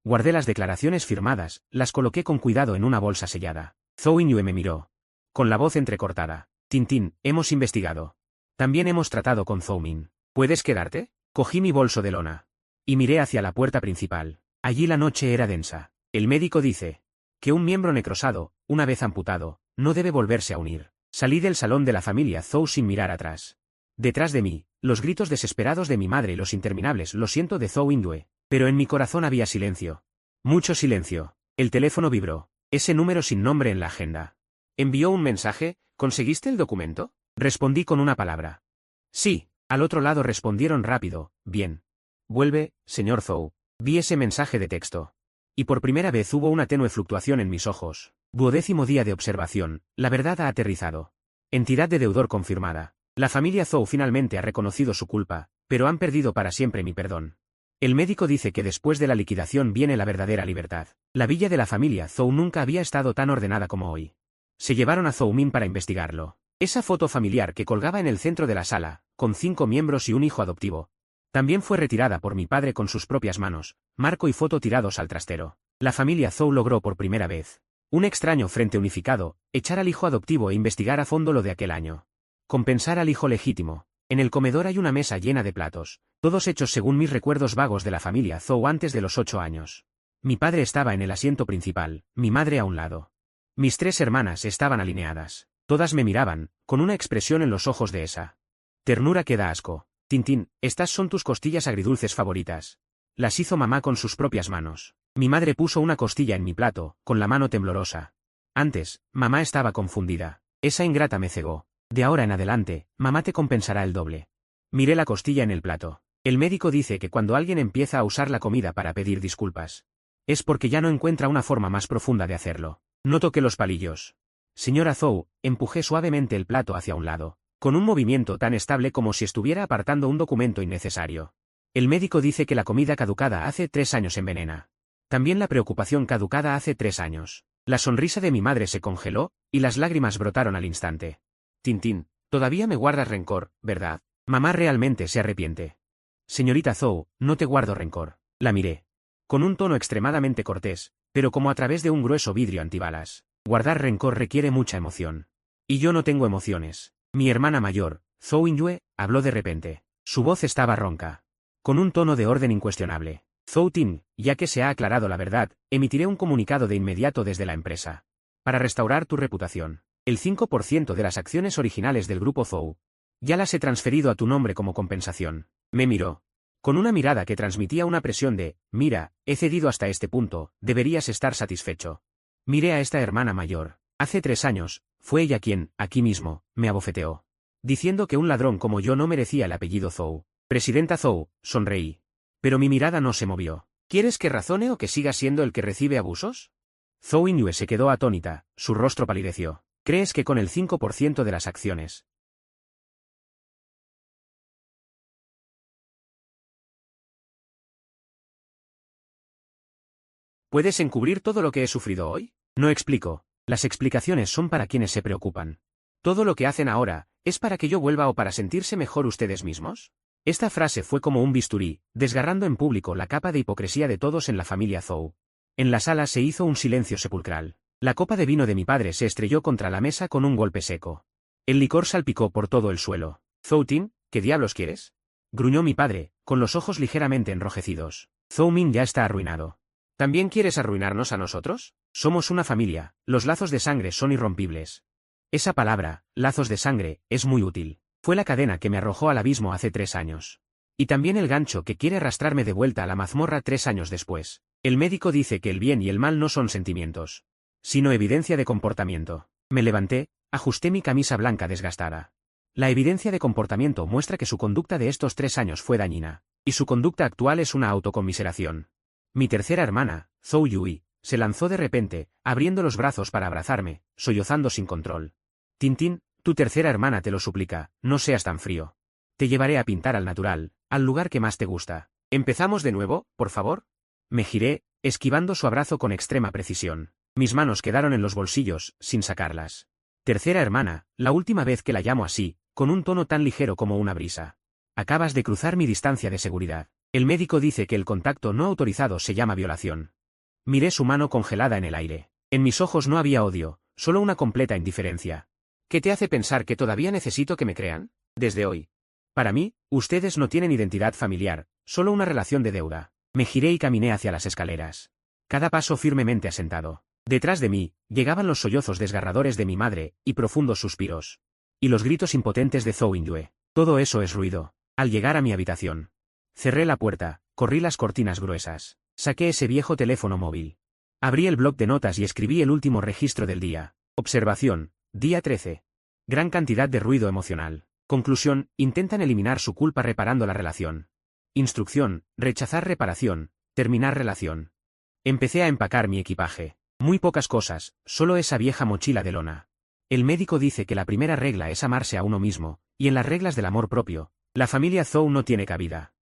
Guardé las declaraciones firmadas, las coloqué con cuidado en una bolsa sellada. Zhou Yue me miró. Con la voz entrecortada. Tintín, hemos investigado. También hemos tratado con Zhou Min. ¿Puedes quedarte? Cogí mi bolso de lona. Y miré hacia la puerta principal. Allí la noche era densa. El médico dice que un miembro necrosado, una vez amputado, no debe volverse a unir. Salí del salón de la familia Zhou sin mirar atrás. Detrás de mí, los gritos desesperados de mi madre y los interminables "lo siento" de Zhou Yue, pero en mi corazón había silencio. Mucho silencio. El teléfono vibró. Ese número sin nombre en la agenda. ¿Envió un mensaje? ¿Conseguiste el documento? Respondí con una palabra. Sí. Al otro lado respondieron rápido. Bien. Vuelve, señor Zhou. Vi ese mensaje de texto. Y por primera vez hubo una tenue fluctuación en mis ojos. 12º día de observación. La verdad ha aterrizado. Entidad de deudor confirmada. La familia Zhou finalmente ha reconocido su culpa, pero han perdido para siempre mi perdón. El médico dice que después de la liquidación viene la verdadera libertad. La villa de la familia Zhou nunca había estado tan ordenada como hoy. Se llevaron a Zhou Min para investigarlo. Esa foto familiar que colgaba en el centro de la sala, con 5 miembros y un hijo adoptivo, también fue retirada por mi padre con sus propias manos, marco y foto tirados al trastero. La familia Zhou logró por primera vez un extraño frente unificado, echar al hijo adoptivo e investigar a fondo lo de aquel año. Compensar al hijo legítimo. En el comedor hay una mesa llena de platos, todos hechos según mis recuerdos vagos de la familia Zhou antes de los 8 años. Mi padre estaba en el asiento principal, mi madre a un lado. Mis 3 hermanas estaban alineadas. Todas me miraban, con una expresión en los ojos de esa ternura que da asco. Tintín, estas son tus costillas agridulces favoritas. Las hizo mamá con sus propias manos. Mi madre puso una costilla en mi plato, con la mano temblorosa. Antes, mamá estaba confundida. Esa ingrata me cegó. De ahora en adelante, mamá te compensará el doble. Miré la costilla en el plato. El médico dice que cuando alguien empieza a usar la comida para pedir disculpas, es porque ya no encuentra una forma más profunda de hacerlo. No toqué los palillos. Señora Zhou, empujé suavemente el plato hacia un lado, con un movimiento tan estable como si estuviera apartando un documento innecesario. El médico dice que la comida caducada hace 3 años envenena. También la preocupación caducada hace 3 años. La sonrisa de mi madre se congeló, y las lágrimas brotaron al instante. Tintín, todavía me guardas rencor, ¿verdad? Mamá realmente se arrepiente. Señorita Zhou, no te guardo rencor. La miré. Con un tono extremadamente cortés, pero como a través de un grueso vidrio antibalas. Guardar rencor requiere mucha emoción. Y yo no tengo emociones. Mi hermana mayor, Zhou Inyue, habló de repente. Su voz estaba ronca. Con un tono de orden incuestionable. Zhou Tin, ya que se ha aclarado la verdad, emitiré un comunicado de inmediato desde la empresa. Para restaurar tu reputación. El 5% de las acciones originales del grupo Zhou. Ya las he transferido a tu nombre como compensación. Me miró. Con una mirada que transmitía una presión de, mira, he cedido hasta este punto, deberías estar satisfecho. Miré a esta hermana mayor. Hace 3 años, fue ella quien, aquí mismo, me abofeteó. Diciendo que un ladrón como yo no merecía el apellido Zhou. Presidenta Zhou, sonreí. Pero mi mirada no se movió. ¿Quieres que razone o que siga siendo el que recibe abusos? Zhou Inyue se quedó atónita, su rostro palideció. ¿Crees que con el 5% de las acciones? ¿Puedes encubrir todo lo que he sufrido hoy? No explico. Las explicaciones son para quienes se preocupan. ¿Todo lo que hacen ahora, es para que yo vuelva o para sentirse mejor ustedes mismos? Esta frase fue como un bisturí, desgarrando en público la capa de hipocresía de todos en la familia Zhou. En la sala se hizo un silencio sepulcral. La copa de vino de mi padre se estrelló contra la mesa con un golpe seco. El licor salpicó por todo el suelo. Zhou Tin, ¿qué diablos quieres? Gruñó mi padre, con los ojos ligeramente enrojecidos. Zhou Min ya está arruinado. ¿También quieres arruinarnos a nosotros? Somos una familia, los lazos de sangre son irrompibles. Esa palabra, lazos de sangre, es muy útil. Fue la cadena que me arrojó al abismo hace 3 años. Y también el gancho que quiere arrastrarme de vuelta a la mazmorra 3 años después. El médico dice que el bien y el mal no son sentimientos, sino evidencia de comportamiento. Me levanté, ajusté mi camisa blanca desgastada. La evidencia de comportamiento muestra que su conducta de estos 3 años fue dañina, y su conducta actual es una autoconmiseración. Mi tercera hermana, Zhou Yui, se lanzó de repente, abriendo los brazos para abrazarme, sollozando sin control. Tintín, tu tercera hermana te lo suplica, no seas tan frío. Te llevaré a pintar al natural, al lugar que más te gusta. ¿Empezamos de nuevo, por favor? Me giré, esquivando su abrazo con extrema precisión. Mis manos quedaron en los bolsillos, sin sacarlas. Tercera hermana, la última vez que la llamo así, con un tono tan ligero como una brisa. Acabas de cruzar mi distancia de seguridad. El médico dice que el contacto no autorizado se llama violación. Miré su mano congelada en el aire. En mis ojos no había odio, solo una completa indiferencia. ¿Qué te hace pensar que todavía necesito que me crean? Desde hoy. Para mí, ustedes no tienen identidad familiar, solo una relación de deuda. Me giré y caminé hacia las escaleras. Cada paso firmemente asentado. Detrás de mí, llegaban los sollozos desgarradores de mi madre, y profundos suspiros. Y los gritos impotentes de Zhou Inyue. Todo eso es ruido. Al llegar a mi habitación. Cerré la puerta, corrí las cortinas gruesas. Saqué ese viejo teléfono móvil. Abrí el bloc de notas y escribí el último registro del día. Observación, día 13. Gran cantidad de ruido emocional. Conclusión, intentan eliminar su culpa reparando la relación. Instrucción, rechazar reparación, terminar relación. Empecé a empacar mi equipaje. Muy pocas cosas, solo esa vieja mochila de lona. El médico dice que la primera regla es amarse a uno mismo, y en las reglas del amor propio, la familia Zhou no tiene cabida.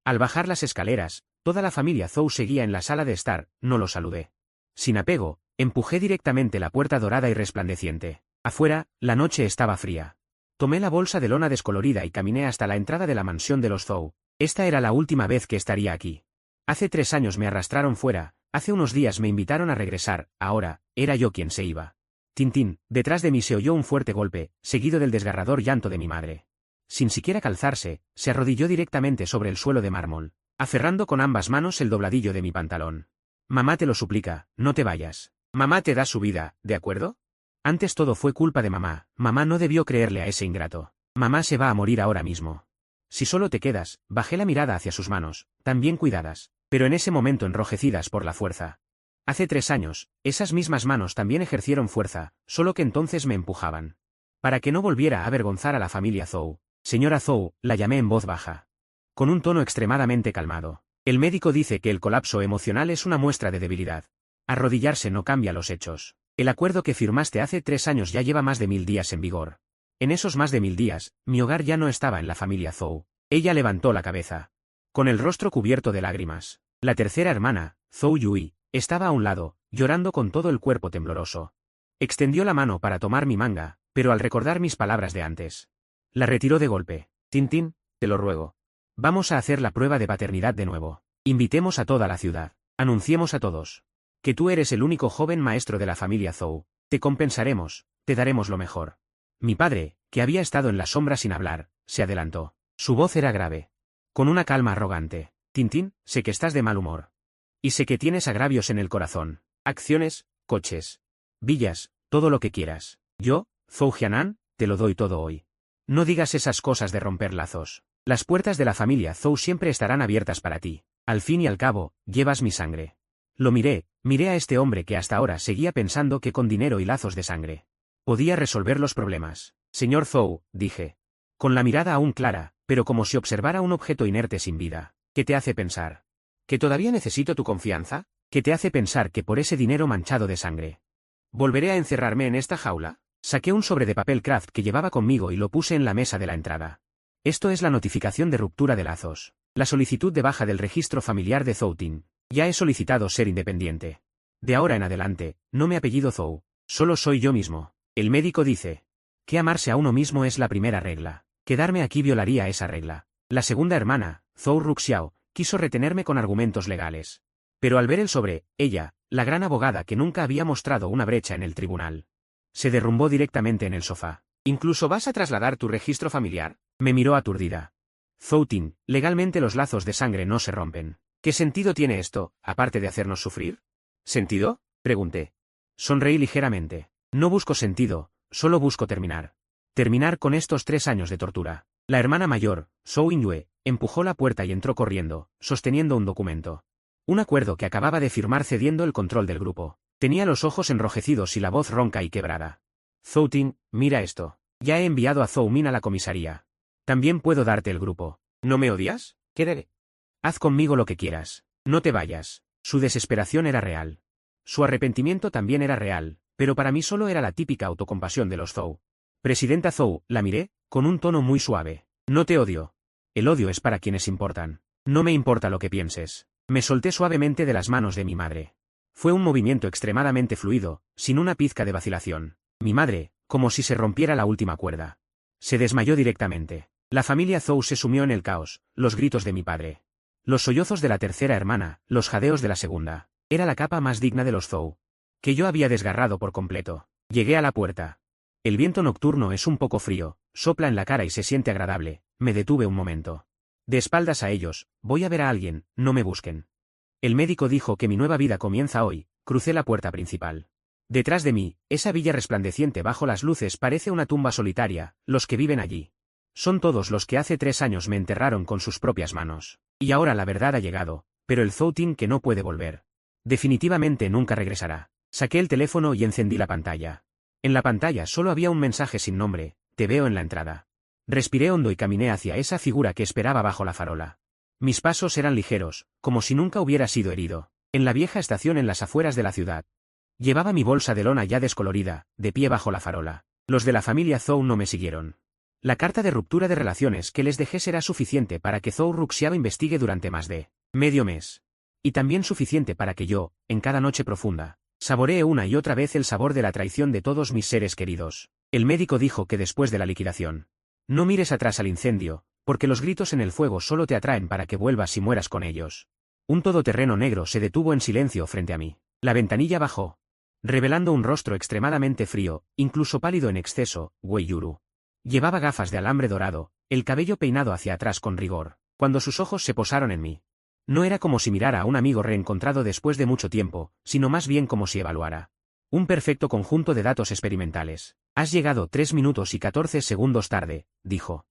Al bajar las escaleras, toda la familia Zhou seguía en la sala de estar, no lo saludé. Sin apego, empujé directamente la puerta dorada y resplandeciente. Afuera, la noche estaba fría. Tomé la bolsa de lona descolorida y caminé hasta la entrada de la mansión de los Zhou. Esta era la última vez que estaría aquí. Hace 3 años me arrastraron fuera, hace unos días me invitaron a regresar, ahora, era yo quien se iba. Tintín, detrás de mí se oyó un fuerte golpe, seguido del desgarrador llanto de mi madre. Sin siquiera calzarse, se arrodilló directamente sobre el suelo de mármol, aferrando con ambas manos el dobladillo de mi pantalón. Mamá te lo suplica, no te vayas. Mamá te da su vida, ¿de acuerdo? Antes todo fue culpa de mamá, mamá no debió creerle a ese ingrato. Mamá se va a morir ahora mismo. Si solo te quedas, bajé la mirada hacia sus manos, también cuidadas, pero en ese momento enrojecidas por la fuerza. Hace 3 años, esas mismas manos también ejercieron fuerza, solo que entonces me empujaban. Para que no volviera a avergonzar a la familia Zhou. Señora Zhou, la llamé en voz baja. Con un tono extremadamente calmado. El médico dice que el colapso emocional es una muestra de debilidad. Arrodillarse no cambia los hechos. El acuerdo que firmaste hace 3 años ya lleva más de 1000 días en vigor. En esos más de 1000 días, mi hogar ya no estaba en la familia Zhou. Ella levantó la cabeza. Con el rostro cubierto de lágrimas. La tercera hermana, Zhou Yui, estaba a un lado, llorando con todo el cuerpo tembloroso. Extendió la mano para tomar mi manga, pero al recordar mis palabras de antes, la retiró de golpe. Tintín, te lo ruego. Vamos a hacer la prueba de paternidad de nuevo. Invitemos a toda la ciudad. Anunciemos a todos que tú eres el único joven maestro de la familia Zhou. Te compensaremos, te daremos lo mejor. Mi padre, que había estado en la sombra sin hablar, se adelantó. Su voz era grave. Con una calma arrogante. Tintín, sé que estás de mal humor. Y sé que tienes agravios en el corazón. Acciones, coches, villas, todo lo que quieras. Yo, Zhou Jianan, te lo doy todo hoy. No digas esas cosas de romper lazos. Las puertas de la familia Zhou siempre estarán abiertas para ti. Al fin y al cabo, llevas mi sangre. Lo miré a este hombre que hasta ahora seguía pensando que con dinero y lazos de sangre podía resolver los problemas. Señor Zhou, dije. Con la mirada aún clara, pero como si observara un objeto inerte sin vida. ¿Qué te hace pensar? ¿Que todavía necesito tu confianza? ¿Qué te hace pensar que por ese dinero manchado de sangre volveré a encerrarme en esta jaula? Saqué un sobre de papel craft que llevaba conmigo y lo puse en la mesa de la entrada. Esto es la notificación de ruptura de lazos. La solicitud de baja del registro familiar de Zhou Tin. Ya he solicitado ser independiente. De ahora en adelante, no me apellido Zhou. Solo soy yo mismo. El médico dice que amarse a uno mismo es la primera regla. Quedarme aquí violaría esa regla. La segunda hermana, Zhou Ruxiao, quiso retenerme con argumentos legales. Pero al ver el sobre, ella, la gran abogada que nunca había mostrado una brecha en el tribunal, se derrumbó directamente en el sofá. ¿Incluso vas a trasladar tu registro familiar? Me miró aturdida. Zhou Tin, legalmente los lazos de sangre no se rompen. ¿Qué sentido tiene esto, aparte de hacernos sufrir? ¿Sentido? Pregunté. Sonreí ligeramente. No busco sentido, solo busco terminar. Terminar con estos 3 años de tortura. La hermana mayor, Zhou Inyue, empujó la puerta y entró corriendo, sosteniendo un documento. Un acuerdo que acababa de firmar cediendo el control del grupo. Tenía los ojos enrojecidos y la voz ronca y quebrada. Zhou Tin, mira esto. Ya he enviado a Zhou Min a la comisaría. También puedo darte el grupo. ¿No me odias? Quédate. Haz conmigo lo que quieras. No te vayas. Su desesperación era real. Su arrepentimiento también era real, pero para mí solo era la típica autocompasión de los Zhou. Presidenta Zhou, la miré, con un tono muy suave. No te odio. El odio es para quienes importan. No me importa lo que pienses. Me solté suavemente de las manos de mi madre. Fue un movimiento extremadamente fluido, sin una pizca de vacilación. Mi madre, como si se rompiera la última cuerda, se desmayó directamente. La familia Zhou se sumió en el caos, los gritos de mi padre, los sollozos de la tercera hermana, los jadeos de la segunda. Era la capa más digna de los Zhou, que yo había desgarrado por completo. Llegué a la puerta. El viento nocturno es un poco frío, sopla en la cara y se siente agradable. Me detuve un momento. De espaldas a ellos, voy a ver a alguien, no me busquen. El médico dijo que mi nueva vida comienza hoy. Crucé la puerta principal. Detrás de mí, esa villa resplandeciente bajo las luces parece una tumba solitaria. Los que viven allí son todos los que hace 3 años me enterraron con sus propias manos. Y ahora la verdad ha llegado, pero el Zhou Tin que no puede volver. Definitivamente nunca regresará. Saqué el teléfono y encendí la pantalla. En la pantalla solo había un mensaje sin nombre: te veo en la entrada. Respiré hondo y caminé hacia esa figura que esperaba bajo la farola. Mis pasos eran ligeros, como si nunca hubiera sido herido. En la vieja estación en las afueras de la ciudad. Llevaba mi bolsa de lona ya descolorida, de pie bajo la farola. Los de la familia Zhou no me siguieron. La carta de ruptura de relaciones que les dejé será suficiente para que Zhou Ruxiao investigue durante más de medio mes. Y también suficiente para que yo, en cada noche profunda, saboree una y otra vez el sabor de la traición de todos mis seres queridos. El médico dijo que después de la liquidación, no mires atrás al incendio, porque los gritos en el fuego solo te atraen para que vuelvas y mueras con ellos. Un todoterreno negro se detuvo en silencio frente a mí. La ventanilla bajó. revelando un rostro extremadamente frío, incluso pálido en exceso. Wei Yuru llevaba gafas de alambre dorado, el cabello peinado hacia atrás con rigor. Cuando sus ojos se posaron en mí, no era como si mirara a un amigo reencontrado después de mucho tiempo, sino más bien como si evaluara un perfecto conjunto de datos experimentales. Has llegado 3 minutos y 14 segundos tarde, dijo.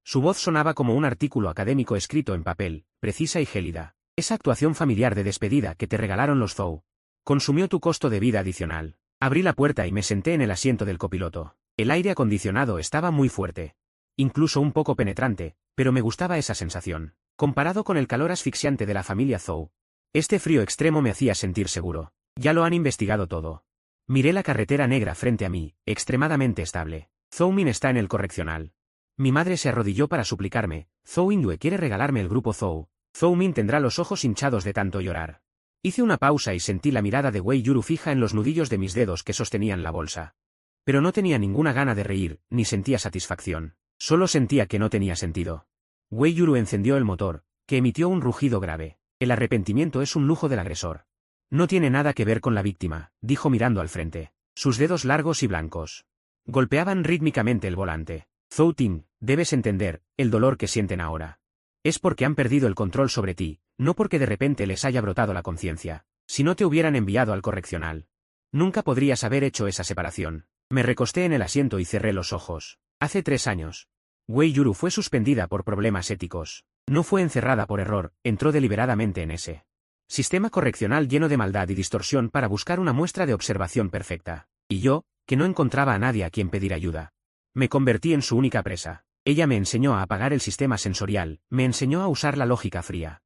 Su voz sonaba como un artículo académico escrito en papel, precisa y gélida. Esa actuación familiar de despedida que te regalaron los Zhou consumió tu costo de vida adicional. Abrí la puerta y me senté en el asiento del copiloto. El aire acondicionado estaba muy fuerte. Incluso un poco penetrante, pero me gustaba esa sensación. Comparado con el calor asfixiante de la familia Zhou, este frío extremo me hacía sentir seguro. Ya lo han investigado todo. Miré la carretera negra frente a mí, extremadamente estable. Zhou Min está en el correccional. Mi madre se arrodilló para suplicarme. Zhou Yue quiere regalarme el grupo Zhou. Zhou Min tendrá los ojos hinchados de tanto llorar. Hice una pausa y sentí la mirada de Wei Yuru fija en los nudillos de mis dedos que sostenían la bolsa. Pero no tenía ninguna gana de reír, ni sentía satisfacción. Solo sentía que no tenía sentido. Wei Yuru encendió el motor, que emitió un rugido grave. El arrepentimiento es un lujo del agresor. No tiene nada que ver con la víctima, dijo mirando al frente. Sus dedos largos y blancos golpeaban rítmicamente el volante. Zhou Ting, debes entender el dolor que sienten ahora. Es porque han perdido el control sobre ti, no porque de repente les haya brotado la conciencia. Si no te hubieran enviado al correccional, nunca podrías haber hecho esa separación. Me recosté en el asiento y cerré los ojos. Hace 3 años. Wei Yuru fue suspendida por problemas éticos. No fue encerrada por error, entró deliberadamente en ese sistema correccional lleno de maldad y distorsión para buscar una muestra de observación perfecta. Y yo, que no encontraba a nadie a quien pedir ayuda, me convertí en su única presa. Ella me enseñó a apagar el sistema sensorial, me enseñó a usar la lógica fría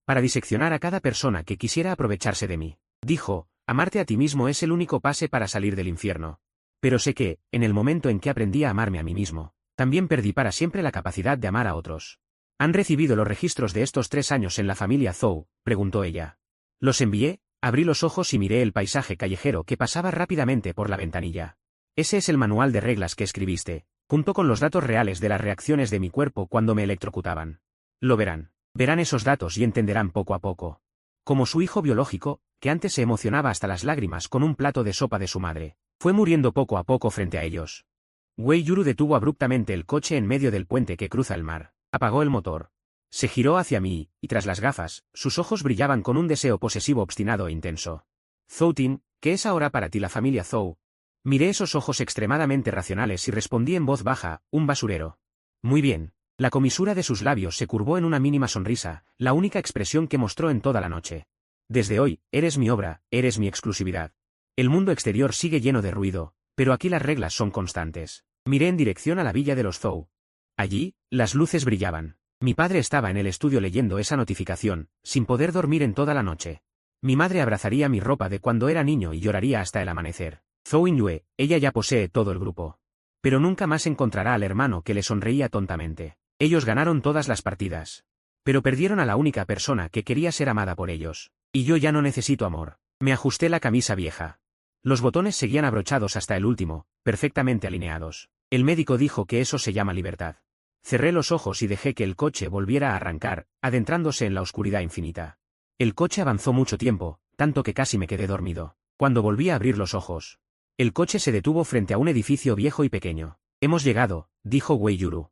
para diseccionar a cada persona que quisiera aprovecharse de mí. Dijo, amarte a ti mismo es el único pase para salir del infierno. Pero sé que, en el momento en que aprendí a amarme a mí mismo, también perdí para siempre la capacidad de amar a otros. ¿Han recibido los registros de estos 3 años en la familia Zhou?, preguntó ella. Los envié, abrí los ojos y miré el paisaje callejero que pasaba rápidamente por la ventanilla. Ese es el manual de reglas que escribiste, junto con los datos reales de las reacciones de mi cuerpo cuando me electrocutaban. Lo verán. Verán esos datos y entenderán poco a poco. Como su hijo biológico, que antes se emocionaba hasta las lágrimas con un plato de sopa de su madre, fue muriendo poco a poco frente a ellos. Wei Yuru detuvo abruptamente el coche en medio del puente que cruza el mar. Apagó el motor. Se giró hacia mí, y tras las gafas, sus ojos brillaban con un deseo posesivo obstinado e intenso. Zhou Ting, ¿qué es ahora para ti la familia Zhou? Miré esos ojos extremadamente racionales y respondí en voz baja, un basurero. Muy bien. La comisura de sus labios se curvó en una mínima sonrisa, la única expresión que mostró en toda la noche. Desde hoy, eres mi obra, eres mi exclusividad. El mundo exterior sigue lleno de ruido, pero aquí las reglas son constantes. Miré en dirección a la villa de los Zhou. Allí, las luces brillaban. Mi padre estaba en el estudio leyendo esa notificación, sin poder dormir en toda la noche. Mi madre abrazaría mi ropa de cuando era niño y lloraría hasta el amanecer. Zhou Yue, ella ya posee todo el grupo. Pero nunca más encontrará al hermano que le sonreía tontamente. Ellos ganaron todas las partidas. Pero perdieron a la única persona que quería ser amada por ellos. Y yo ya no necesito amor. Me ajusté la camisa vieja. Los botones seguían abrochados hasta el último, perfectamente alineados. El médico dijo que eso se llama libertad. Cerré los ojos y dejé que el coche volviera a arrancar, adentrándose en la oscuridad infinita. El coche avanzó mucho tiempo, tanto que casi me quedé dormido. Cuando volví a abrir los ojos, el coche se detuvo frente a un edificio viejo y pequeño. Hemos llegado, dijo Wei Yuru.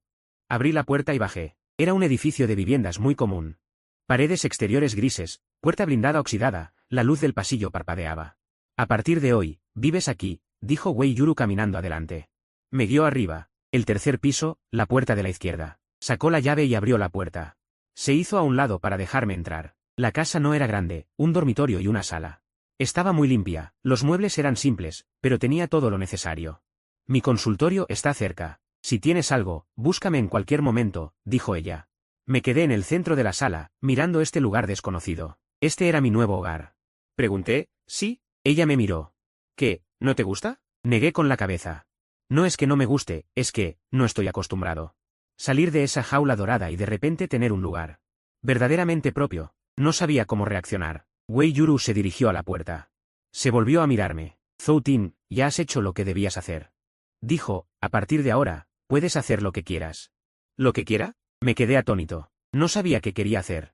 Abrí la puerta y bajé. Era un edificio de viviendas muy común. Paredes exteriores grises, puerta blindada oxidada, la luz del pasillo parpadeaba. A partir de hoy, vives aquí, dijo Wei Yuru caminando adelante. Me guió arriba. El tercer piso, la puerta de la izquierda. Sacó la llave y abrió la puerta. Se hizo a un lado para dejarme entrar. La casa no era grande, un dormitorio y una sala. Estaba muy limpia, los muebles eran simples, pero tenía todo lo necesario. Mi consultorio está cerca. Si tienes algo, búscame en cualquier momento, dijo ella. Me quedé en el centro de la sala, mirando este lugar desconocido. Este era mi nuevo hogar. Pregunté, ¿sí? Ella me miró. ¿Qué, no te gusta? Negué con la cabeza. No es que no me guste, es que, no estoy acostumbrado. Salir de esa jaula dorada y de repente tener un lugar verdaderamente propio. No sabía cómo reaccionar. Wei Yuru se dirigió a la puerta. Se volvió a mirarme. Zhou Ting, ya has hecho lo que debías hacer. Dijo, a partir de ahora, puedes hacer lo que quieras. ¿Lo que quiera? Me quedé atónito. No sabía qué quería hacer.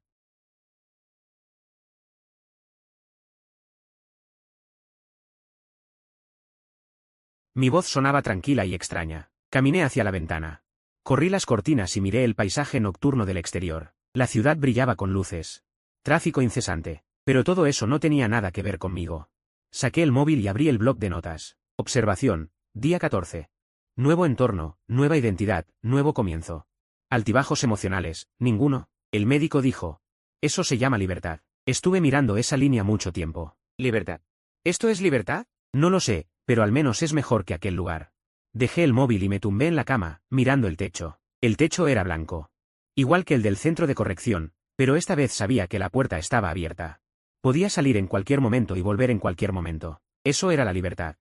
Mi voz sonaba tranquila y extraña. Caminé hacia la ventana. Corrí las cortinas y miré el paisaje nocturno del exterior. La ciudad brillaba con luces. Tráfico incesante. Pero todo eso no tenía nada que ver conmigo. Saqué el móvil y abrí el bloc de notas. Observación. Día 14. Nuevo entorno, nueva identidad, nuevo comienzo. Altibajos emocionales, ninguno. El médico dijo. Eso se llama libertad. Estuve mirando esa línea mucho tiempo. ¿Libertad? ¿Esto es libertad? No lo sé, pero al menos es mejor que aquel lugar. Dejé el móvil y me tumbé en la cama, mirando el techo. El techo era blanco. Igual que el del centro de corrección, pero esta vez sabía que la puerta estaba abierta. Podía salir en cualquier momento y volver en cualquier momento. Eso era la libertad.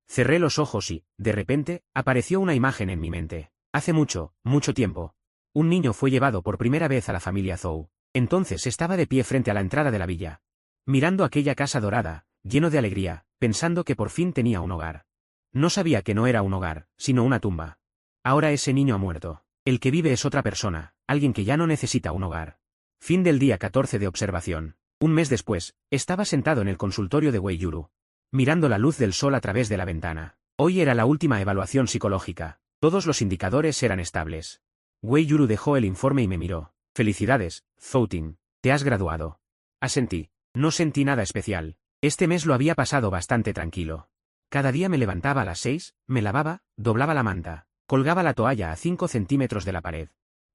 Cerré los ojos y, de repente, apareció una imagen en mi mente. Hace mucho, mucho tiempo. Un niño fue llevado por primera vez a la familia Zhou. Entonces estaba de pie frente a la entrada de la villa. Mirando aquella casa dorada, lleno de alegría, pensando que por fin tenía un hogar. No sabía que no era un hogar, sino una tumba. Ahora ese niño ha muerto. El que vive es otra persona, alguien que ya no necesita un hogar. Fin del día 14 de observación. Un mes después, estaba sentado en el consultorio de Wei Yuru, mirando la luz del sol a través de la ventana. Hoy era la última evaluación psicológica. Todos los indicadores eran estables. Wei Yuru dejó el informe y me miró. Felicidades, Zhou Ting. Te has graduado. Asentí. No sentí nada especial. Este mes lo había pasado bastante tranquilo. Cada día me levantaba a las 6, me lavaba, doblaba la manta, colgaba la toalla a 5 centímetros de la pared.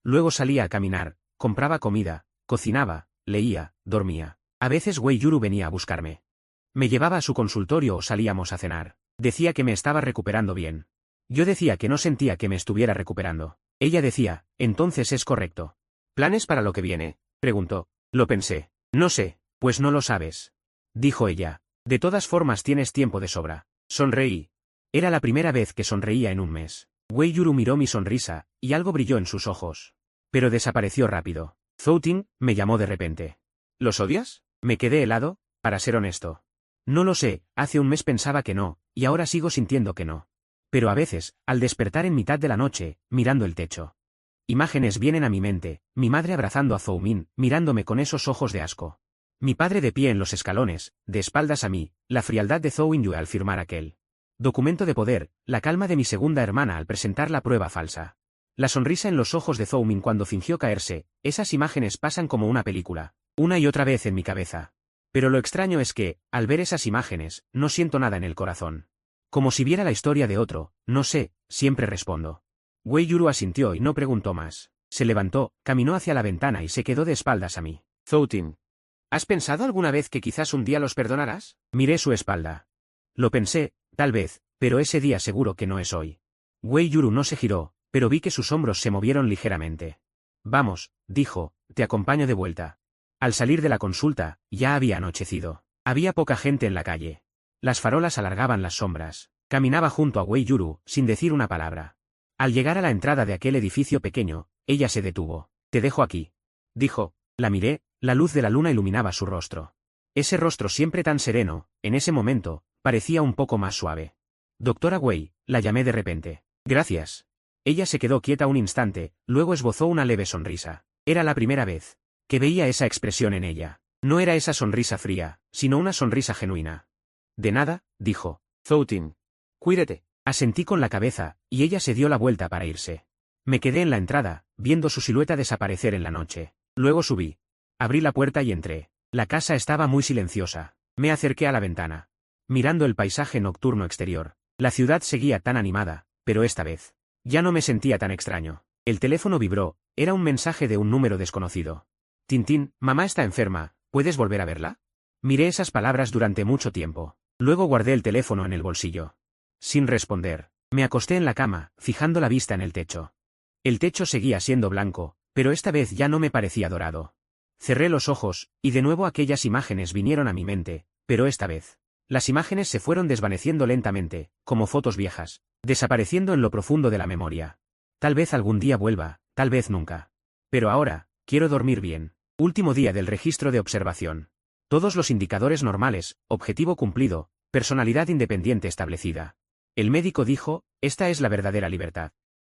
Luego salía a caminar, compraba comida, cocinaba, leía, dormía. A veces Wei Yuru venía a buscarme. Me llevaba a su consultorio o salíamos a cenar. Decía que me estaba recuperando bien. Yo decía que no sentía que me estuviera recuperando. Ella decía, entonces es correcto. ¿Planes para lo que viene?, preguntó. Lo pensé. No sé, pues no lo sabes, dijo ella. De todas formas tienes tiempo de sobra. Sonreí. Era la primera vez que sonreía en un mes. Wei Yuru miró mi sonrisa, y algo brilló en sus ojos. Pero desapareció rápido. Zhou Ting, me llamó de repente. ¿Los odias? Me quedé helado, para ser honesto. No lo sé, hace un mes pensaba que no, y ahora sigo sintiendo que no. Pero a veces, al despertar en mitad de la noche, mirando el techo. Imágenes vienen a mi mente, mi madre abrazando a Zhou Min, mirándome con esos ojos de asco. Mi padre de pie en los escalones, de espaldas a mí, la frialdad de Zhou Yunyu al firmar aquel documento de poder, la calma de mi segunda hermana al presentar la prueba falsa. La sonrisa en los ojos de Zhou Min cuando fingió caerse, esas imágenes pasan como una película, una y otra vez en mi cabeza. Pero lo extraño es que, al ver esas imágenes, no siento nada en el corazón. Como si viera la historia de otro, no sé, siempre respondo. Wei Yuru asintió y no preguntó más. Se levantó, caminó hacia la ventana y se quedó de espaldas a mí. Zhou Ting. ¿Has pensado alguna vez que quizás un día los perdonarás? Miré su espalda. Lo pensé, tal vez, pero ese día seguro que no es hoy. Wei Yuru no se giró, pero vi que sus hombros se movieron ligeramente. Vamos, dijo, te acompaño de vuelta. Al salir de la consulta, ya había anochecido. Había poca gente en la calle. Las farolas alargaban las sombras. Caminaba junto a Wei Yuru, sin decir una palabra. Al llegar a la entrada de aquel edificio pequeño, ella se detuvo. Te dejo aquí, dijo. La miré, la luz de la luna iluminaba su rostro. Ese rostro siempre tan sereno, en ese momento, parecía un poco más suave. Doctora Wei, la llamé de repente. Gracias. Ella se quedó quieta un instante, luego esbozó una leve sonrisa. Era la primera vez que veía esa expresión en ella. No era esa sonrisa fría, sino una sonrisa genuina. De nada, dijo. Zhou Ting. Cuídate. Asentí con la cabeza, y ella se dio la vuelta para irse. Me quedé en la entrada, viendo su silueta desaparecer en la noche. Luego subí. Abrí la puerta y entré. La casa estaba muy silenciosa. Me acerqué a la ventana. Mirando el paisaje nocturno exterior. La ciudad seguía tan animada, pero esta vez ya no me sentía tan extraño. El teléfono vibró, era un mensaje de un número desconocido. Tintín, mamá está enferma, ¿puedes volver a verla? Miré esas palabras durante mucho tiempo. Luego guardé el teléfono en el bolsillo. Sin responder, me acosté en la cama, fijando la vista en el techo. El techo seguía siendo blanco, pero esta vez ya no me parecía dorado. Cerré los ojos, y de nuevo aquellas imágenes vinieron a mi mente, pero esta vez las imágenes se fueron desvaneciendo lentamente, como fotos viejas, desapareciendo en lo profundo de la memoria. Tal vez algún día vuelva, tal vez nunca. Pero ahora, quiero dormir bien. Último día del registro de observación. Todos los indicadores normales, objetivo cumplido, personalidad independiente establecida. El médico dijo, esta es la verdadera libertad.